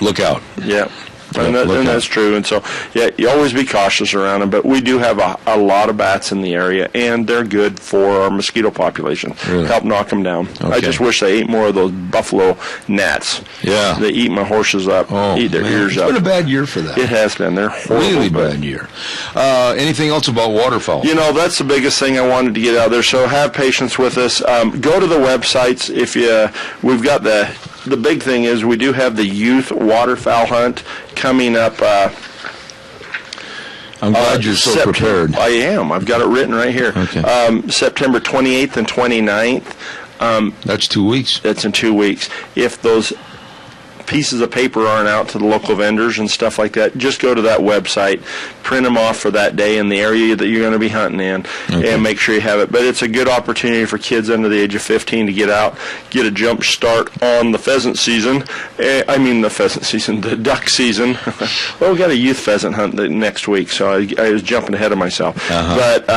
look out. Yeah. And that's true. And so, yeah, you always be cautious around them. But we do have a lot of bats in the area, and they're good for our mosquito population. Really? Help knock them down. Okay. I just wish they ate more of those buffalo gnats. Yeah. They eat my horses up, eat their ears up. It's been a bad year for that. It has been. They're horrible. Really bad year. Anything else about waterfowl? You know, that's the biggest thing I wanted to get out there. So have patience with us. Go to the websites. We've got the big thing is we do have the youth waterfowl hunt coming up. I'm glad you're so prepared. I am. I've got it written right here. Okay. September 28th and 29th. That's 2 weeks. That's in 2 weeks. If those pieces of paper aren't out to the local vendors and stuff like that, just go to that website, print them off for that day in the area that you're going to be hunting in, and make sure you have it. But it's a good opportunity for kids under the age of 15 to get out, get a jump start on the pheasant season. The duck season. Well, we got a youth pheasant hunt next week, so I was jumping ahead of myself. But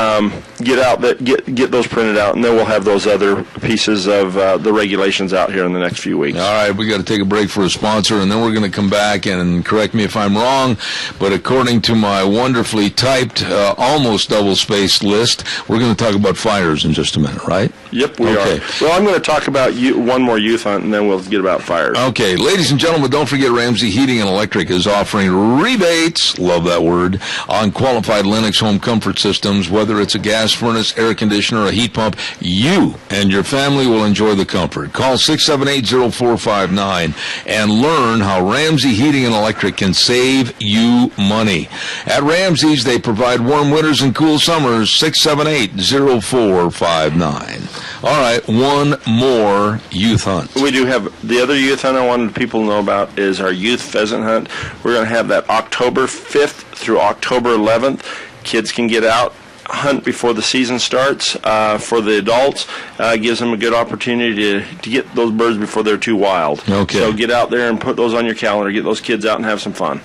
get out, get those printed out, and then we'll have those other pieces of the regulations out here in the next few weeks. All right, we got to take a break for a sponsor, and then we're going to come back, and correct me if I'm wrong, but according to my wonderfully typed, almost double-spaced list, we're going to talk about fires in just a minute, right? Yep, we are. Well, I'm going to talk about one more youth hunt, and then we'll get about fires. Okay, ladies and gentlemen, don't forget Ramsey Heating and Electric is offering rebates, love that word, on qualified Lennox home comfort systems. Whether it's a gas furnace, air conditioner, or a heat pump, you and your family will enjoy the comfort. Call 678-0459 and learn how Ramsey Heating and Electric can save you money. At Ramsey's, they provide warm winters and cool summers. 678-0459. All right, one more youth hunt. We do have the other youth hunt I wanted people to know about is our youth pheasant hunt. We're going to have that October 5th through October 11th. Kids can get out, hunt before the season starts. For the adults, gives them a good opportunity to get those birds before they're too wild. Okay. So get out there and put those on your calendar. Get those kids out and have some fun.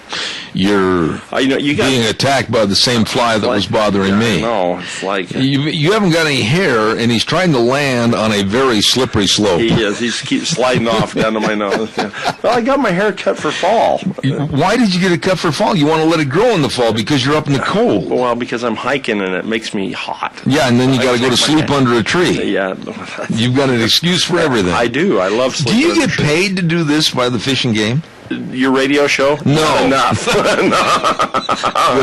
You're being attacked by the same fly that was bothering me. No, it's like you haven't got any hair, and he's trying to land on a very slippery slope. He is. He keeps sliding off down to my nose. Yeah. Well, I got my hair cut for fall. Why did you get it cut for fall? You want to let it grow in the fall because you're up in the cold. Well, because I'm hiking and it makes me hot. Yeah, and then you got to go to sleep under a tree. Yeah. You've got an excuse for everything. I do. I love sleeping. Do you get paid to do this by the Fish and Game? Your radio show? No. Not enough. Good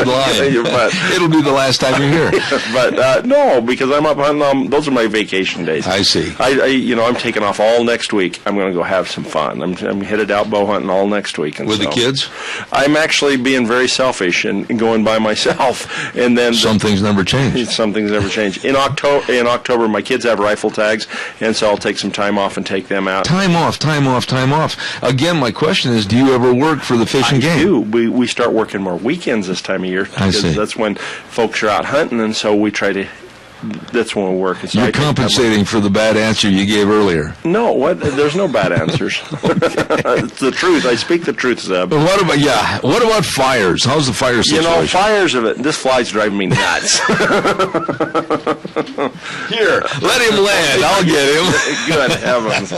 line. But it'll be the last time you're here. But no, because I'm up hunting. Those are my vacation days. I see. I'm taking off all next week. I'm going to go have some fun. I'm headed out bow hunting all next week. And with the kids? I'm actually being very selfish and going by myself. And then some things never change. Some things never change. In October, my kids have rifle tags, and so I'll take some time off and take them out. Time off. Again, my question is, do you ever work for the Fish and Game? I do. We start working more weekends this time of year because that's when folks are out hunting, and so we try to. That's when we work. So you're compensating for the bad answer you gave earlier. No, what? There's no bad answers. It's the truth. I speak the truth, Zeb. But what about fires? How's the fire situation? Fires of it. This fly's driving me nuts. Here, let him land. I'll get him. Good heavens.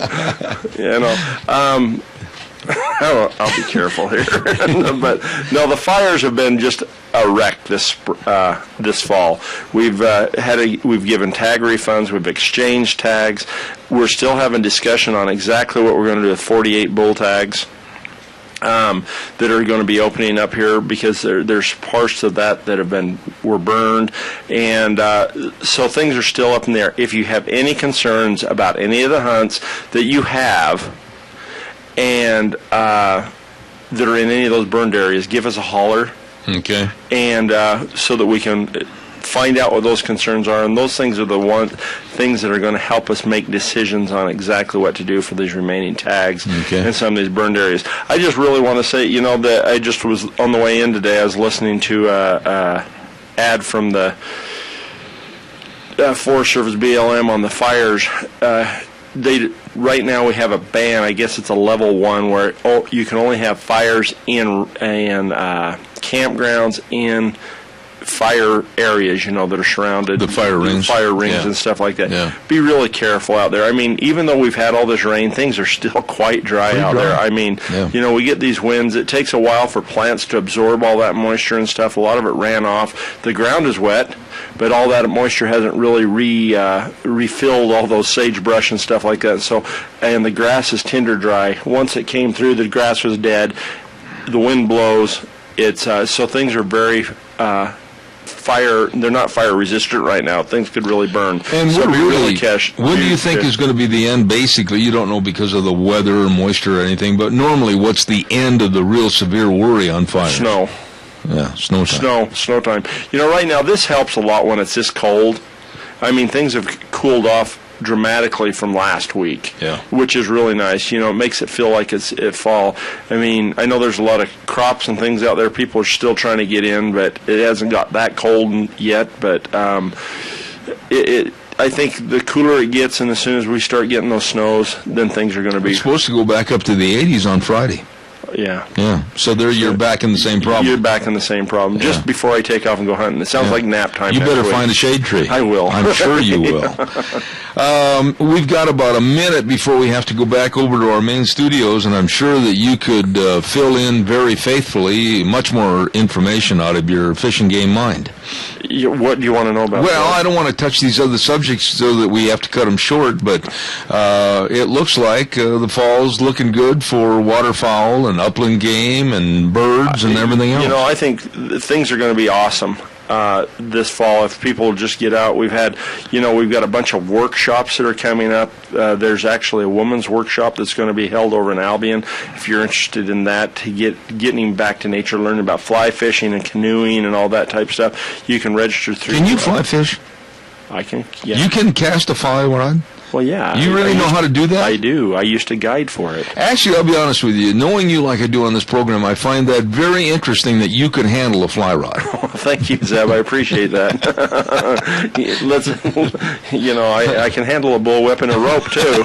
I'll be careful here. But no, the fires have been just a wreck this fall. We've given tag refunds. We've exchanged tags. We're still having discussion on exactly what we're going to do with 48 bull tags that are going to be opening up here because there's parts of that were burned, and so things are still up in the air. If you have any concerns about any of the hunts that you have and that are in any of those burned areas, give us a holler. Okay. And so that we can find out what those concerns are, and those things are the things that are going to help us make decisions on exactly what to do for these remaining tags in some of these burned areas. I just really want to say, that I just was on the way in today. I was listening to ad from the Forest Service BLM on the fires. Right now we have a ban. I guess it's a level 1 where you can only have fires in campgrounds in fire areas, that are surrounded. The fire rings. And stuff like that. Yeah. Be really careful out there. I mean, even though we've had all this rain, things are still quite dry out there. I mean, we get these winds. It takes a while for plants to absorb all that moisture and stuff. A lot of it ran off. The ground is wet, but all that moisture hasn't really refilled all those sagebrush and stuff like that. And the grass is tinder dry. Once it came through, the grass was dead. The wind blows. It's so things are very they're not fire resistant right now. Things could really burn. And so when do you think is going to be the end? Basically, you don't know because of the weather or moisture or anything, but normally what's the end of the real severe worry on fire? Snow. Yeah, snow time. Snow time. Right now this helps a lot when it's this cold. I mean, things have cooled off dramatically from last week, which is really nice. It makes it feel like it's fall. I mean, I know there's a lot of crops and things out there. People are still trying to get in, but it hasn't got that cold yet. But I think the cooler it gets, and as soon as we start getting those snows, then things are going to be... It's supposed to go back up to the 80s on Friday. Yeah. So you're back in the same problem. You're back in the same problem. Just before I take off and go hunting. It sounds like nap time. You better find a shade tree. I will. I'm sure you will. We've got about a minute before we have to go back over to our main studios, and I'm sure that you could fill in very faithfully much more information out of your Fish and Game mind. What do you want to know about Well, that? I don't want to touch these other subjects so that we have to cut them short, but it looks like the fall's looking good for waterfowl and upland game and birds and everything else. I think things are going to be awesome this fall if people just get out. We've got a bunch of workshops that are coming up. There's actually a women's workshop that's going to be held over in Albion. If you're interested in that, to getting back to nature, learning about fly fishing and canoeing and all that type of stuff, you can register through. Can you fly fish? I can. Yeah. You can cast a fly rod? Well, yeah. You really know how to do that? I do. I used to guide for it. Actually, I'll be honest with you. Knowing you like I do on this program, I find that very interesting that you could handle a fly rod. Well, thank you, Zeb. I appreciate that. I can handle a bullwhip and a rope, too.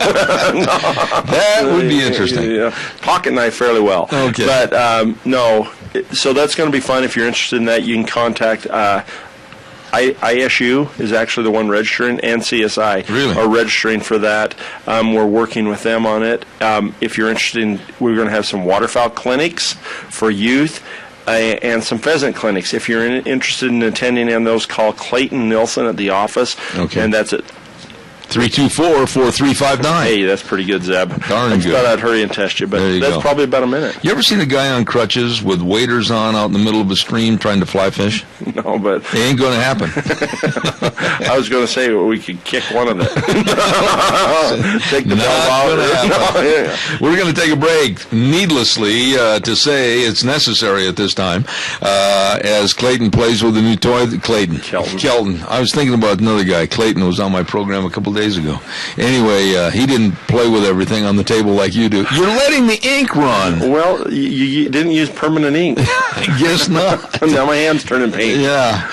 That would be interesting. Pocket knife fairly well. Okay. But, no. So that's going to be fun. If you're interested in that, you can contact... ISU is actually the one registering, and CSI are registering for that. We're working with them on it. If you're interested we're going to have some waterfowl clinics for youth and some pheasant clinics. If you're interested in attending in those, call Clayton Nilsson at the office, and that's it. 324-4359. Hey, that's pretty good, Zeb. Darn I good. thought I'd hurry and test you, but that's probably about a minute. You ever seen a guy on crutches with waders on out in the middle of a stream trying to fly fish? No, but... It ain't going to happen. I was going to say we could kick one of them. Take the ball out. We're going to take a break, needlessly to say it's necessary at this time, as Clayton plays with a new toy. Kelton. I was thinking about another guy. Clayton was on my program a couple days ago. Anyway, he didn't play with everything on the table like you do. You're letting the ink run. Well, you didn't use permanent ink. I guess not. Now my hand's turning pink. Yeah.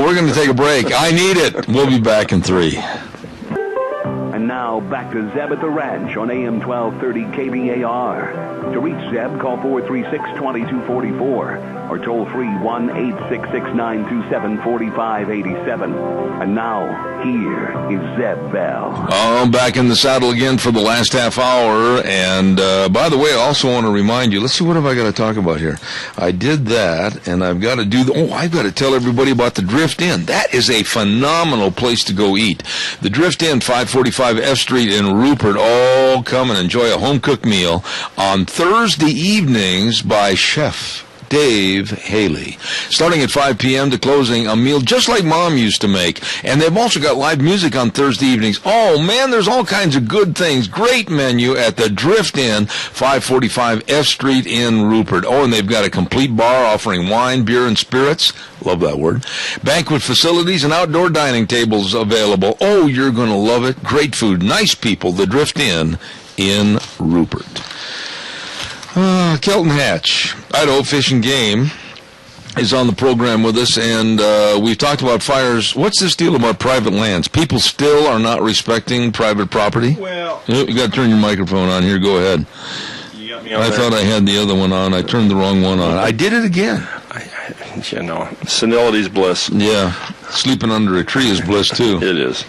We're going to take a break. I need it. We'll be back in 3. And now back to Zeb at the Ranch on AM 1230 KBAR. To reach Zeb, call 436-2244 or toll free 1-866-927-4587. And now, here is Zeb Bell. I'm back in the saddle again for the last half hour. And by the way, I also want to remind you, let's see, what have I got to talk about here? I did that, and I've got to do I've got to tell everybody about the Drift Inn. That is a phenomenal place to go eat. The Drift Inn, 545 F Street in Rupert. Oh, come and enjoy a home-cooked meal on Thursday evenings by Chef Dave Haley. Starting at 5 p.m. to closing, a meal just like Mom used to make. And they've also got live music on Thursday evenings. Oh, man, there's all kinds of good things. Great menu at the Drift Inn, 545 F Street in Rupert. Oh, and they've got a complete bar offering wine, beer, and spirits. Love that word. Banquet facilities and outdoor dining tables available. Oh, you're going to love it. Great food. Nice people. The Drift Inn in Rupert. Kelton Hatch, Idaho Fish and Game. is on the program with us, and we've talked about fires. What's this deal about private lands? People still are not respecting private property? Well, you got to turn your microphone on here. Go ahead. You got me on I there. thought I had the other one on. I turned the wrong one on. I did it again. You know, senility's bliss. Yeah, sleeping under a tree is bliss too. It is.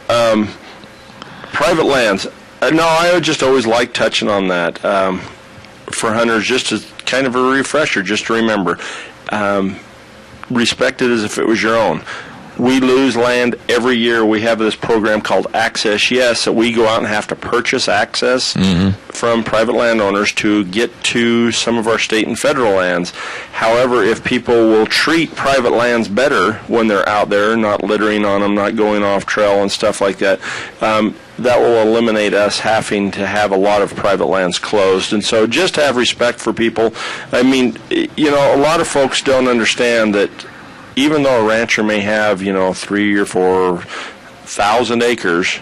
Private lands. No, I would just always like touching on that for hunters, just as kind of a refresher, just to remember. Respect it as if it was your own. We lose land every year. We have this program called Access Yes, that we go out and have to purchase access from private landowners to get to some of our state and federal lands. However, if people will treat private lands better when they're out there, not littering on them, not going off trail and stuff like that, that will eliminate us having to have a lot of private lands closed. And so just have respect for people. I mean, you know, a lot of folks don't understand that even though a rancher may have, 3,000 or 4,000 acres,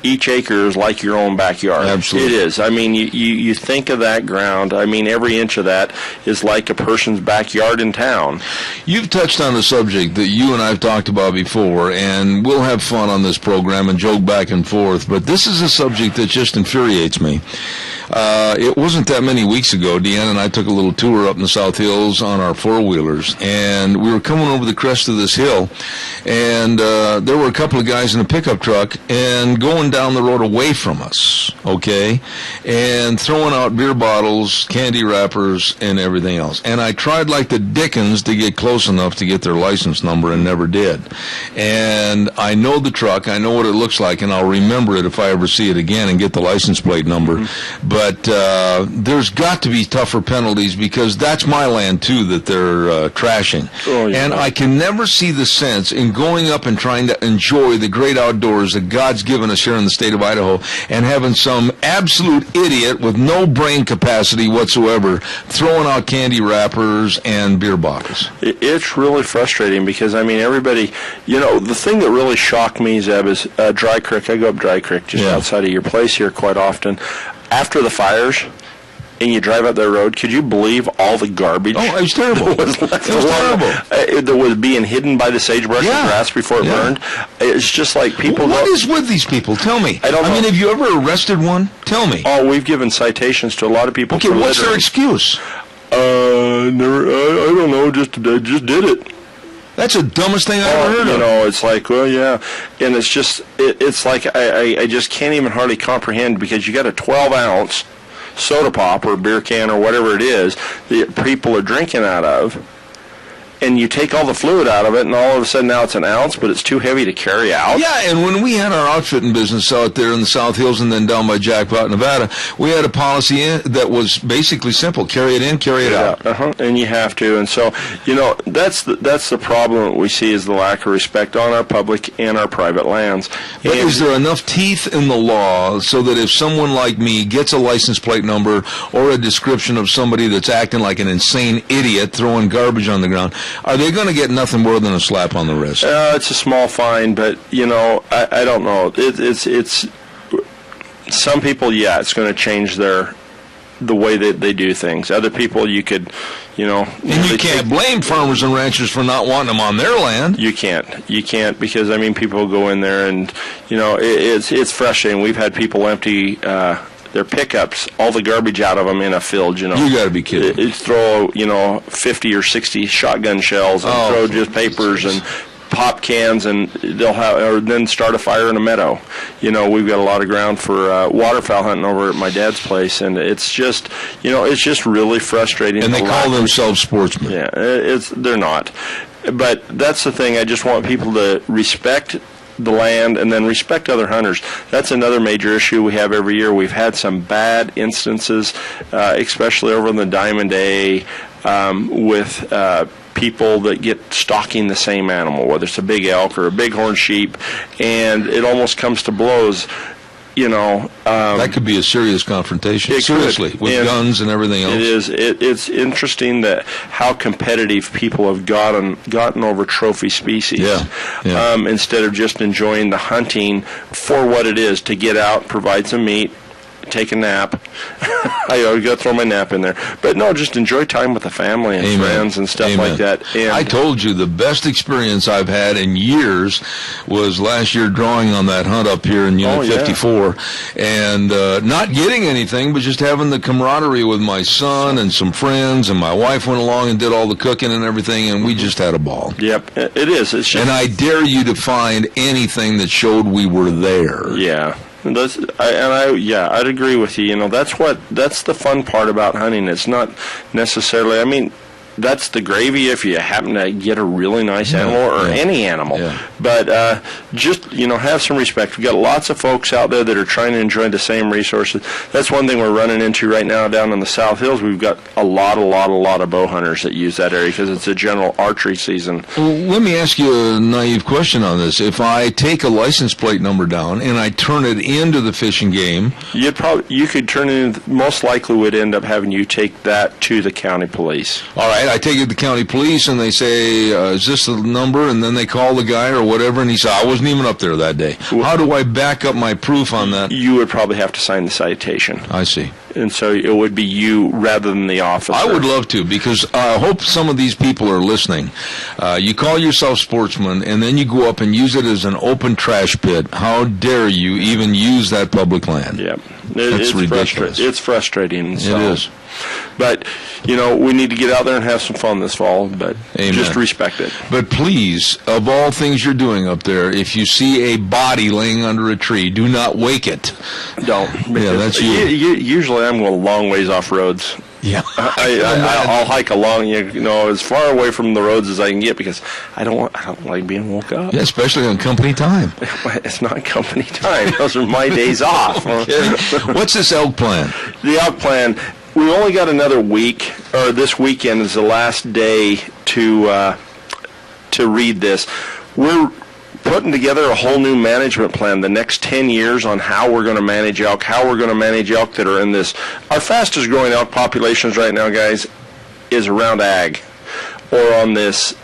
each acre is like your own backyard. Absolutely. It is. I mean, you think of that ground. I mean, every inch of that is like a person's backyard in town. You've touched on a subject that you and I have talked about before, and we'll have fun on this program and joke back and forth, but this is a subject that just infuriates me. It wasn't that many weeks ago, Deanna and I took a little tour up in the South Hills on our four-wheelers, and we were coming over the crest of this hill, and there were a couple of guys in a pickup truck and going down the road away from us, okay, and throwing out beer bottles, candy wrappers, and everything else. And I tried like the dickens to get close enough to get their license number and never did. And I know the truck, I know what it looks like, and I'll remember it if I ever see it again and get the license plate number. But there's got to be tougher penalties because that's my land, too, that they're trashing. Oh, yeah. And I can never see the sense in going up and trying to enjoy the great outdoors that God's given us here in the state of Idaho and having some absolute idiot with no brain capacity whatsoever throwing out candy wrappers and beer bottles. It's really frustrating because, I mean, everybody, the thing that really shocked me, Zeb, is Dry Creek. I go up Dry Creek just outside of your place here quite often. After the fires, and you drive up that road, could you believe all the garbage? Oh, it was terrible. It was terrible. That was being hidden by the sagebrush and grass before it burned. It's just like people... What is with these people? Tell me. I don't know. I mean, have you ever arrested one? Tell me. Oh, we've given citations to a lot of people. Okay, what's their excuse? I don't know, just did it. That's the dumbest thing I've ever heard of. It's like, well, yeah. And it's just, it's like I just can't even hardly comprehend because you got a 12-ounce soda pop or beer can or whatever it is that people are drinking out of, and you take all the fluid out of it, and all of a sudden now it's an ounce, but it's too heavy to carry out. Yeah, and when we had our outfitting business out there in the South Hills and then down by Jackpot, Nevada, we had a policy that was basically simple: carry it in, carry it out. And you have to. And so, that's the problem that we see is the lack of respect on our public and our private lands. But is there enough teeth in the law so that if someone like me gets a license plate number or a description of somebody that's acting like an insane idiot throwing garbage on the ground, are they going to get nothing more than a slap on the wrist? It's a small fine, but I don't know. It's some people. Yeah, it's going to change the way that they do things. Other people, you could, and you can't blame farmers and ranchers for not wanting them on their land. You can't because I mean people go in there and it's frustrating. We've had people empty their pickups, all the garbage out of them in a field, You got to be kidding. Throw, 50 or 60 shotgun shells and throw just papers and pop cans, and they'll have, or then start a fire in a meadow. We've got a lot of ground for waterfowl hunting over at my dad's place, and it's just, it's just really frustrating. And they call themselves sportsmen. Yeah, they're not. But that's the thing. I just want people to respect the land and then respect other hunters. That's another major issue we have every year. We've had some bad instances, especially over in the Diamond A, with people that get stalking the same animal, whether it's a big elk or a bighorn sheep, and it almost comes to blows. That could be a serious confrontation. Seriously, with guns and everything else. It is. It's interesting that how competitive people have gotten over trophy species. Yeah. Instead of just enjoying the hunting for what it is, to get out, provide some meat, take a nap. I always got to throw my nap in there. But no, just enjoy time with the family and friends and stuff like that. And I told you the best experience I've had in years was last year drawing on that hunt up here in Unit 54, and not getting anything, but just having the camaraderie with my son and some friends, and my wife went along and did all the cooking and everything, and we just had a ball. Yep, it is. It's just, and I dare you to find anything that showed we were there. Yeah. I'd agree with you. You know, that's the fun part about hunting. It's not necessarily, I mean, that's the gravy if you happen to get a really nice animal or any animal. Yeah. But just, you know, have some respect. We've got lots of folks out there that are trying to enjoy the same resources. That's one thing we're running into right now down in the South Hills. We've got a lot of bow hunters that use that area because it's a general archery season. Well, let me ask you a naive question on this. If I take a license plate number down and I turn it into the Fish and Game, you could turn it in, most likely would end up having you take that to the county police. All right. I take it to the county police, and they say, is this the number? And then they call the guy or whatever, and he said, I wasn't even up there that day. How do I back up my proof on that? You would probably have to sign the citation. I see. And so it would be you rather than the officer. I would love to, because I hope some of these people are listening. You call yourself sportsman, and then you go up and use it as an open trash pit. How dare you even use that public land? Yeah. It's ridiculous. It's frustrating. So. It is. But, you know, we need to get out there and have some fun this fall, but just respect it. But please, of all things you're doing up there, if you see a body laying under a tree, do not wake it. Don't. Yeah, that's you. Usually I'm going a long ways off roads. Yeah. I'll hike along, you know, as far away from the roads as I can get because I don't like being woke up. Yeah, especially on company time. It's not company time. Those are my days off. Okay. What's this elk plan? The elk plan, we only got another week, or this weekend is the last day to read this. We're putting together a whole new management plan the next 10 years on how we're going to manage elk, that are in this. Our fastest growing elk populations right now, guys, is around ag, or on this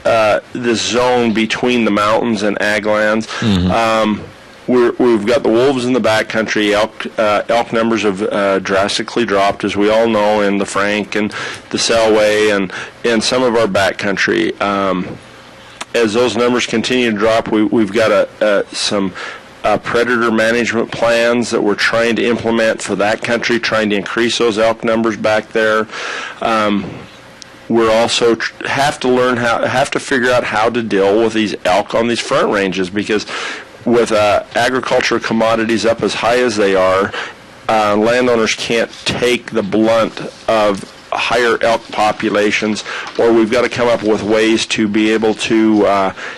zone between the mountains and ag lands. Mm-hmm. We've got the wolves in the backcountry. Elk numbers have drastically dropped, as we all know, in the Frank and the Selway and some of our backcountry. As those numbers continue to drop, we've got some predator management plans that we're trying to implement for that country, trying to increase those elk numbers back there. We're also have to figure out how to deal with these elk on these front ranges, because with agricultural commodities up as high as they are, landowners can't take the blunt of higher elk populations, or we've got to come up with ways to be able to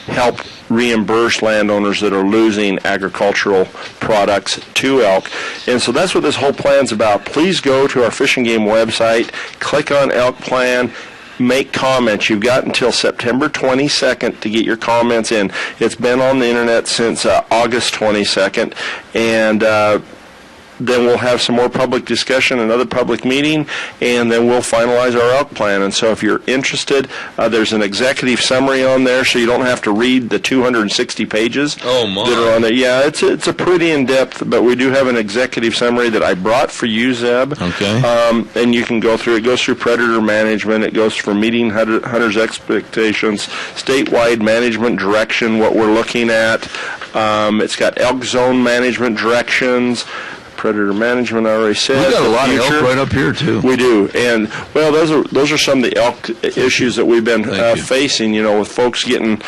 help reimburse landowners that are losing agricultural products to elk. And so that's what this whole plan's about. Please go to our Fish and Game website, click on Elk Plan, make comments. You've got until September 22nd to get your comments in. It's been on the internet since August 22nd, and then we'll have some more public discussion, another public meeting, and then we'll finalize our elk plan. And so if you're interested, there's an executive summary on there, so you don't have to read the 260 pages that are on there. Yeah, it's a pretty in-depth, but we do have an executive summary that I brought for you, Zeb. Okay. And you can go through. It goes through predator management. It goes for meeting hunters' expectations, statewide management direction, what we're looking at. It's got elk zone management directions, predator management, I already said. We've got a lot of elk right up here, too. We do. And, well, those are some of the elk issues that we've been facing, you know, with folks getting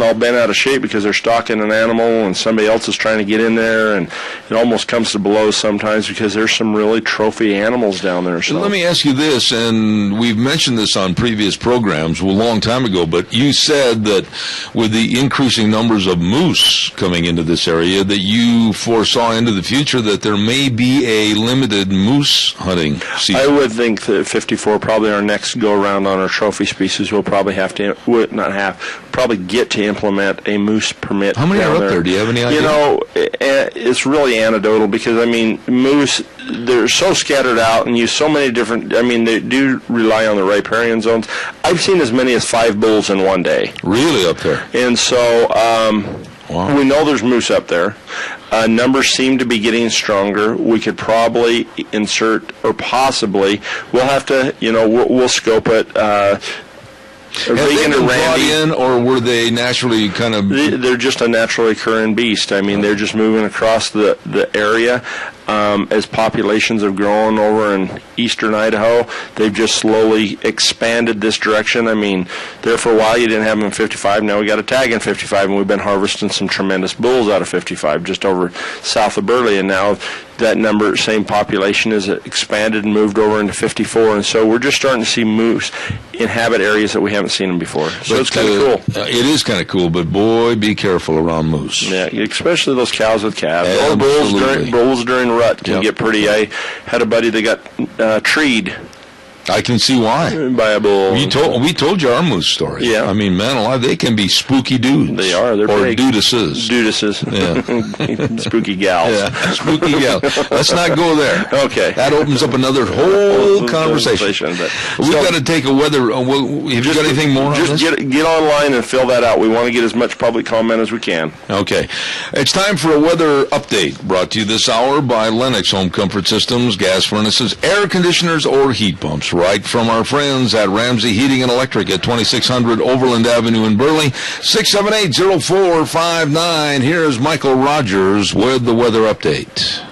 all bent out of shape because they're stalking an animal and somebody else is trying to get in there, and it almost comes to blows sometimes because there's some really trophy animals down there. So let me ask you this, and we've mentioned this on previous programs a long time ago, but you said that with the increasing numbers of moose coming into this area that you foresaw into the future that there may be a limited moose hunting season. I would think that 54, probably our next go-around on our trophy species, we'll probably probably get to implement a moose permit. How many are up there? Do you have any idea? You know, it's really anecdotal because, I mean, moose, they're so scattered out and use so many different, I mean, they do rely on the riparian zones. I've seen as many as 5 bulls in one day. Really up there? And so we know there's moose up there. Numbers seem to be getting stronger. We could probably insert, or possibly, we'll have to, we'll scope it. Have they been brought in, or were they naturally kind of... They're just a naturally occurring beast. I mean, they're just moving across the area. As populations have grown over in eastern Idaho, they've just slowly expanded this direction. I mean, there for a while you didn't have them in 55. Now we got a tag in 55, and we've been harvesting some tremendous bulls out of 55 just over south of Burley. And now that same population is expanded and moved over into 54. And so we're just starting to see moose inhabit areas that we haven't seen them before. So it's kind of cool. It is kind of cool, but boy, be careful around moose. Yeah, especially those cows with calves. Absolutely. Bulls during rut can get pretty. I had a buddy that got treed. I can see why. By a bull. We told you our moose story. Yeah. I mean, man alive, they can be spooky dudes. They are. They're or big. dudices. Yeah. Spooky gals. Yeah. Spooky gals. Let's not go there. Okay. That opens up another whole conversation. We've got to take a weather. Have you got anything more on this? Just get online and fill that out. We want to get as much public comment as we can. Okay. It's time for a weather update brought to you this hour by Lennox Home Comfort Systems, gas furnaces, air conditioners, or heat pumps. Right from our friends at Ramsey Heating and Electric at 2600 Overland Avenue in Burley, 678-0459. Here's Michael Rogers with the weather update.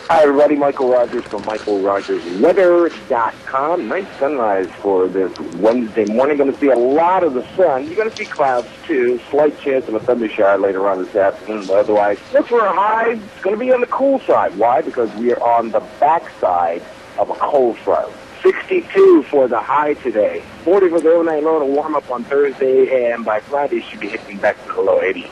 Hi, everybody. Michael Rogers from MichaelRogersWeather.com. Nice sunrise for this Wednesday morning. Going to see a lot of the sun. You're going to see clouds, too. Slight chance of a thunder shower later on this afternoon. But otherwise, look for a high. It's going to be on the cool side. Why? Because we are on the backside of a cold front. 62 for the high today. 40 for the overnight low to warm up on Thursday, and by Friday should be hitting back to the low 80s.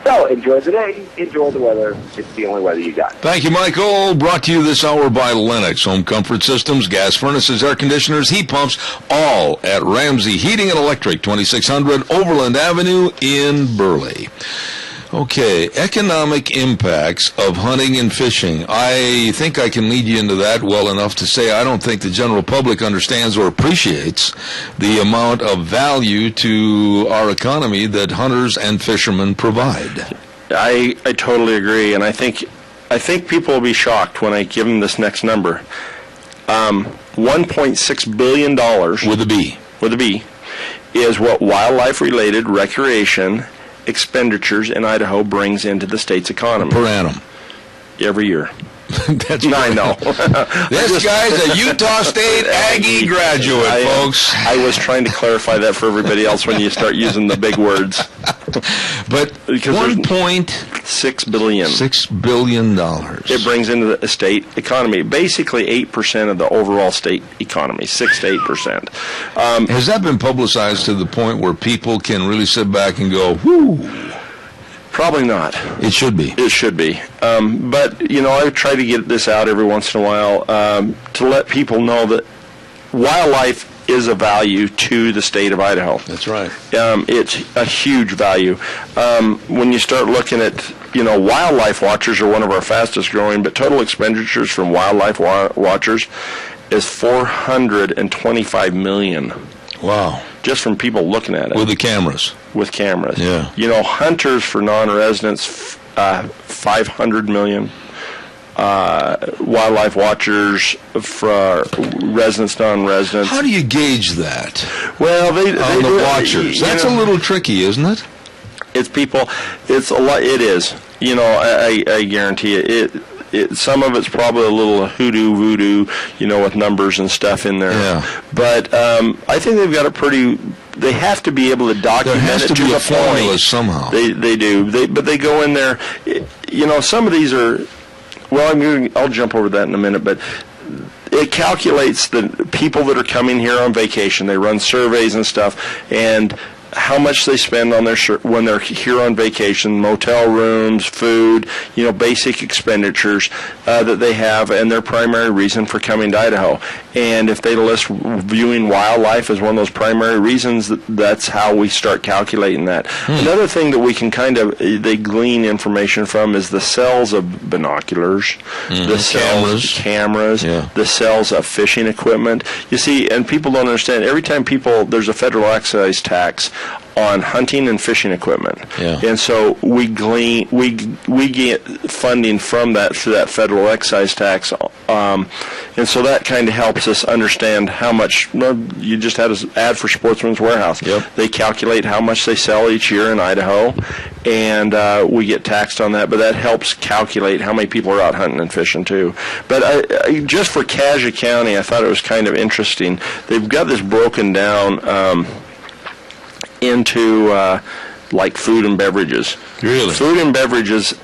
So enjoy the day, enjoy the weather. It's the only weather you got. Thank you, Michael. Brought to you this hour by Lennox Home Comfort Systems, gas furnaces, air conditioners, heat pumps, all at Ramsey Heating and Electric, 2600 Overland Avenue in Burley. Okay, economic impacts of hunting and fishing. I think I can lead you into that well enough to say I don't think the general public understands or appreciates the amount of value to our economy that hunters and fishermen provide. I totally agree, and I think people will be shocked when I give them this next number. $1.6 billion with a B. With a B is what wildlife-related recreation expenditures in Idaho brings into the state's economy. Per annum. Every year. That's I know. This guy's a Utah State Aggie graduate, folks. I was trying to clarify that for everybody else when you start using the big words. But $1.6 billion. $6 billion. It brings into the state economy. Basically 8% of the overall state economy, 6 to 8%. Has that been publicized to the point where people can really sit back and go, whoo? Probably not. It should be. It should be. But, I try to get this out every once in a while to let people know that wildlife is a value to the state of Idaho. That's right. It's a huge value. When you start looking at, wildlife watchers are one of our fastest growing, but total expenditures from wildlife watchers is $425 million. Wow. Just from people looking at it. With the cameras. With cameras. Yeah. Hunters for non-residents, $500 million. Wildlife watchers for residents, non-residents. How do you gauge that? Well, they the watchers. That's a little tricky, isn't it? It's people. It's a lot. It is. I guarantee it. Some of it's probably a little voodoo, with numbers and stuff in there. Yeah. But I think they've got a pretty. They have to be able to document there has it to be the a formula point. somehow. They do. But they go in there. Some of these are. Well, I'll jump over that in a minute, but it calculates the people that are coming here on vacation. They run surveys and stuff, and how much they spend on when they're here on vacation, motel rooms, food, basic expenditures that they have, and their primary reason for coming to Idaho. And if they list viewing wildlife as one of those primary reasons, that's how we start calculating that. Another thing that we can they glean information from is the sales of binoculars, the cameras, the sales of fishing equipment. You see, and people don't understand, every time there's a federal excise tax on hunting and fishing equipment. Yeah. And so we get funding from that through that federal excise tax. And so that kind of helps us understand how much. You just had an ad for Sportsman's Warehouse. Yep. They calculate how much they sell each year in Idaho, and we get taxed on that. But that helps calculate how many people are out hunting and fishing too. But just for Cassia County, I thought it was kind of interesting. They've got this broken down into like food and beverages. Really? Food and beverages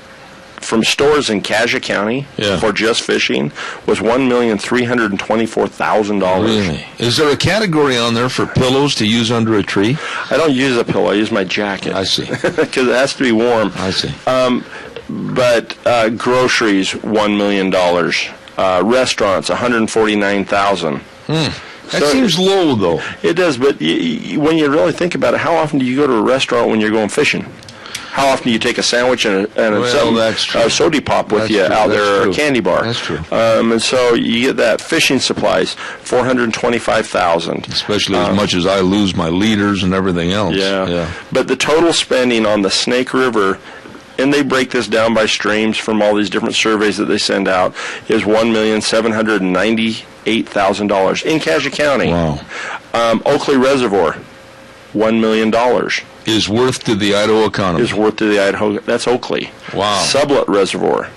from stores in Cassia County for just fishing was $1,324,000. Really? Is there a category on there for pillows to use under a tree? I don't use a pillow. I use my jacket. I see. Because it has to be warm. I see. But groceries, $1 million. Restaurants, $149,000. That seems low, though. It does, but when you really think about it, how often do you go to a restaurant when you're going fishing? How often do you take a sandwich and a soda pop with you out there, or a candy bar? That's true. And so you get that. Fishing supplies, $425,000. Especially as much as I lose my leaders and everything else. Yeah. But the total spending on the Snake River, and they break this down by streams from all these different surveys that they send out, is $1,798,000 in Cassia County. Wow. Oakley Reservoir, $1 million. Is worth to the Idaho economy. That's Oakley. Wow. Sublette Reservoir,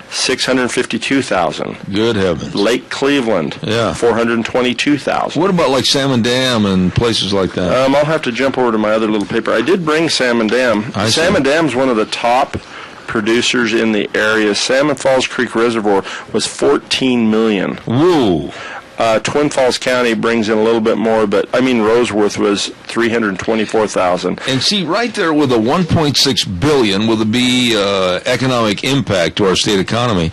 $652,000. Good heavens. Lake Cleveland, $422,000. What about like Salmon Dam and places like that? I'll have to jump over to my other little paper. I did bring Salmon Dam. Salmon Dam's one of the top producers in the area. Salmon Falls Creek Reservoir was $14 million. Whoa. Twin Falls County brings in a little bit more, but Roseworth was $324,000. And see, right there with a $1.6 billion, will there be economic impact to our state economy?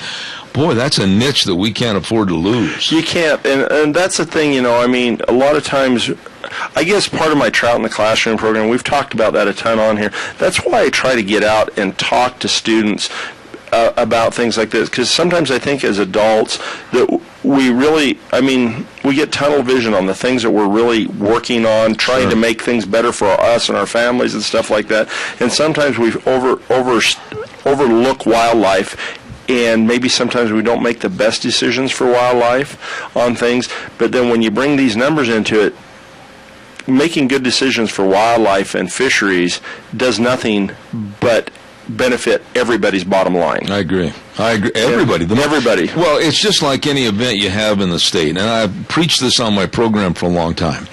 Boy, that's a niche that we can't afford to lose. You can't, and that's the thing. A lot of times, I guess part of my Trout in the Classroom program, we've talked about that a ton on here. That's why I try to get out and talk to students about things like this, because sometimes I think as adults that we really, we get tunnel vision on the things that we're really working on, trying to make things better for us and our families and stuff like that. And sometimes we overlook wildlife, and maybe sometimes we don't make the best decisions for wildlife on things. But then when you bring these numbers into it, making good decisions for wildlife and fisheries does nothing but benefit everybody's bottom line. I agree. Everybody. Everybody. Well, it's just like any event you have in the state, and I've preached this on my program for a long time,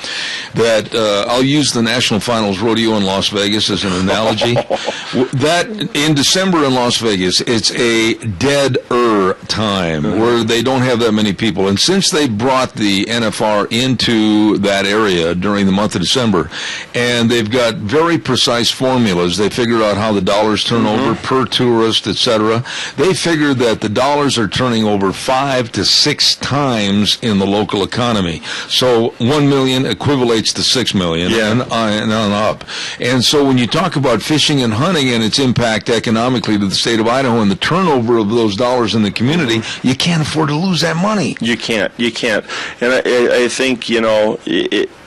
that I'll use the National Finals Rodeo in Las Vegas as an analogy. That in December in Las Vegas, it's a dead-er time where they don't have that many people. And since they brought the NFR into that area during the month of December, and they've got very precise formulas, they figured out how the dollars turn over per tourist, etc. They figured that the dollars are turning over 5 to 6 times in the local economy. So 1 million equivalates to 6 million and on up. And so when you talk about fishing and hunting and its impact economically to the state of Idaho and the turnover of those dollars in the community, you can't afford to lose that money. You can't. And I think,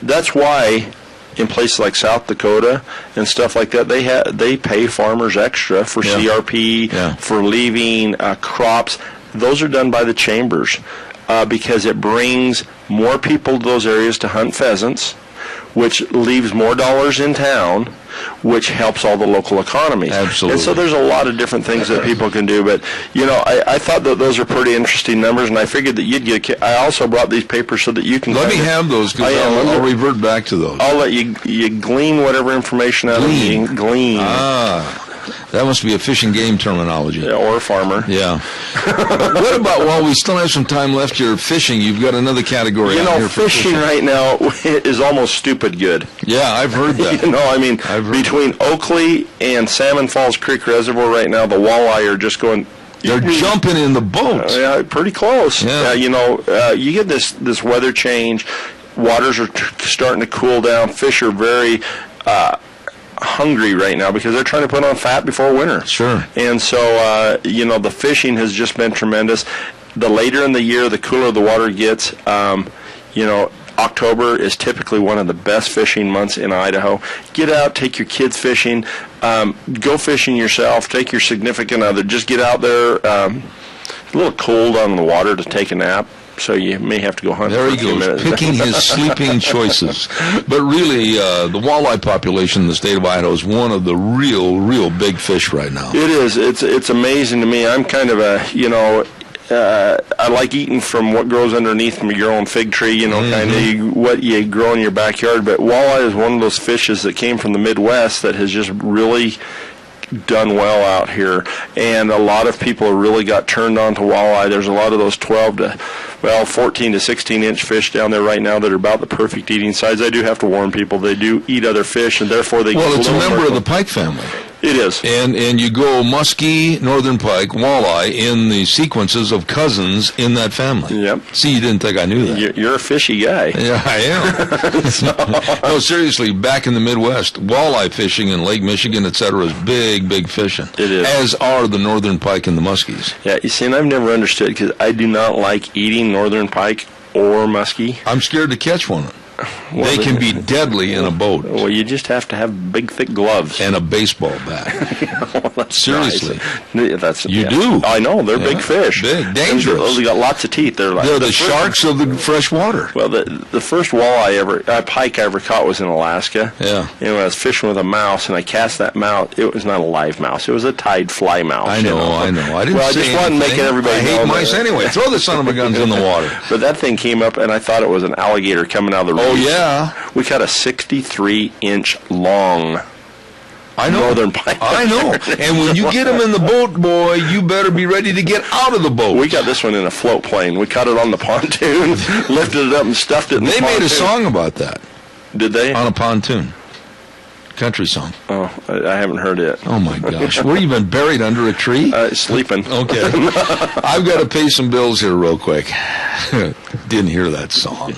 that's why in places like South Dakota and stuff like that, they pay farmers extra for CRP, for leaving crops. Those are done by the chambers because it brings more people to those areas to hunt pheasants, which leaves more dollars in town, which helps all the local economies. Absolutely. And so there's a lot of different things that people can do. But, I thought that those are pretty interesting numbers, and I figured that you'd get I also brought these papers so that you can... Let me have those, because I'll revert back to those. I'll let you glean whatever information out of me. Glean. That must be a fish and game terminology. Yeah, or a farmer. Yeah. What about, while we still have some time left here, fishing? You've got another category out here for fishing right now is almost stupid good. Yeah, I've heard that. Between Oakley and Salmon Falls Creek Reservoir right now, the walleye are just going... They're jumping in the boats. Yeah, pretty close. Yeah. You get this weather change. Waters are starting to cool down. Fish are very... hungry right now because they're trying to put on fat before winter. Sure. And so, the fishing has just been tremendous. The later in the year, the cooler the water gets. October is typically one of the best fishing months in Idaho. Get out, take your kids fishing, go fishing yourself, take your significant other, just get out there. It's a little cold on the water to take a nap, so you may have to go hunt. There for he a few goes, minutes. picking his sleeping choices. But really, the walleye population in the state of Idaho is one of the real big fish right now. It is. It's amazing to me. I'm kind of a, I like eating from what grows underneath your own fig tree, kind of what you grow in your backyard. But walleye is one of those fishes that came from the Midwest that has just really done well out here, and a lot of people really got turned on to walleye. There's a lot of those 14 to 16 inch fish down there right now that are about the perfect eating size. I do have to warn people, they do eat other fish, and therefore they Well, get it's a little member of more- the pike family. It is. And you go muskie, northern pike, walleye in the sequences of cousins in that family. Yep. See, you didn't think I knew that. You're a fishy guy. Yeah, I am. No, seriously, back in the Midwest, walleye fishing in Lake Michigan, et cetera, is big fishing. It is. As are the northern pike and the muskies. Yeah, you see, and I've never understood because I do not like eating northern pike or muskie. I'm scared to catch one. Well, They can be deadly in a boat. Well, you just have to have big, thick gloves. And a baseball bat. That's Seriously. nice. That's You do. I know. They're Yeah. big fish. Big, dangerous. They got lots of teeth. They're like They're the first- sharks of the fresh water. Well, the first pike I ever caught was in Alaska. Yeah. And I was fishing with a mouse, and I cast that mouse. It was not a live mouse. It was a tide fly mouse. I know. I didn't Well, I say just wanted to make anything. everybody I know. hate mice that- anyway. Throw the son of a guns in the water. But that thing came up, and I thought it was an alligator coming out of the Oh, reef. yeah. We caught a 63-inch long northern pike. I know. And when you get them in the boat, boy, you better be ready to get out of the boat. We got this one in a float plane. We caught it on the pontoon, lifted it up, and stuffed it in the They pontoon. made a song about that. Did they? On a pontoon. Country song. Oh, I haven't heard it. Oh, my gosh. Where, you been buried under a tree? Sleeping. Okay. I've got to pay some bills here real quick. Didn't hear that song.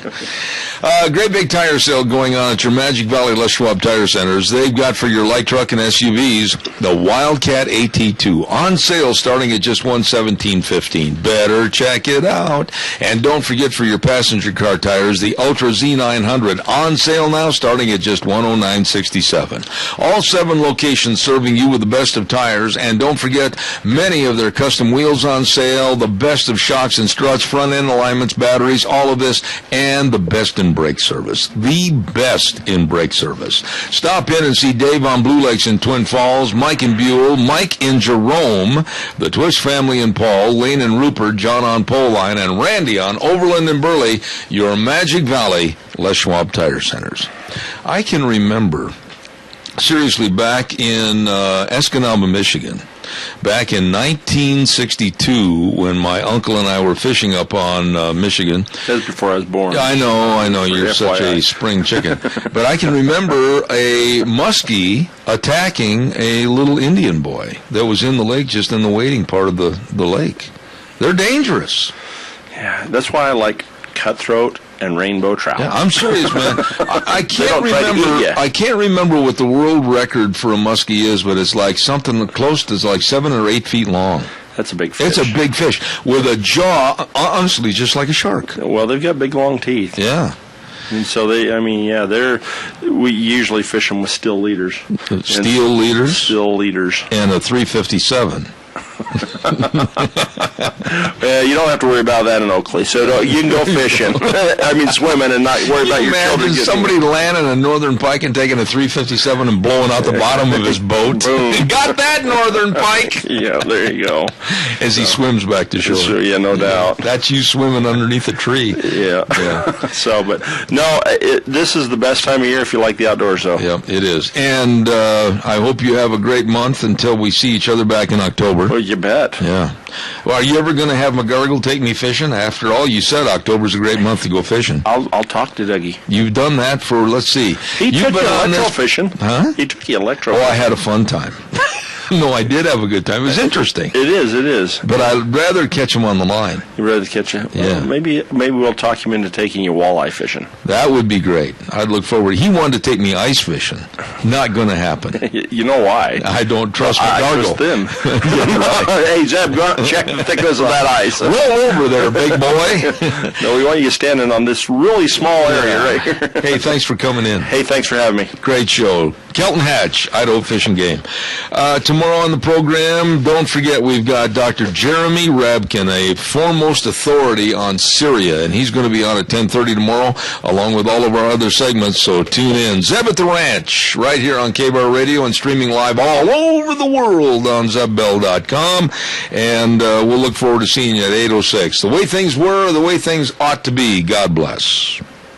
Great big tire sale going on at your Magic Valley Les Schwab Tire Centers. They've got for your light truck and SUVs the Wildcat AT2 on sale starting at just $117.15. Better check it out. And don't forget for your passenger car tires the Ultra Z900 on sale now starting at just $109.67. All 7 locations serving you with the best of tires, and don't forget many of their custom wheels on sale, the best of shocks and struts, front end alignments, batteries, all of this, and the best in brake service. The best in brake service. Stop in and see Dave on Blue Lakes in Twin Falls, Mike in Buell, Mike in Jerome, the Twist family in Paul, Lane and Rupert, John on Pole Line, and Randy on Overland and Burley, your Magic Valley Les Schwab Tire Centers. I can remember, seriously, back in Escanaba, Michigan, back in 1962, when my uncle and I were fishing up on Michigan. That's before I was born. I know, you're For such FYI. a spring chicken. But I can remember a muskie attacking a little Indian boy that was in the lake, just in the wading part of the lake. They're dangerous. Yeah, that's why I like cutthroat and rainbow trout. Yeah, I'm serious, man. I They can't don't try to eat remember. ya. I can't remember what the world record for a muskie is, but it's like something close to like 7 or 8 feet long. That's a big fish. It's a big fish with a jaw, honestly, just like a shark. Well, they've got big, long teeth. Yeah. And so we usually fish them with steel leaders. Steel leaders? Steel leaders. And a 357. You don't have to worry about that in Oakley. So you can go fishing. Swimming and not worry about your children. Imagine somebody landing a northern pike and taking a 357 and blowing out the bottom of his boat. Boom. Got that, northern pike! Yeah, there you go. As he swims back to shore. Sure, yeah, no doubt. That's you swimming underneath a tree. Yeah. So, but no, this is the best time of year if you like the outdoors, though. Yeah, it is. And I hope you have a great month until we see each other back in October. Well, you bet. Yeah. Well, are you ever going to have McGargle take me fishing? After all, you said October's a great month to go fishing. I'll talk to Dougie. You've done that for, let's see. He You've took been you on electro this- fishing. Huh? He took you electro Oh, I fishing. had a fun time. No, I did have a good time. It was interesting. It is. But I'd rather catch him on the line. You'd rather catch him? Yeah. Well, maybe we'll talk him into taking you walleye fishing. That would be great. I'd look forward. He wanted to take me ice fishing. Not going to happen. You know why? I don't trust my I gargle. trust them. Hey, Zeb, go out and check the thickness of that ice. Roll over there, big boy. No, we want you standing on this really small area right here. Hey, thanks for coming in. Hey, thanks for having me. Great show. Kelton Hatch, Idaho Fish and Game. Tomorrow on the program, don't forget we've got Dr. Jeremy Rabkin, a foremost authority on Syria, and he's going to be on at 10:30 tomorrow, along with all of our other segments, so tune in. Zeb at the Ranch, right here on K-Bar Radio and streaming live all over the world on ZebBell.com, and we'll look forward to seeing you at 8:06. The way things were, the way things ought to be. God bless.